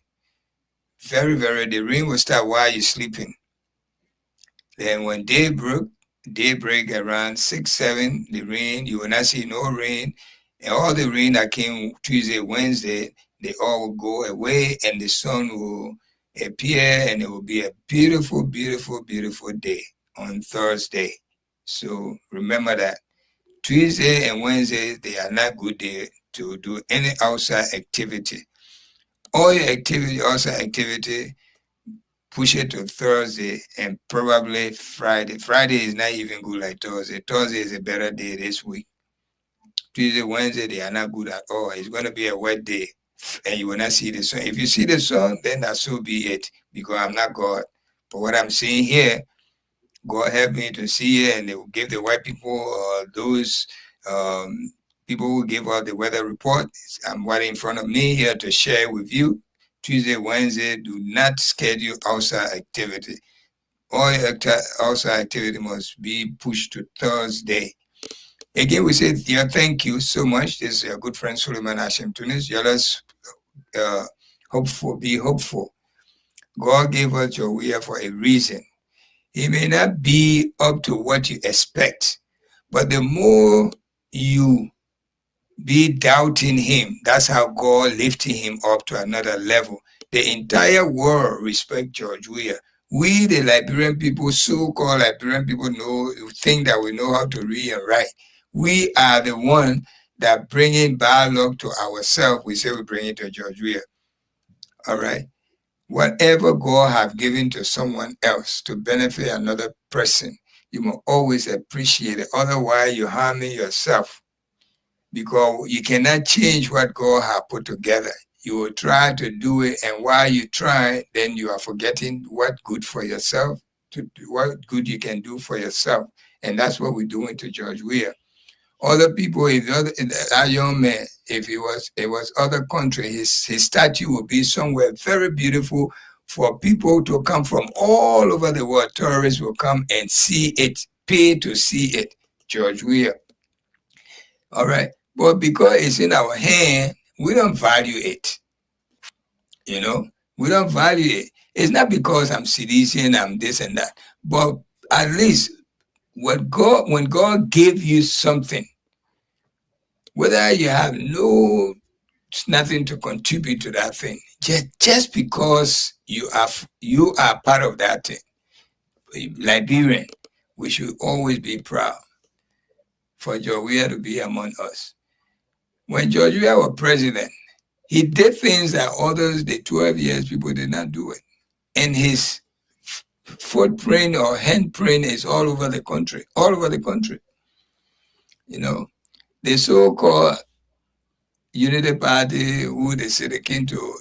Very, very. The rain will start while you're sleeping. Then when daybreak around 6, 7, the rain, you will not see no rain. And all the rain that came Tuesday, Wednesday, they all will go away and the sun will appear and it will be a beautiful, beautiful, beautiful day on Thursday. So remember that Tuesday and Wednesday, they are not good days to do any outside activity. All your activity, outside activity, push it to Thursday and probably Friday. Friday is not even good like Thursday. Thursday is a better day this week. Tuesday, Wednesday, they are not good at all. It's going to be a wet day and you will not see the sun. If you see the sun, then that so be it, because I'm not God. But what I'm seeing here, God help me to see it, and they will give the white people, those people who give out the weather report. I'm right in front of me here to share with you. Tuesday, Wednesday, do not schedule outside activity. All outside activity must be pushed to Thursday. Again, we say, thank you so much. This is your good friend Suleiman Hashem Tunis. Let's be hopeful. God gave us your way for a reason. It may not be up to what you expect, but the more you be doubting him, that's how God lifted him up to another level. The entire world respect George Weah. We, the Liberian people, so-called Liberian people, think that we know how to read and write. We are the one that bringing bad luck to ourselves. We say we bring it to George Weah. All right. Whatever God have given to someone else to benefit another person, you must always appreciate it. Otherwise, you're harming yourself, because you cannot change what God has put together. You will try to do it, and while you try, then you are forgetting what good for yourself, what good you can do for yourself. And that's what we're doing to George Weah. Other people, that young man, if it was other country, his statue will be somewhere very beautiful for people to come from all over the world. Tourists will come and see it, pay to see it. George Weah. All right. But because it's in our hand, we don't value it. We don't value it. It's not because I'm Sidician, I'm this and that. But at least when God gave you something, whether you have nothing to contribute to that thing, just because you are part of that thing. Liberian, we should always be proud for George Weah to be among us. When George Weah was president, he did things that others, the 12 years, people did not do it. And his footprint or handprint is all over the country. The so-called Unity Party, who they say they came to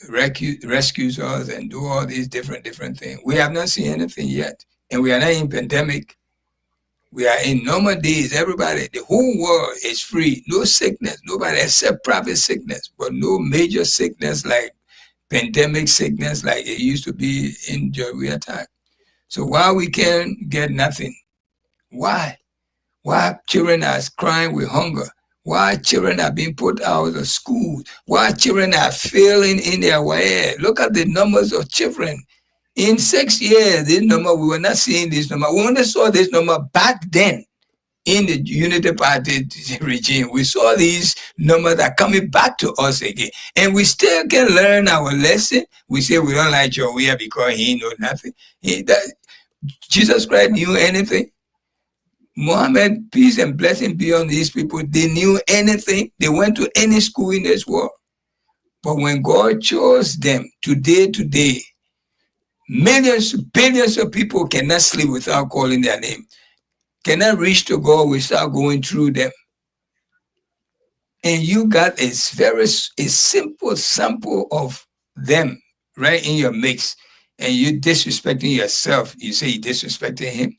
rescue us and do all these different things. We have not seen anything yet. And we are not in pandemic. We are in normal days. Everybody, the whole world is free. No sickness. Nobody except private sickness, but no major sickness like pandemic sickness like it used to be in George Weah time. So why we can't get nothing? Why? Why children are crying with hunger? Why children are being put out of school? Why children are failing in their way? Look at the numbers of children. In 6 years, this number, we were not seeing this number. We only saw this number back then in the Unity Party regime. We saw these numbers are coming back to us again. And we still can learn our lesson. We say we don't like Jowiah because he know nothing. Jesus Christ knew anything. Muhammad, peace and blessing be on these people. They knew anything. They went to any school in this world. But when God chose them today, millions, billions of people cannot sleep without calling their name, cannot reach to God without going through them. And you got a simple sample of them right in your mix. And you disrespecting yourself. You say you disrespecting him.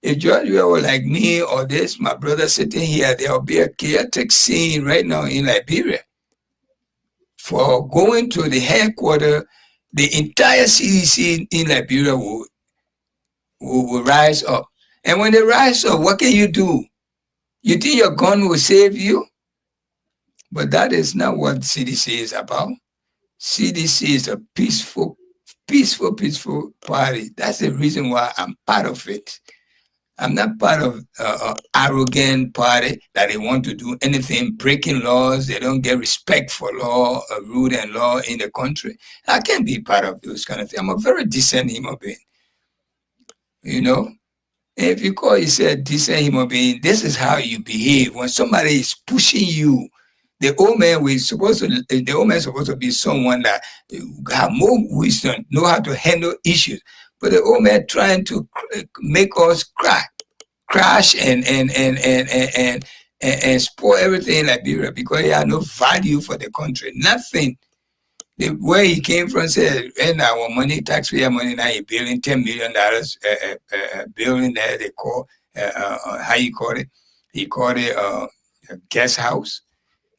If George were like me or this, my brother sitting here, there'll be a chaotic scene right now in Liberia. For going to the headquarters, the entire CDC in Liberia will rise up. And when they rise up, what can you do? You think your gun will save you? But that is not what CDC is about. CDC is a peaceful party. That's the reason why I'm part of it. I'm not part of arrogant party that they want to do anything, breaking laws. They don't get respect for law, rule and law in the country. I can't be part of those kind of things. I'm a very decent human being. You know, if you call yourself a decent human being, this is how you behave. When somebody is pushing you, the old man is supposed to be someone that have more wisdom, know how to handle issues. But the old man trying to make us crash and spoil everything in Liberia because he had no value for the country. Nothing. Where he came from said, and our money, taxpayer money, now he's building $10 million building there. They call how you call it? He called it a guest house.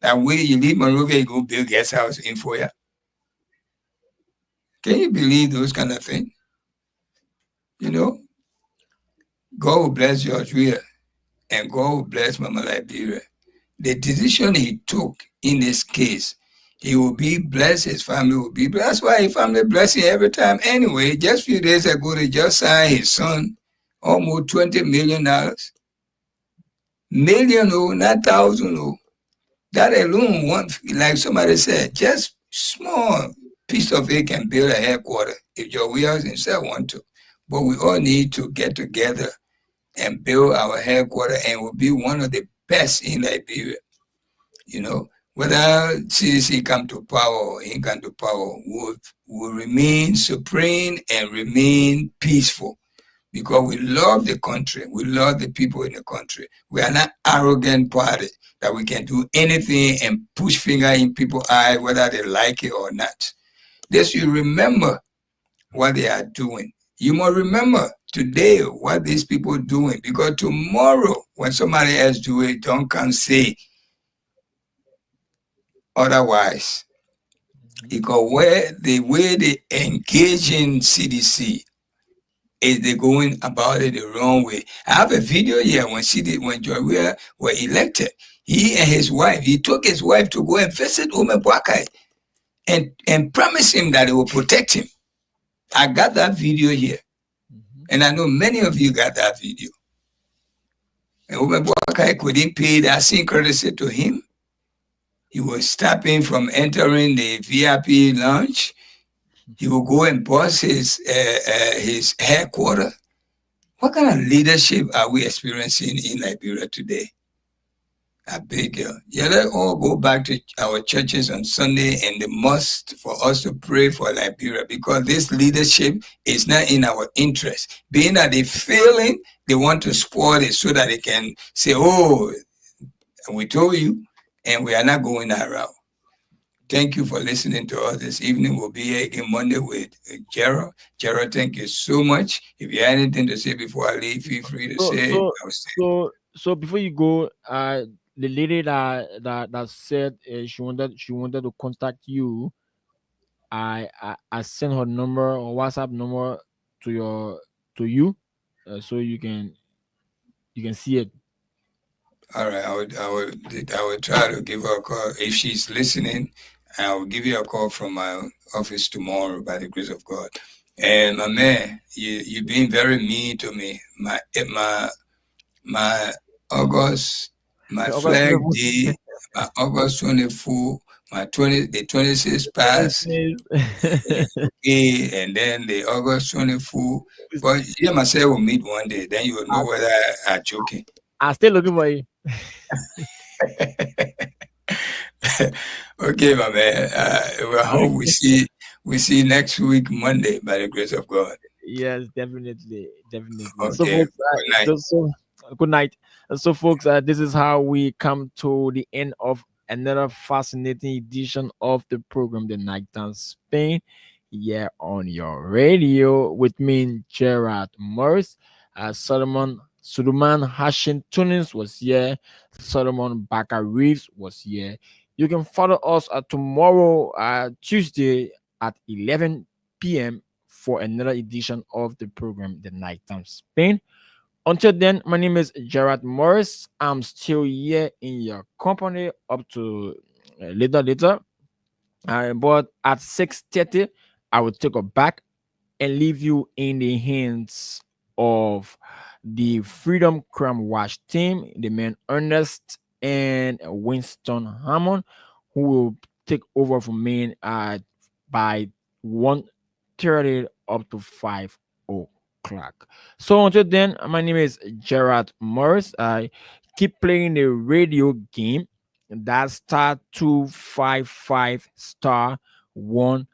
That way you leave Monrovia, you go build guest house in Foya. Can you believe those kind of things? You know, God will bless George Weah and God will bless Mama Liberia. The decision he took in this case, he will be blessed, his family will be blessed. That's why his family blessing every time. Anyway, just a few days ago, they just signed his son almost $20 million. Million, oh, not thousand, oh. That alone, like somebody said, just small piece of it can build a headquarters if Joe Williams himself want to. But we all need to get together and build our headquarters, and we'll be one of the best in Liberia. You know, whether CDC come to power or ain't come to power, will remain supreme and remain peaceful. Because we love the country, we love the people in the country. We are not arrogant party that we can do anything and push finger in people's eye whether they like it or not. Just you remember what they are doing. You must remember today what these people are doing, because tomorrow when somebody else do it, don't come say otherwise. Because the way they engage in CDC, is they going about it the wrong way. I have a video here when George Weah were elected. He and his wife, he took his wife to go and visit Ome Boakai and promised him that he will protect him. I got that video here. And I know many of you got that video. And Ome Boakai couldn't pay that same courtesy to him. He was stopping from entering the VIP lounge. He will go and boss his headquarters. What kind of leadership are we experiencing in Liberia today? I beg you. Yeah, let's all go back to our churches on Sunday and the mosque for us to pray for Liberia, because this leadership is not in our interest. Being that they're failing, they want to spoil it so that they can say, oh, we told you, and we are not going that route. Thank you for listening to us this evening. We'll be here again Monday with Gerald. Gerald, thank you so much. If you have anything to say before I leave, feel free to say. So before you go, the lady that said she wanted to contact you, I sent her number or WhatsApp number to you, so you can see it. All right, I would try to give her a call if she's listening. I will give you a call from my office tomorrow by the grace of God. And my man, you've been very mean to me. My August, my flag day, my August 24, the 26th pass. Okay, and then the August 24. But you myself will meet one day, then you will know whether I'm joking. I'm still looking for you. Okay, my man. I hope we see next week Monday by the grace of God. Yes, definitely. Okay. So, folks, good night. So, folks, this is how we come to the end of another fascinating edition of the program, The Nighttime Spain, here on your radio with me, Gerard Morris. Suleiman Hashim Tunis was here. Solomon Baka Reeves was here. You can follow us tomorrow, Tuesday at 11 p.m. for another edition of the program, The Nighttime Spain. Until then, my name is Gerard Morris. I'm still here in your company up to later. But at 6:30, I will take a back and leave you in the hands of the Freedom Crime Watch team, the men Ernest and Winston Hammond, who will take over from me by 1:30 up to 5 o'clock. So until then, my name is Gerard Morris. I keep playing the radio game. That's *255*1#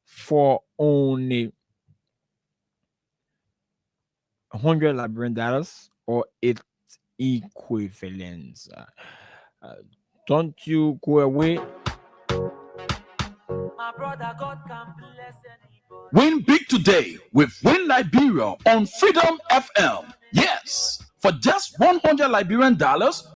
for only $100 Liberian dollars or its equivalents. Don't you go away. My brother, God can bless anybody. Win big today with Win Liberia on Freedom FM. Yes, for just $100 Liberian dollars,